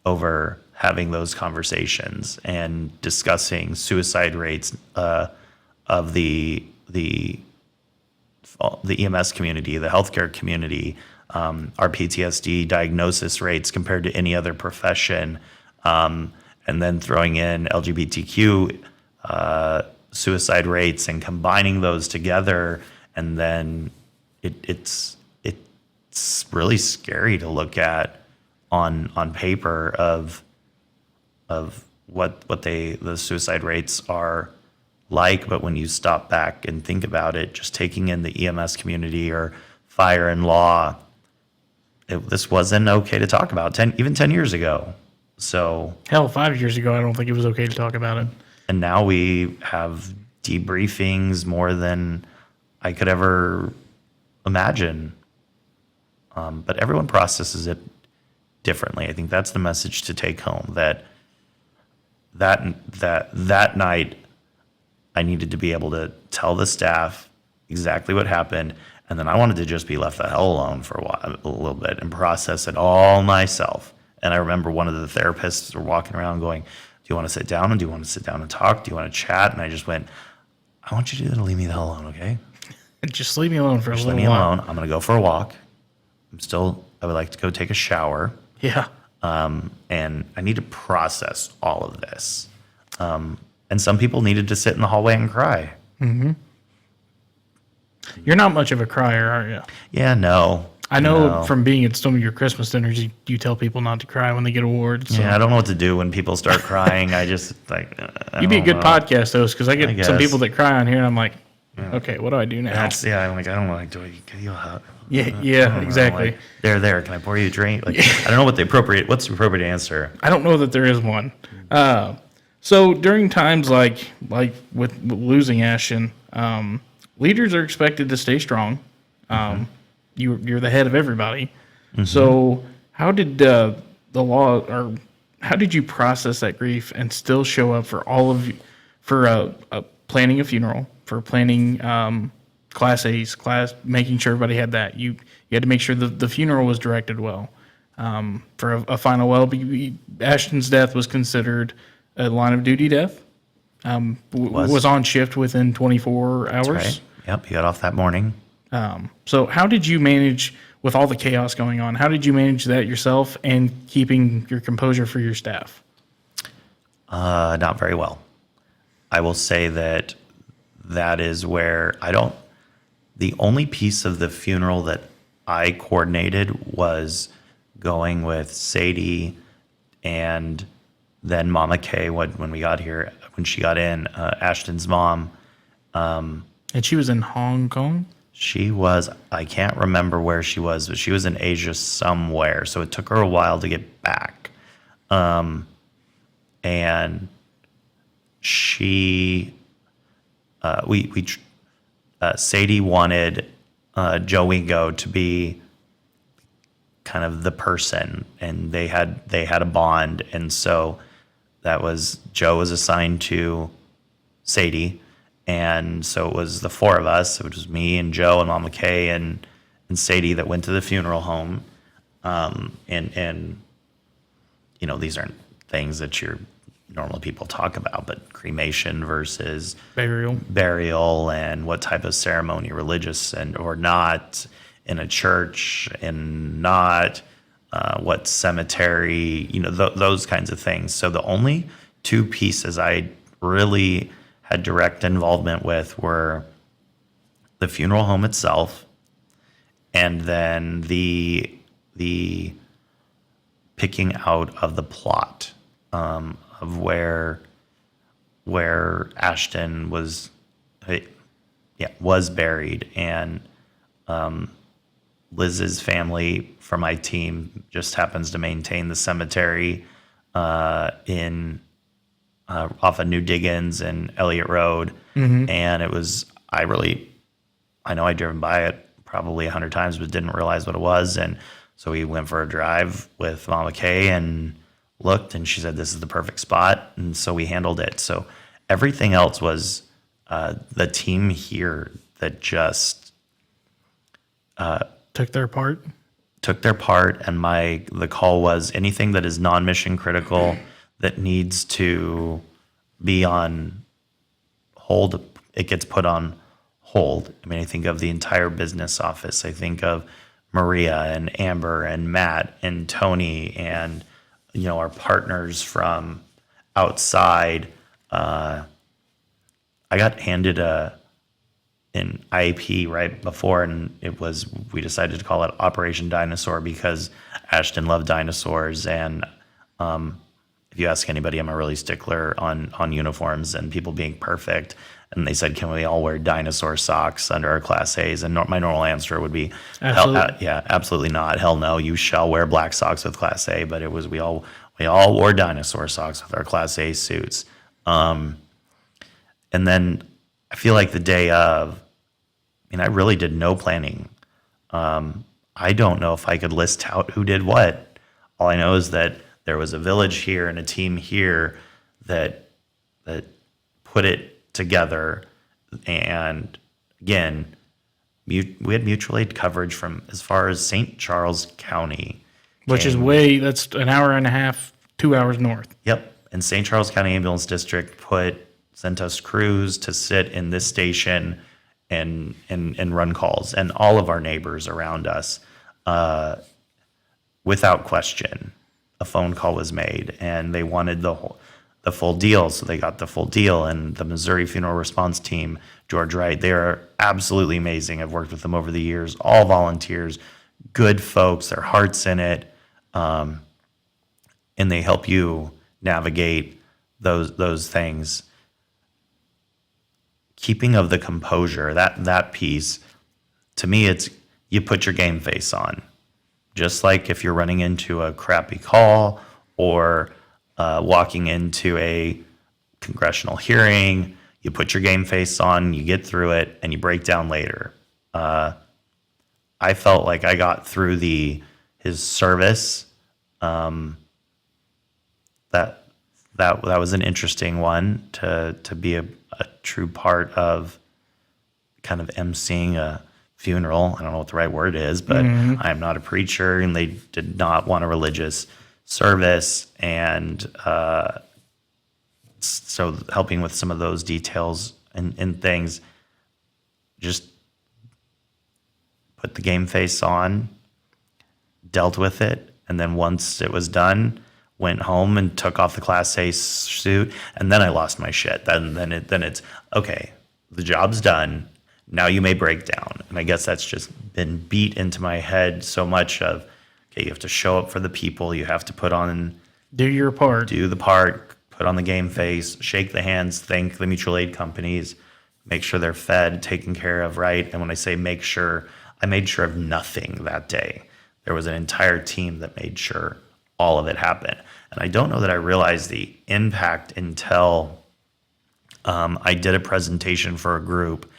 over having those conversations and discussing suicide rates of the EMS community, the healthcare community, our PTSD diagnosis rates compared to any other profession, and then throwing in LGBTQ suicide rates and combining those together, and then it's really scary to look at on paper of what the suicide rates are like. But when you stop back and think about it, just taking in the EMS community or fire and law, this wasn't okay to talk about 10 years ago. So Hell, 5 years ago, I don't think it was okay to talk about it. And now we have debriefings more than I could ever imagine. But everyone processes it differently. I think that's the message to take home, that night I needed to be able to tell the staff exactly what happened, and then I wanted to just be left the hell alone for a little bit and process it all myself. And I remember one of the therapists were walking around going, "Do you want to sit down, and do you want to sit down and talk? Do you want to chat?" And I just went, "I want you to leave me the hell alone, okay? Just leave me alone for a Just little leave me while. alone. I'm going to go for a walk. I would like to go take a shower. Yeah. And I need to process all of this." And some people needed to sit in the hallway and cry. You're not much of a crier, are you? Yeah, no. I know No. from being at some of your Christmas dinners, you tell people not to cry when they get awards. So. Yeah, I don't know what to do when people start crying. I just You'd be a good podcast host, because I get some guess. people that cry on here, and I'm like, okay, what do I do now? I'm like, I don't like, can you help? Yeah, exactly. Like, there. Can I pour you a drink? Like, I don't know what's the appropriate answer. I don't know that there is one. So during times like with losing Ashton, leaders are expected to stay strong. You're the head of everybody. So how did the law, or how did you process that grief and still show up for all of you, for planning a funeral, for planning Class A's, making sure everybody had that. You had to make sure the funeral was directed well. For a final Ashton's death was considered a line of duty death. Was on shift within 24 hours. Right. Yep, he got off that morning. So how did you manage, with all the chaos going on, how did you manage that yourself and keeping your composure for your staff? Not very well. I will say that is where the only piece of the funeral that I coordinated was going with Sadie and then Mama Kay when we got here, when she got in, Ashton's mom. And she was in Hong Kong? She was, I can't remember where she was, but she was in Asia somewhere. So it took her a while to get back. And she, Sadie wanted Joe Wingo to be kind of the person, and they had a bond. And so that was, Joe was assigned to Sadie. And so it was the four of us. It was me and Joe and Mama Kay and Sadie that went to the funeral home. And you know, these aren't things that you're normal people talk about, but cremation versus burial and what type of ceremony, religious and or not, in a church and not, what cemetery, you know, those kinds of things. So the only two pieces I really had direct involvement with were the funeral home itself, and then the picking out of the plot of where Ashton was buried, and Liz's family from my team just happens to maintain the cemetery in off of New Diggins and Elliott Road. And it was, I know I'd driven by it probably 100 times, but didn't realize what it was. And so we went for a drive with Mama Kay and looked, and she said, this is the perfect spot. And so we handled it. So everything else was the team here that just Took their part. And the call was anything that is non-mission critical that needs to be on hold, it gets put on hold. I mean, I think of the entire business office. I think of Maria and Amber and Matt and Tony and, you know, our partners from outside. I got handed an IEP right before, and we decided to call it Operation Dinosaur because Ashton loved dinosaurs. And if you ask anybody, I'm a really stickler on uniforms and people being perfect. And they said, can we all wear dinosaur socks under our Class A's? And my normal answer would be, absolutely not. Hell no, you shall wear black socks with Class A. But it was, we all wore dinosaur socks with our Class A suits. And then I feel like the day of, I really did no planning. I don't know if I could list out who did what. All I know is that there was a village here and a team here that put it together. And again, we had mutual aid coverage from as far as St. Charles County. Which is that's an hour and a half, 2 hours north. Yep. And St. Charles County Ambulance District sent us crews to sit in this station and run calls. And all of our neighbors around us, without question, a phone call was made, and they wanted the full deal, so they got the full deal. And the Missouri Funeral Response Team, George Wright, they are absolutely amazing. I've worked with them over the years, all volunteers, good folks, their heart's in it, and they help you navigate those things. Keeping of the composure, that piece, to me, it's you put your game face on. Just like if you're running into a crappy call or walking into a congressional hearing, you put your game face on, you get through it, and you break down later. I felt like I got through his service. That was an interesting one to be a true part of, kind of emceeing a funeral. I don't know what the right word is, but I am not a preacher, and they did not want a religious service. And so helping with some of those details and things, just put the game face on, dealt with it, and then once it was done, went home and took off the Class A suit, and then I lost my shit. Then it's, okay, the job's done. Now you may break down. And I guess that's just been beat into my head so much of, okay, you have to show up for the people. You have to do your part. Do the part, put on the game face, shake the hands, thank the mutual aid companies, make sure they're fed, taken care of, right? And when I say make sure, I made sure of nothing that day. There was an entire team that made sure all of it happened. And I don't know that I realized the impact until I did a presentation for a group,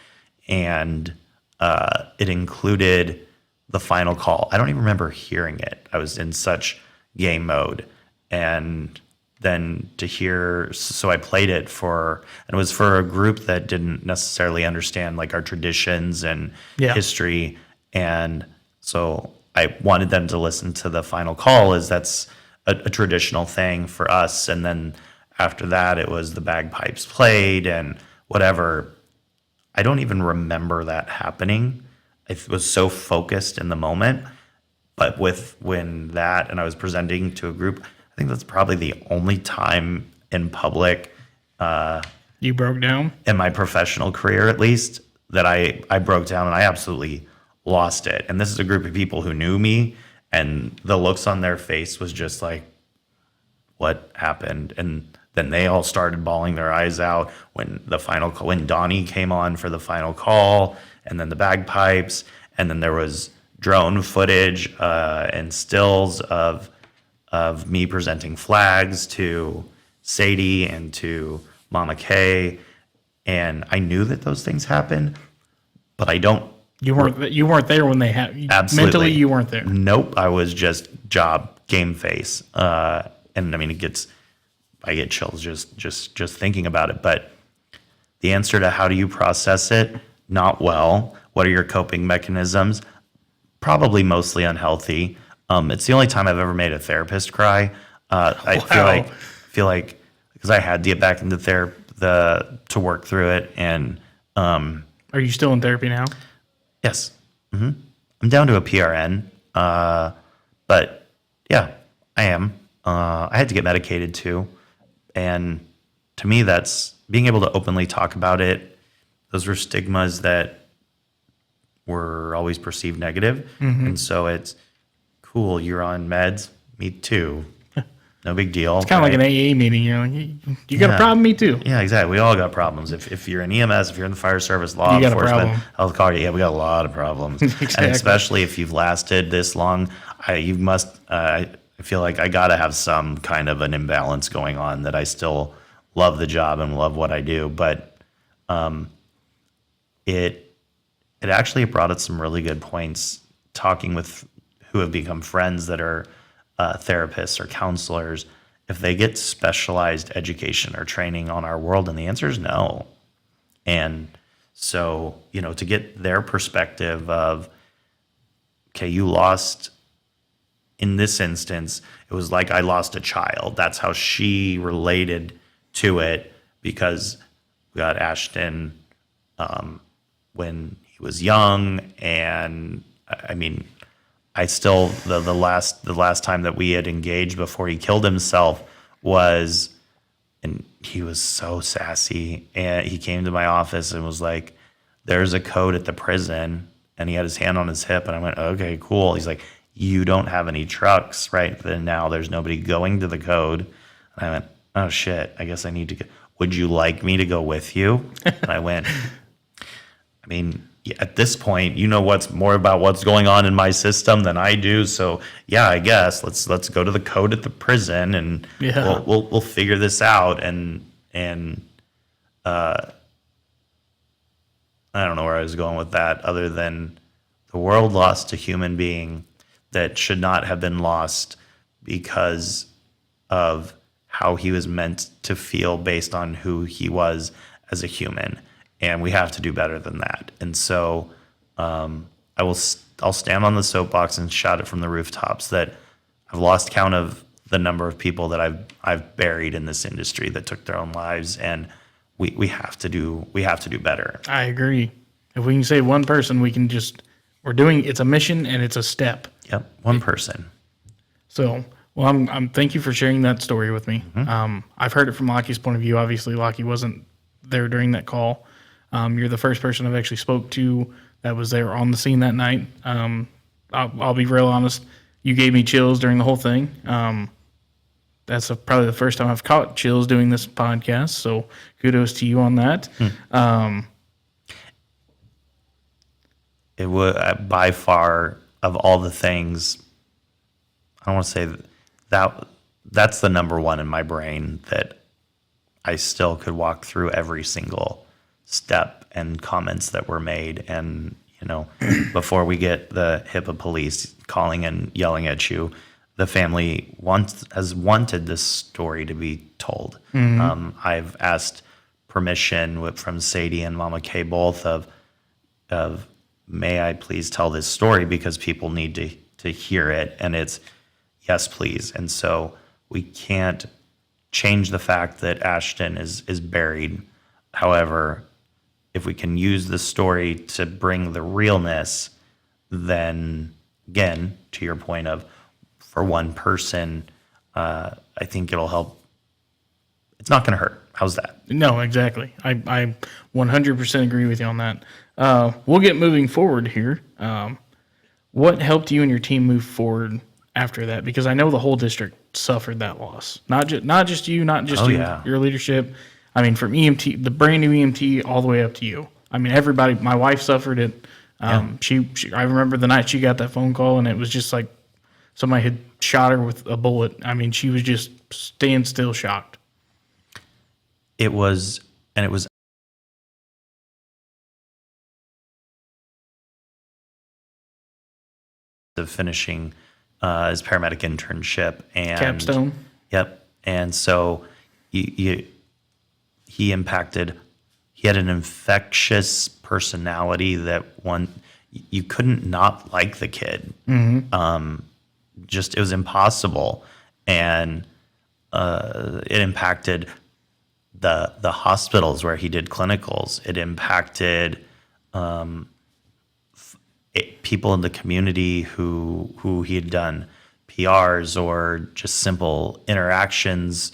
and it included the final call. I don't even remember hearing it. I was in such game mode. And than to hear. So I played it and it was for a group that didn't necessarily understand like our traditions and history. And so I wanted them to listen to the final call, as that's a traditional thing for us. And then after that, it was the bagpipes played and whatever. I don't even remember that happening. I was so focused in the moment. But when I was presenting to a group, I think that's probably the only time in public you broke down in my professional career, at least, that I broke down, and I absolutely lost it. And this is a group of people who knew me, and the looks on their face was just like, what happened? And then they all started bawling their eyes out when Donnie came on for the final call, and then the bagpipes, and then there was drone footage and stills of me presenting flags to Sadie and to Mama Kay, and I knew that those things happened, but I don't. You weren't there when they happened. Absolutely. Mentally, you weren't there. Nope, I was just game face, and I mean I get chills just thinking about it. But the answer to how do you process it? Not well. What are your coping mechanisms? Probably mostly unhealthy. It's the only time I've ever made a therapist cry. I feel like because I had to get back into therapy to work through it. And are you still in therapy now? Yes. I'm down to a PRN. But yeah, I am. I had to get medicated too. And to me, that's being able to openly talk about it. Those were stigmas that were always perceived negative. And so it's cool. You're on meds. Me too. No big deal. It's kind of like an AA meeting. You're like, you got a problem? Me too. Yeah, exactly. We all got problems. If you're in EMS, if you're in the fire service, law enforcement, health card, we got a lot of problems. Exactly. And especially if you've lasted this long, I feel like I got to have some kind of an imbalance going on, that I still love the job and love what I do. But it actually brought up some really good points, talking with who have become friends that are therapists or counselors, if they get specialized education or training on our world, and the answer is no. And so, to get their perspective of, okay, you lost, in this instance, it was like I lost a child. That's how she related to it, because we got Ashton when he was young, and I mean, I still the last time that we had engaged before he killed himself was, and he was so sassy, and he came to my office and was like, "There's a code at the prison," and he had his hand on his hip, and I went, "Okay, cool." He's like, "You don't have any trucks, right? Then now there's nobody going to the code." And I went, "Oh shit, I guess I need to go. Would you like me to go with you?" And I went, I mean, at this point, what's more about what's going on in my system than I do. So yeah, I guess let's go to the code at the prison, and we'll figure this out. And I don't know where I was going with that, other than the world lost a human being that should not have been lost because of how he was meant to feel based on who he was as a human. And we have to do better than that. And so I'll stand on the soapbox and shout it from the rooftops that I've lost count of the number of people that I've buried in this industry that took their own lives, and we have to do better. I agree. If we can save one person, it's a mission and it's a step. Yep, one person. So, well, I'm thank you for sharing that story with me. I've heard it from Lockie's point of view. Obviously, Lockie wasn't there during that call. You're the first person I've actually spoke to that was there on the scene that night. I'll be real honest. You gave me chills during the whole thing. That's probably the first time I've caught chills doing this podcast. So kudos to you on that. It would, by far, of all the things, I don't want to say that's the number one in my brain, that I still could walk through every single step and comments that were made. And, before we get the HIPAA police calling and yelling at you, the family has wanted this story to be told. I've asked permission from Sadie and Mama Kay both of may I please tell this story because people need to hear it, and it's yes please. And so we can't change the fact that Ashton is buried. However, if we can use the story to bring the realness, then again, to your point of for one person, I think it'll help. It's not going to hurt. How's that? No, exactly. I 100% agree with you on that. We'll get moving forward here. What helped you and your team move forward after that? Because I know the whole district suffered that loss. Not just you, not just your leadership. I mean, from EMT, the brand new EMT, all the way up to you. I mean, everybody. My wife suffered it. She I remember the night she got that phone call, and it was just like somebody had shot her with a bullet. I mean, she was just staying still, shocked. It was of finishing his paramedic internship and Capstone. Yep. And so he impacted. He had an infectious personality that you couldn't not like the kid. Just it was impossible, and it impacted the hospitals where he did clinicals. It impacted people in the community who he had done PRs or just simple interactions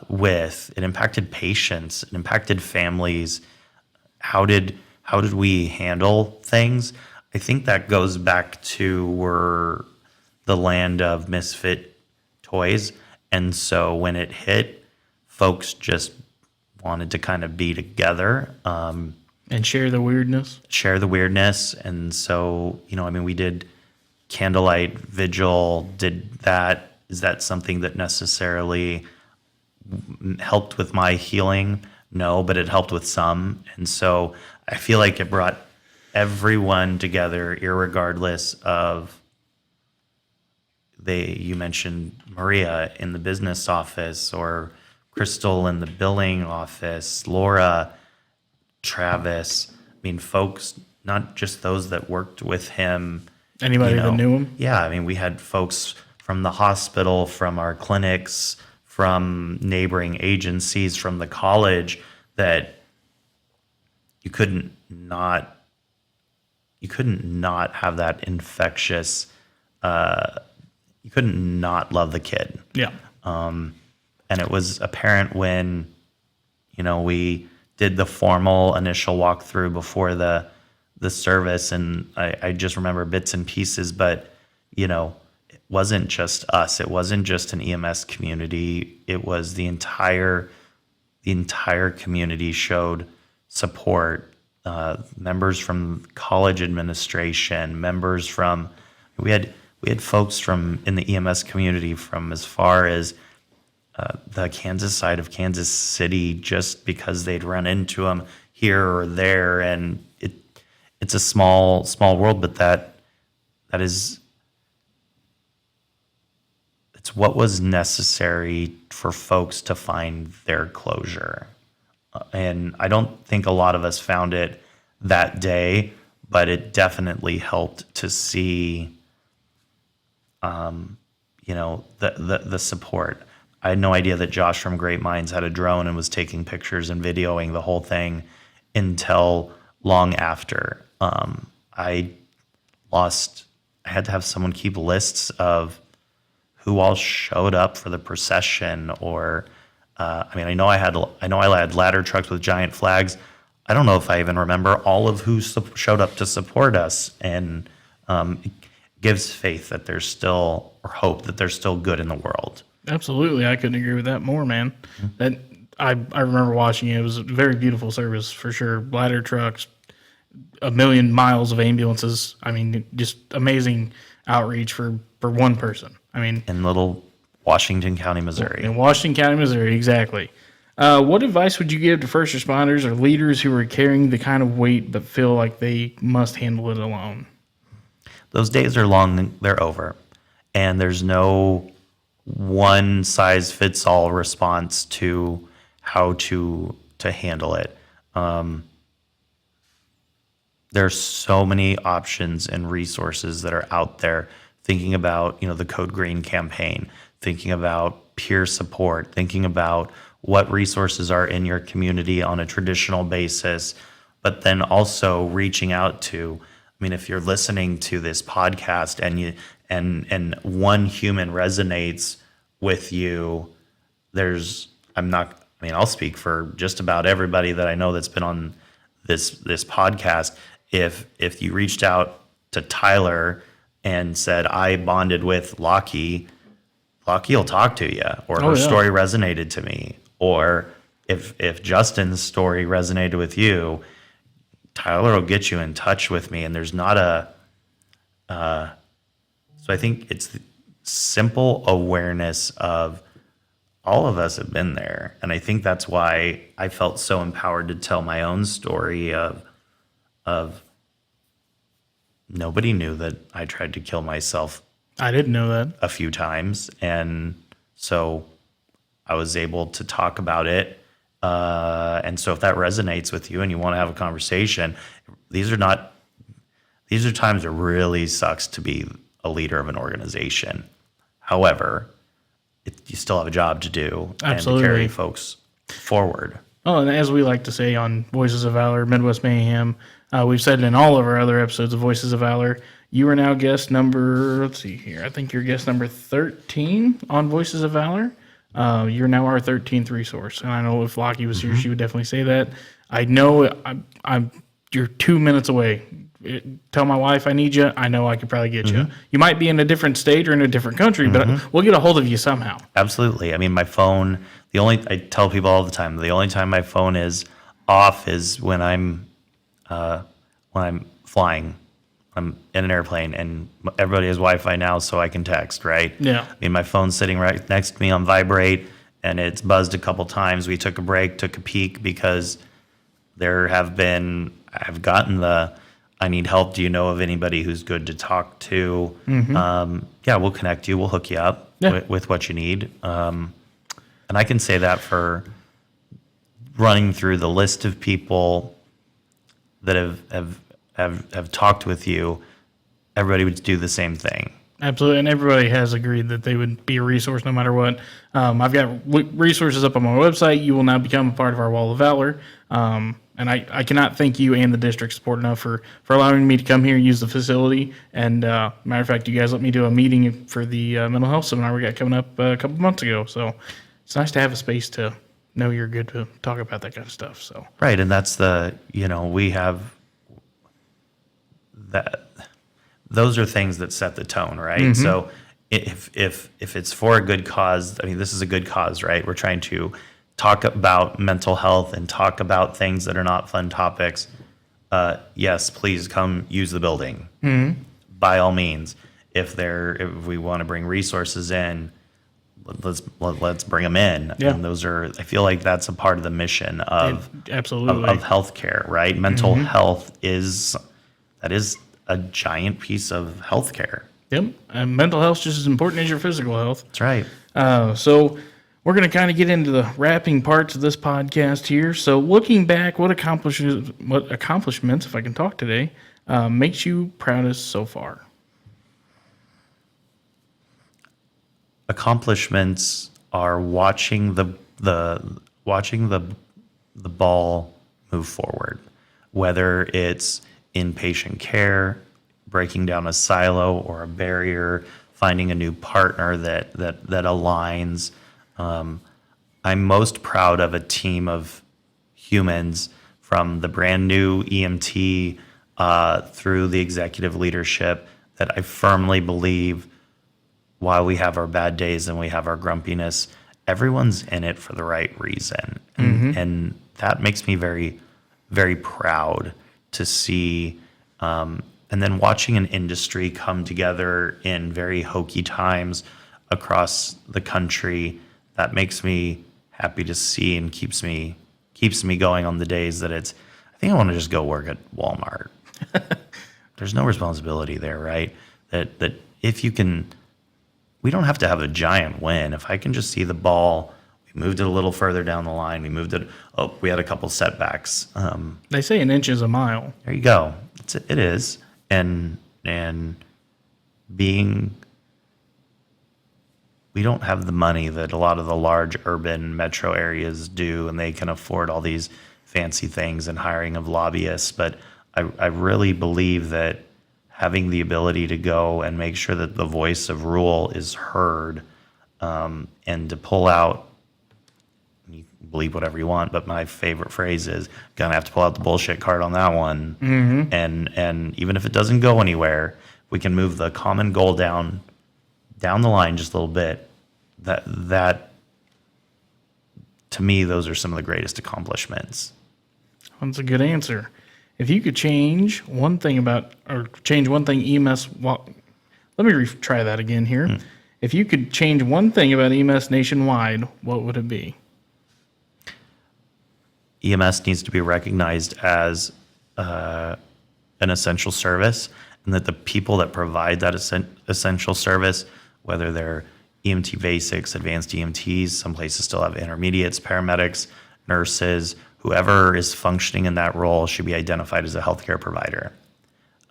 with. It impacted patients. It impacted families. How did we handle things? I think that goes back to we're the land of misfit toys, and so when it hit, folks just wanted to kind of be together. And share the weirdness. And so, I mean, we did candlelight vigil, did that. Is that something that necessarily helped with my healing? No, but it helped with some. And so I feel like it brought everyone together, irregardless of you mentioned Maria in the business office or Crystal in the billing office, Laura, Travis. I mean, folks, not just those that worked with him. Anybody that knew him? Yeah, I mean, we had folks from the hospital, from our clinics, from neighboring agencies, from the college that you couldn't not have that infectious. You couldn't not love the kid. Yeah. And it was apparent when, we did the formal initial walkthrough before the service, and I just remember bits and pieces, but it wasn't just us. It wasn't just an EMS community. It was the entire community showed support. Members from college administration, members from we had folks from in the EMS community from as far as the Kansas side of Kansas City, just because they'd run into them here or there, and it's a small world, but that is it's what was necessary for folks to find their closure, and I don't think a lot of us found it that day, but it definitely helped to see, the support. I had no idea that Josh from Great Minds had a drone and was taking pictures and videoing the whole thing until long after. I had to have someone keep lists of who all showed up for the procession, or I know I had ladder trucks with giant flags. I don't know if I even remember all of who showed up to support us, and it gives faith that there's still, or hope that there's still good in the world. Absolutely. I couldn't agree with that more, man. That I remember watching it. It was a very beautiful service for sure. Ladder trucks, 1,000,000 miles of ambulances. I mean, just amazing outreach for one person. I mean, in little Washington County, Missouri. In Washington County, Missouri, exactly. What advice would you give to first responders or leaders who are carrying the kind of weight but feel like they must handle it alone? Those days are long. They're over. and there's no one size fits all response to how to handle it. There's so many options and resources that are out there. Thinking about, the Code Green campaign, thinking about peer support, thinking about what resources are in your community on a traditional basis, but then also reaching out to, if you're listening to this podcast and one human resonates with you, I'll speak for just about everybody that I know that's been on this podcast. If you reached out to Tyler and said, I bonded with Lockie will talk to you, or her story resonated to me. Or if Justin's story resonated with you, Tyler will get you in touch with me. And there's not so I think it's the simple awareness of all of us have been there. And I think that's why I felt so empowered to tell my own story of nobody knew that I tried to kill myself. I didn't know that. A few times. And so I was able to talk about it. And so if that resonates with you and you want to have a conversation, these are times it really sucks to be a leader of an organization. However, you still have a job to do. Absolutely. And to carry folks forward. Oh, and as we like to say on Voices of Valor, Midwest Mayhem, we've said it in all of our other episodes of Voices of Valor, you are now guest number, let's see here, I think you're guest number 13 on Voices of Valor. You're now our 13th resource. And I know if Lockie was here, she would definitely say that. I know you're 2 minutes away. Tell my wife I need you. I know I could probably get you. You might be in a different state or in a different country, but we'll get a hold of you somehow. Absolutely. My phone, I tell people all the time, the only time my phone is off is when I'm flying. I'm in an airplane, and everybody has Wi-Fi now, so I can text, right? Yeah. My phone's sitting right next to me on vibrate, and it's buzzed a couple times. We took a break, took a peek, because I've gotten I need help. Do you know of anybody who's good to talk to? We'll connect you. We'll hook you up with what you need. And I can say that for running through the list of people that have talked with you, everybody would do the same thing. Absolutely, and everybody has agreed that they would be a resource no matter what. I've got resources up on my website. You will now become a part of our Wall of Valor. And I cannot thank you and the district support enough for allowing me to come here and use the facility. And matter of fact, you guys let me do a meeting for the mental health seminar we got coming up a couple months ago. So it's nice to have a space to know you're good to talk about that kind of stuff. So right, and that's we have that. Those are things that set the tone, right? So if it's for a good cause, this is a good cause, right? We're trying to talk about mental health and talk about things that are not fun topics. Yes, please come use the building. By all means. If we want to bring resources in, let's bring them in. Yeah. And I feel like that's a part of the mission of healthcare, right? Mental health is a giant piece of healthcare. Yep, and mental health is just as important as your physical health. That's right. So we're going to kind of get into the wrapping parts of this podcast here. So looking back, what accomplishments, if I can talk today, makes you proudest so far? Accomplishments are watching the ball move forward, whether it's inpatient care, breaking down a silo or a barrier, finding a new partner that aligns. I'm most proud of a team of humans, from the brand new EMT through the executive leadership, that I firmly believe, while we have our bad days and we have our grumpiness, everyone's in it for the right reason. And that makes me very, very proud to see. And then watching an industry come together in very hokey times across the country, that makes me happy to see and keeps me going on the days that I think I want to just go work at Walmart. There's no responsibility there, right? That if you can we don't have to have a giant win. If I can just see the ball, we moved it a little further down the line. We moved it. Oh, we had a couple setbacks. They say an inch is a mile. There you go. It is. And being, we don't have the money that a lot of the large urban metro areas do, and they can afford all these fancy things and hiring of lobbyists. But I really believe that having the ability to go and make sure that the voice of rural is heard, and to pull out, you can believe whatever you want, but my favorite phrase is, gonna have to pull out the bullshit card on that one. And even if it doesn't go anywhere, we can move the common goal down the line just a little bit. That to me, those are some of the greatest accomplishments. That's a good answer. If you could change one thing EMS, well, let me try that again here. If you could change one thing about EMS nationwide, what would it be? EMS needs to be recognized as an essential service, and that the people that provide that essential service, whether they're EMT basics, advanced EMTs, some places still have intermediates, paramedics, nurses, whoever is functioning in that role should be identified as a healthcare provider.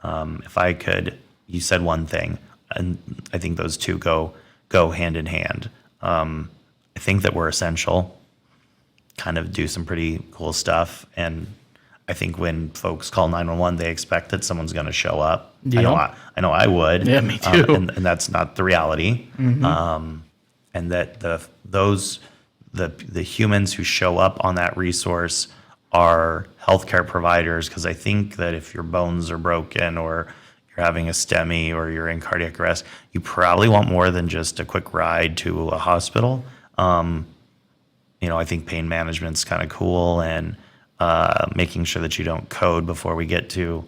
If I could, you said one thing, and I think those two go hand in hand. I think that we're essential, kind of do some pretty cool stuff, and I think when folks call 911, they expect that someone's going to show up. Yeah. I know I would. Yeah, me too. And that's not the reality. And that the humans who show up on that resource are healthcare providers, because I think that if your bones are broken or you're having a STEMI or you're in cardiac arrest, you probably want more than just a quick ride to a hospital. I think pain management's kind of cool, and making sure that you don't code before we get to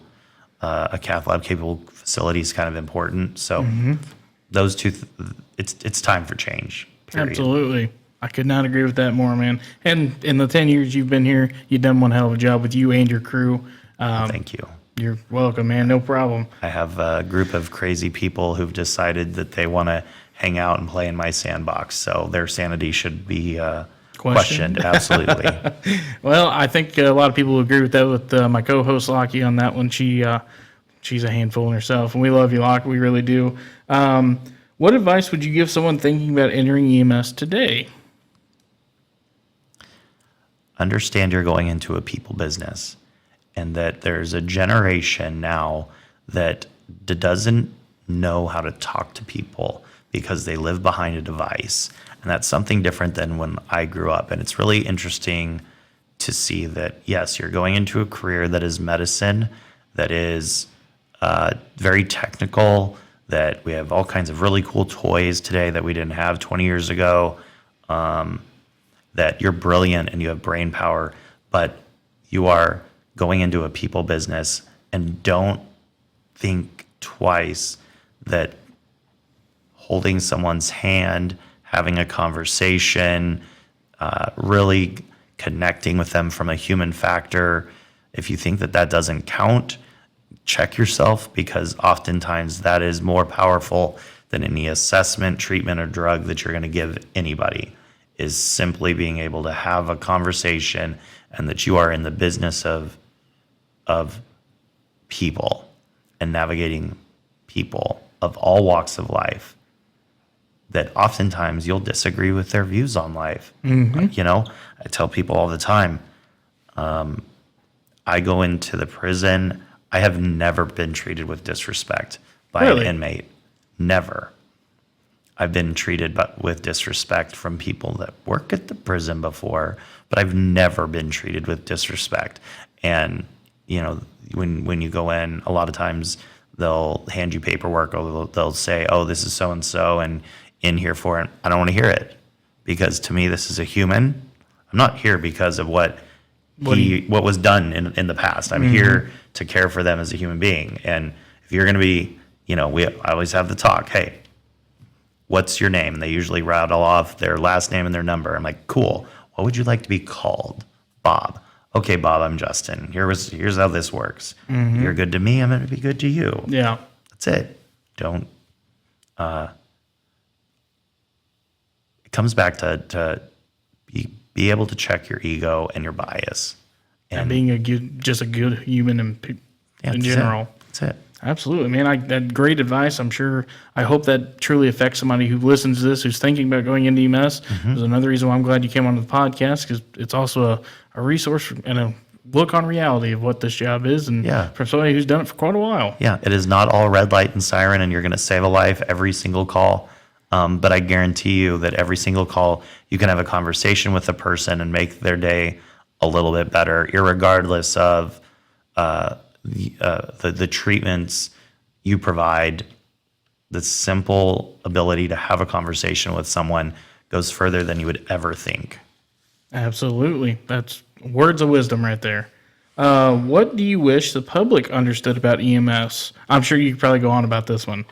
a cath lab capable facility is kind of important. So those two, it's time for change. Period. Absolutely. I could not agree with that more, man. And in the 10 years you've been here, you've done one hell of a job with you and your crew. Thank you. You're welcome, man. No problem. I have a group of crazy people who've decided that they want to hang out and play in my sandbox. So their sanity should be questioned. Absolutely. Well, I think a lot of people agree with that, with my co-host Lockie on that one. She's a handful in herself, and we love you, Lockie. We really do. What advice would you give someone thinking about entering EMS today? Understand you're going into a people business, and that there's a generation now that doesn't know how to talk to people because they live behind a device. And that's something different than when I grew up. And it's really interesting to see that, yes, you're going into a career that is medicine, that is very technical, that we have all kinds of really cool toys today that we didn't have 20 years ago, that you're brilliant and you have brain power, but you are going into a people business, and don't think twice that holding someone's hand, having a conversation, really connecting with them from a human factor, if you think that doesn't count, check yourself, because oftentimes that is more powerful than any assessment, treatment, or drug that you're going to give anybody, is simply being able to have a conversation, and that you are in the business of people and navigating people of all walks of life, that oftentimes you'll disagree with their views on life. I tell people all the time, I go into the prison, I have never been treated with disrespect by an inmate. Never. I've been treated with disrespect from people that work at the prison before, but I've never been treated with disrespect. And, when you go in, a lot of times they'll hand you paperwork, or they'll say, oh, this is so-and-so, and in here for it. I don't want to hear it, because to me, this is a human. I'm not here because of what was done in the past. I'm here to care for them as a human being. And if you're going to be, I always have the talk, hey, what's your name? And they usually rattle off their last name and their number. I'm like, cool. What would you like to be called? Bob. Okay, Bob, I'm Justin. Here's how this works. You're good to me, I'm going to be good to you. Yeah. That's it. Don't, comes back to be able to check your ego and your bias. And being a good human in general. That's it. Absolutely, man. That great advice. I hope that truly affects somebody who listens to this, who's thinking about going into EMS. There's another reason why I'm glad you came onto the podcast, because it's also a resource and a look on reality of what this job is, and from somebody who's done it for quite a while. Yeah, it is not all red light and siren, and you're going to save a life every single call. But I guarantee you that every single call, you can have a conversation with a person and make their day a little bit better, irregardless of the treatments you provide. The simple ability to have a conversation with someone goes further than you would ever think. Absolutely. That's words of wisdom right there. What do you wish the public understood about EMS? I'm sure you could probably go on about this one.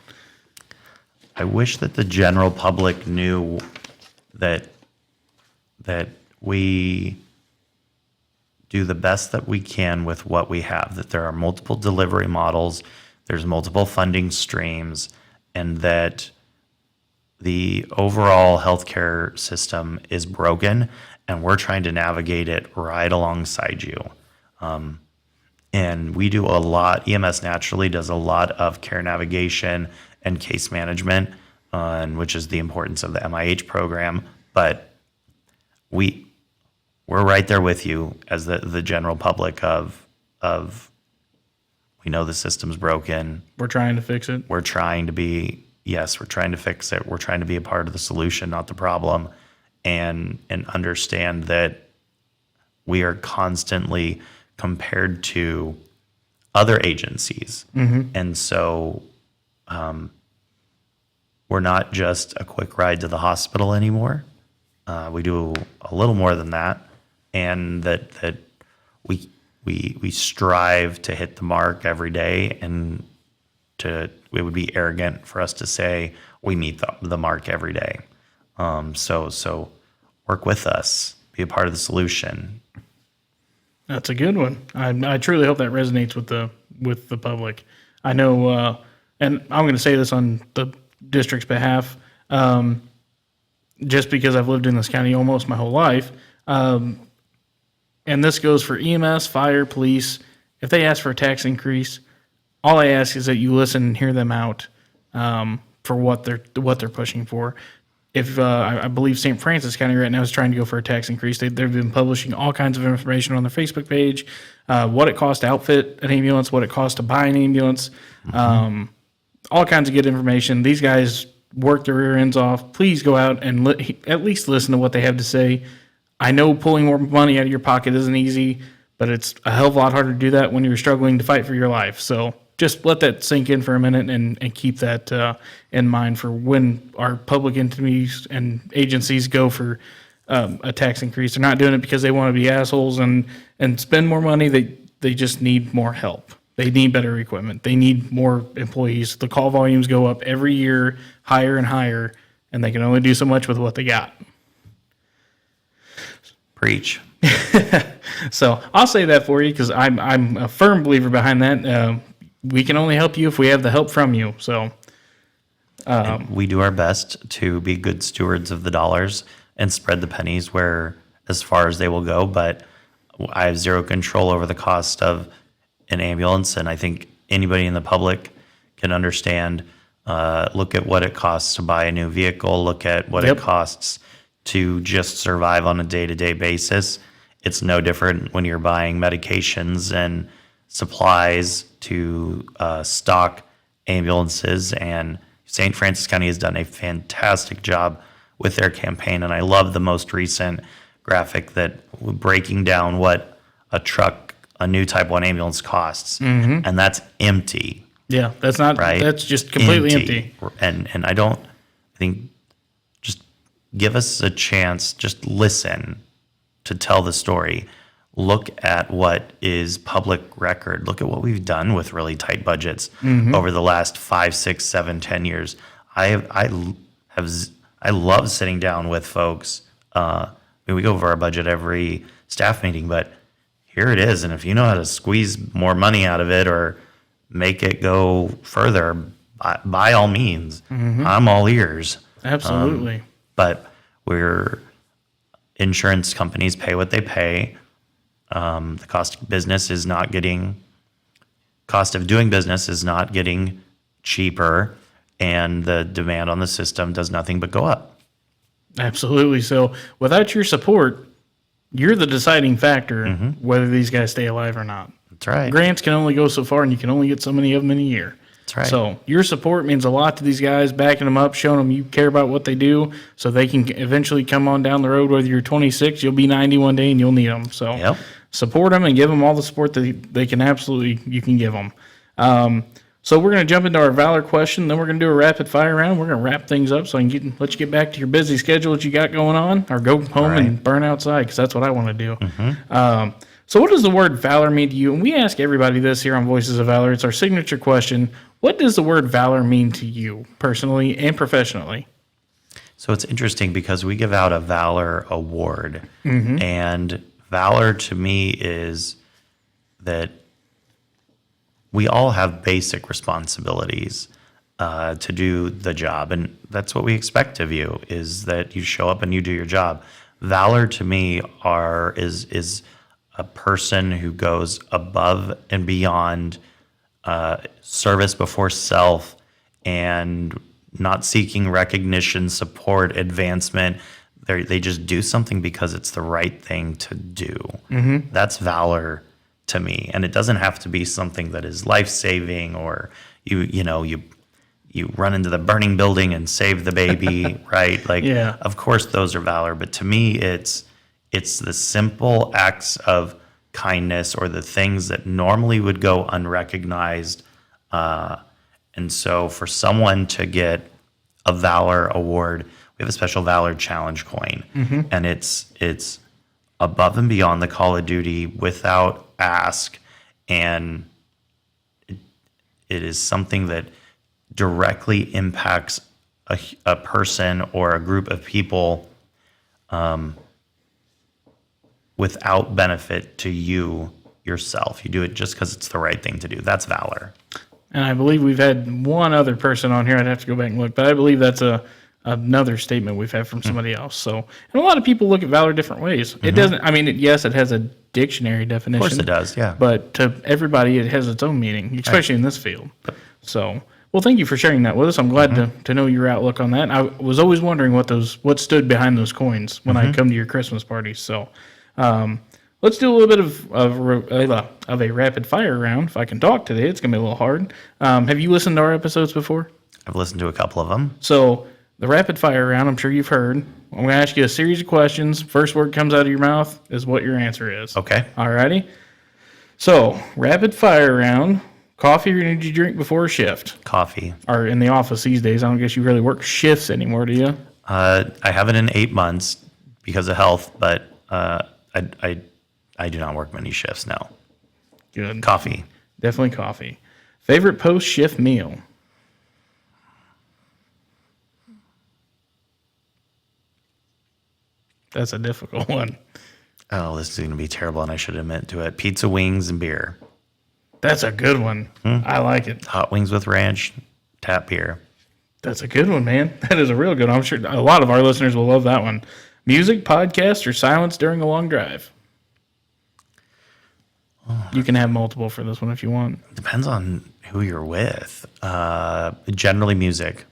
I wish that the general public knew that we do the best that we can with what we have, that there are multiple delivery models, there's multiple funding streams, and that the overall healthcare system is broken, and we're trying to navigate it right alongside you. And we do a lot, EMS naturally does a lot of care navigation and case management, which is the importance of the MIH program, but we're right there with you as the general public of we know the system's broken. We're trying to fix it. We're trying to fix it. We're trying to be a part of the solution, not the problem, and understand that we are constantly compared to other agencies. And so we're not just a quick ride to the hospital anymore. We do a little more than that, and that we strive to hit the mark every day, and it would be arrogant for us to say we meet the mark every day. So work with us, be a part of the solution. That's a good one. I truly hope that resonates with the public. I know, and I'm going to say this on the district's behalf, just because I've lived in this county almost my whole life. And this goes for EMS, fire, police. If they ask for a tax increase, all I ask is that you listen and hear them out for what they're pushing for. If I believe St. Francis County right now is trying to go for a tax increase, they've been publishing all kinds of information on their Facebook page, what it costs to outfit an ambulance, what it costs to buy an ambulance, all kinds of good information. These guys work their rear ends off. Please go out and at least listen to what they have to say. I know pulling more money out of your pocket isn't easy, but it's a hell of a lot harder to do that when you're struggling to fight for your life. So just let that sink in for a minute and keep that in mind for when our public entities and agencies go for a tax increase. They're not doing it because they want to be assholes and spend more money. They just need more help. They need better equipment. They need more employees. The call volumes go up every year, higher and higher, and they can only do so much with what they got. Preach. So I'll say that for you because I'm a firm believer behind that. We can only help you if we have the help from you. So we do our best to be good stewards of the dollars and spread the pennies where as far as they will go. But I have zero control over the cost of an ambulance, and I think anybody in the public can understand. Look at what it costs to buy a new vehicle. Look at what it costs to just survive on a day-to-day basis. It's no different when you're buying medications and supplies to stock ambulances. And St. Francis County has done a fantastic job with their campaign. And I love the most recent graphic that breaking down what a new Type 1 ambulance costs. And that's empty. Yeah, that's not right. That's just completely empty. And I think just give us a chance, just listen to tell the story. Look at what is public record. Look at what we've done with really tight budgets over the last 5, 6, 7, 10 years. I love sitting down with folks. We go over our budget every staff meeting, but here it is. And if you know how to squeeze more money out of it or make it go further, by all means, I'm all ears. Absolutely. But where insurance companies pay what they pay. The cost of doing business is not getting cheaper, and the demand on the system does nothing but go up. Absolutely. So without your support, you're the deciding factor whether these guys stay alive or not. That's right. Grants can only go so far, and you can only get so many of them in a year. That's right. So your support means a lot to these guys, backing them up, showing them you care about what they do, so they can eventually come on down the road. Whether you're 26, you'll be 90 one day, and you'll need them. So support them and give them all the support that you can give them. So we're going to jump into our Valor question, then we're going to do a rapid fire round. We're going to wrap things up so I can let you get back to your busy schedule that you got going on, or go home and burn outside, because that's what I want to do. So what does the word valor mean to you? And we ask everybody this here on Voices of Valor. It's our signature question. What does the word valor mean to you personally and professionally? So it's interesting because we give out a Valor Award, and valor to me is that we all have basic responsibilities to do the job, and that's what we expect of you, is that you show up and you do your job. Valor to me is a person who goes above and beyond, service before self, and not seeking recognition, support, advancement. They just do something because it's the right thing to do. That's valor to me. And it doesn't have to be something that is life-saving, or you run into the burning building and save the baby, right? Like, of course those are valor, but to me it's the simple acts of kindness, or the things that normally would go unrecognized. And so for someone to get a Valor Award, we have a special Valor Challenge coin, and it's above and beyond the call of duty, without ask, and it is something that directly impacts a person or a group of people, without benefit to you yourself. You do it just because it's the right thing to do. That's valor. And I believe we've had one other person on here. I'd have to go back and look, but I believe that's another statement we've had from somebody else. So, and a lot of people look at valor different ways. It doesn't, I mean, yes, it has a dictionary definition. Of course it does, yeah. But to everybody, it has its own meaning, especially in this field. So, well, thank you for sharing that with us. I'm glad to know your outlook on that. I was always wondering what stood behind those coins when I come to your Christmas parties. So, let's do a little bit of a rapid fire round. If I can talk today, it's gonna be a little hard. Have you listened to our episodes before? I've listened to a couple of them. So the rapid fire round, I'm sure you've heard. I'm gonna ask you a series of questions. First word comes out of your mouth is what your answer is. Okay. Alrighty. So rapid fire round. Coffee or energy drink before a shift? Coffee. Or in the office these days, I don't guess you really work shifts anymore, do you? I haven't in 8 months because of health, but I do not work many shifts now. Good. Coffee. Definitely coffee. Favorite post-shift meal? That's a difficult one. Oh, this is going to be terrible, and I should admit to it. Pizza, wings, and beer. That's a good one. I like it. Hot wings with ranch, tap beer. That's a good one, man. That is a real good one. I'm sure a lot of our listeners will love that one. Music, podcast, or silence during a long drive? You can have multiple for this one if you want. Depends on who you're with. Generally music.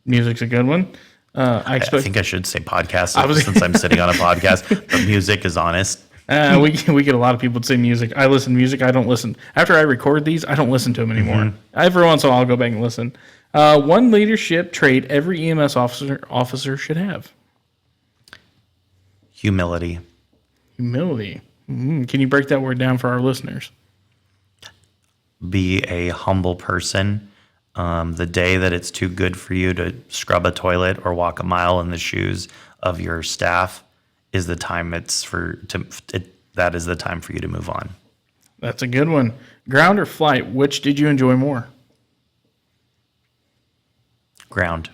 Music's a good one. I think I should say podcast since I'm sitting on a podcast, but music is honest. We get a lot of people that say music. I listen to music. I don't listen. After I record these, I don't listen to them anymore. Every once in a while, I'll go back and listen. One leadership trait every EMS officer should have. Humility. Humility. Can you break that word down for our listeners? Be a humble person. The day that it's too good for you to scrub a toilet or walk a mile in the shoes of your staff is the time that is the time for you to move on. That's a good one. Ground or flight, which did you enjoy more? Ground.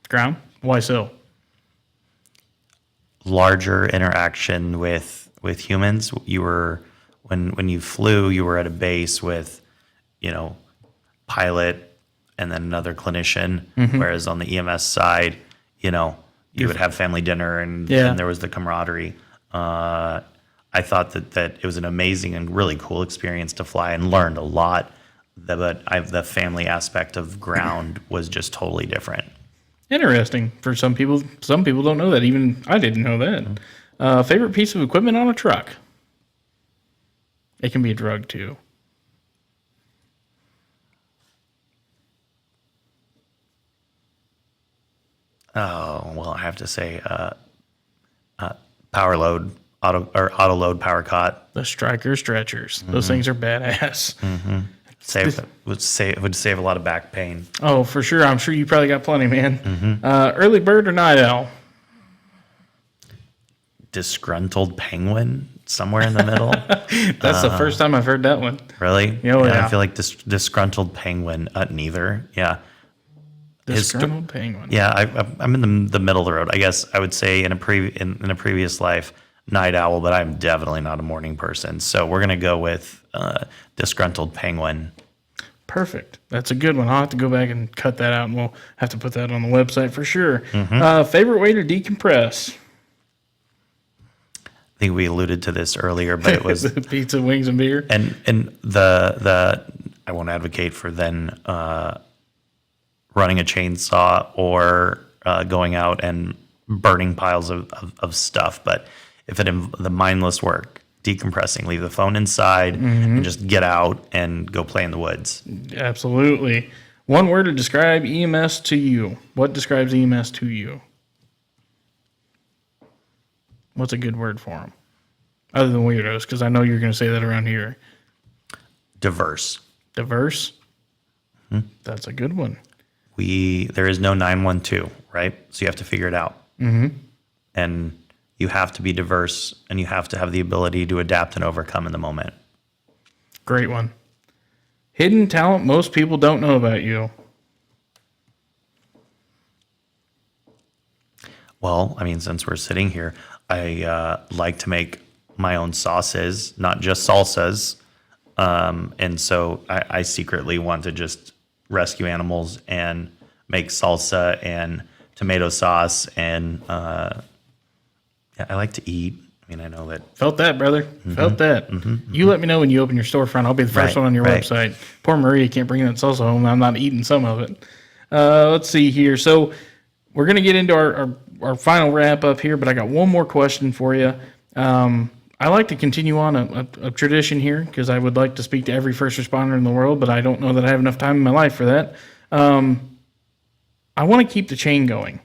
Ground? Why so? Larger interaction with humans. You were when you flew, you were at a base with, pilot and then another clinician. Whereas on the EMS side, you you would have family dinner, and there was the camaraderie. I thought that it was an amazing and really cool experience to fly, and learned a lot. But the family aspect of ground was just totally different. Interesting. For some people don't know that. Even I didn't know that. Favorite piece of equipment on a truck? It can be a drug too. Oh, well, I have to say, power load, auto load power cot. The Stryker stretchers. Those things are badass. Would save a lot of back pain. Oh, for sure. I'm sure you probably got plenty, man. Early bird or night owl? Disgruntled penguin, somewhere in the middle. That's the first time I've heard that one. Really? Yeah. I feel like disgruntled penguin. Neither. Yeah. Disgruntled penguin. Yeah, I'm in the middle of the road. I guess I would say in a previous life, night owl, but I'm definitely not a morning person. So we're gonna go with disgruntled penguin. Perfect. That's a good one. I'll have to go back and cut that out, and we'll have to put that on the website for sure. Favorite way to decompress? I think we alluded to this earlier, but it was pizza, wings, and beer. And the I won't advocate for then running a chainsaw or going out and burning piles of stuff. But if the mindless work, decompressing, leave the phone inside and just get out and go play in the woods. Absolutely. One word to describe EMS to you. What describes EMS to you? What's a good word for them? Other than weirdos, because I know you're going to say that around here. Diverse. Diverse? That's a good one. There is no 912, right? So you have to figure it out. And you have to be diverse, and you have to have the ability to adapt and overcome in the moment. Great one. Hidden talent most people don't know about you. Well, I mean, since we're sitting here, I like to make my own sauces, not just salsas. And so I secretly want to just rescue animals and make salsa and tomato sauce. And I like to eat. I mean, I know that. Felt that, brother. Felt that. You let me know when you open your storefront. I'll be the first one on your website. Poor Maria can't bring that salsa home. I'm not eating some of it. Let's see here. So we're going to get into our final wrap up here, but I got one more question for you. I like to continue on a tradition here because I would like to speak to every first responder in the world, but I don't know that I have enough time in my life for that. I want to keep the chain going.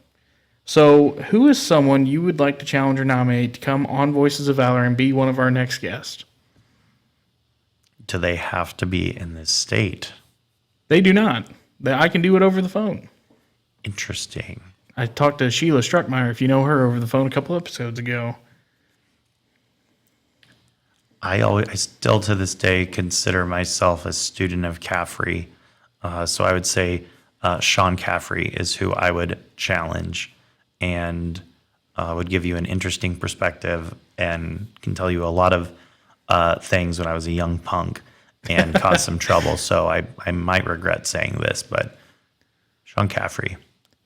So who is someone you would like to challenge or nominate to come on Voices of Valor and be one of our next guests? Do they have to be in this state? They do not. I can do it over the phone. Interesting. I talked to Sheila Struckmeyer, if you know her, over the phone a couple episodes ago. I still to this day consider myself a student of Caffrey. So I would say Sean Caffrey is who I would challenge, and would give you an interesting perspective and can tell you a lot of things when I was a young punk and caused some trouble. So I might regret saying this, but Sean Caffrey.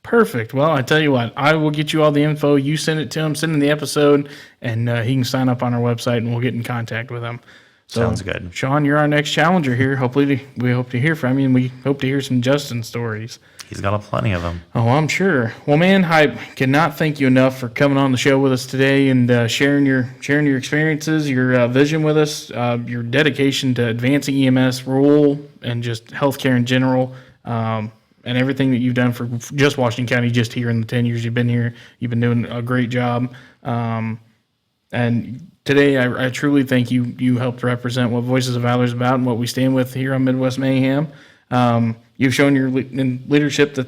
Perfect. Well, I tell you what, I will get you all the info. You send it to him, send him the episode, and he can sign up on our website, and we'll get in contact with him. So, sounds good. Sean, you're our next challenger here. Hopefully, we hope to hear from you, and we hope to hear some Justin stories. He's got plenty of them. Oh, I'm sure. Well, man, I cannot thank you enough for coming on the show with us today and sharing your experiences, your vision with us, your dedication to advancing EMS role and just healthcare in general. And everything that you've done for just Washington County, just here in the 10 years you've been here. You've been doing a great job. And today, I truly think you helped represent what Voices of Valor is about and what we stand with here on Midwest Mayhem. You've shown your leadership that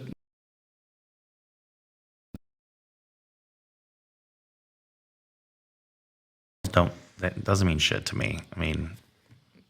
That doesn't mean shit to me. I mean,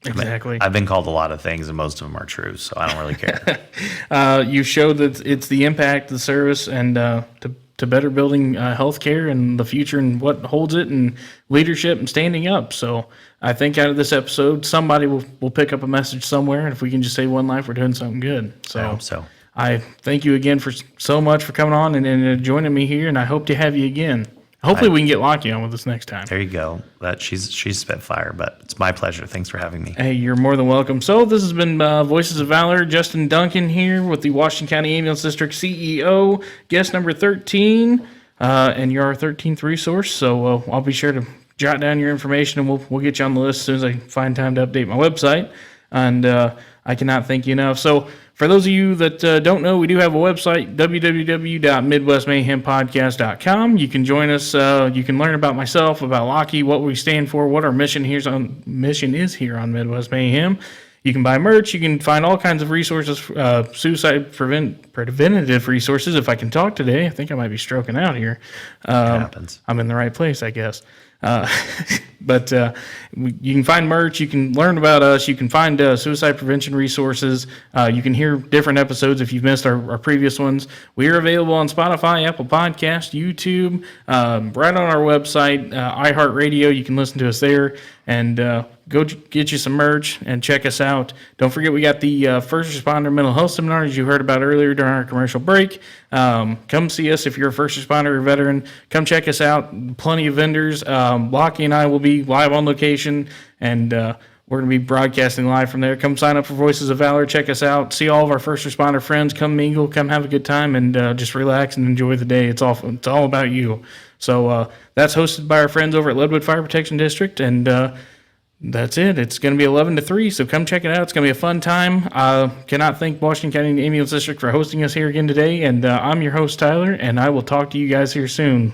exactly. I've been called a lot of things, and most of them are true, so I don't really care. You showed that it's the impact, the service, and to better building healthcare and the future and what holds it, and leadership and standing up. So I think out of this episode, somebody will pick up a message somewhere, and if we can just save one life, we're doing something good. So I hope so. I thank you again for so much for coming on and joining me here, and I hope to have you again. Hopefully we can get Lockie on with us next time. There you go. She's Spitfire, but it's my pleasure. Thanks for having me. Hey, you're more than welcome. So this has been Voices of Valor. Justin Duncan here with the Washington County Ambulance District CEO, guest number 13, and you're our 13th resource. So I'll be sure to jot down your information, and we'll get you on the list as soon as I find time to update my website. And I cannot thank you enough. So for those of you that don't know, we do have a website, www.midwestmayhempodcast.com. You can join us. You can learn about myself, about Lockie, what we stand for, what our mission is here on Midwest Mayhem. You can buy merch. You can find all kinds of resources, suicide preventative resources. If I can talk today, I think I might be stroking out here. It happens. I'm in the right place, I guess. But you can find merch, you can learn about us, you can find suicide prevention resources, you can hear different episodes if you've missed our previous ones. We are available on Spotify, Apple Podcasts, YouTube, right on our website, iHeartRadio. You can listen to us there, and go get you some merch and check us out. Don't forget we got the first responder mental health seminar, as you heard about earlier during our commercial break. Come see us if you're a first responder or veteran. Come check us out. Plenty of vendors. Lockie and I will be live on location, and we're going to be broadcasting live from there. Come sign up for Voices of Valor. Check us out. See all of our first responder friends. Come mingle. Come have a good time, and just relax and enjoy the day. It's all about you. So that's hosted by our friends over at Leadwood Fire Protection District, and that's it. It's going to be 11 to 3, so come check it out. It's going to be a fun time. Cannot thank Washington County Ambulance District for hosting us here again today, and I'm your host, Tyler, and I will talk to you guys here soon.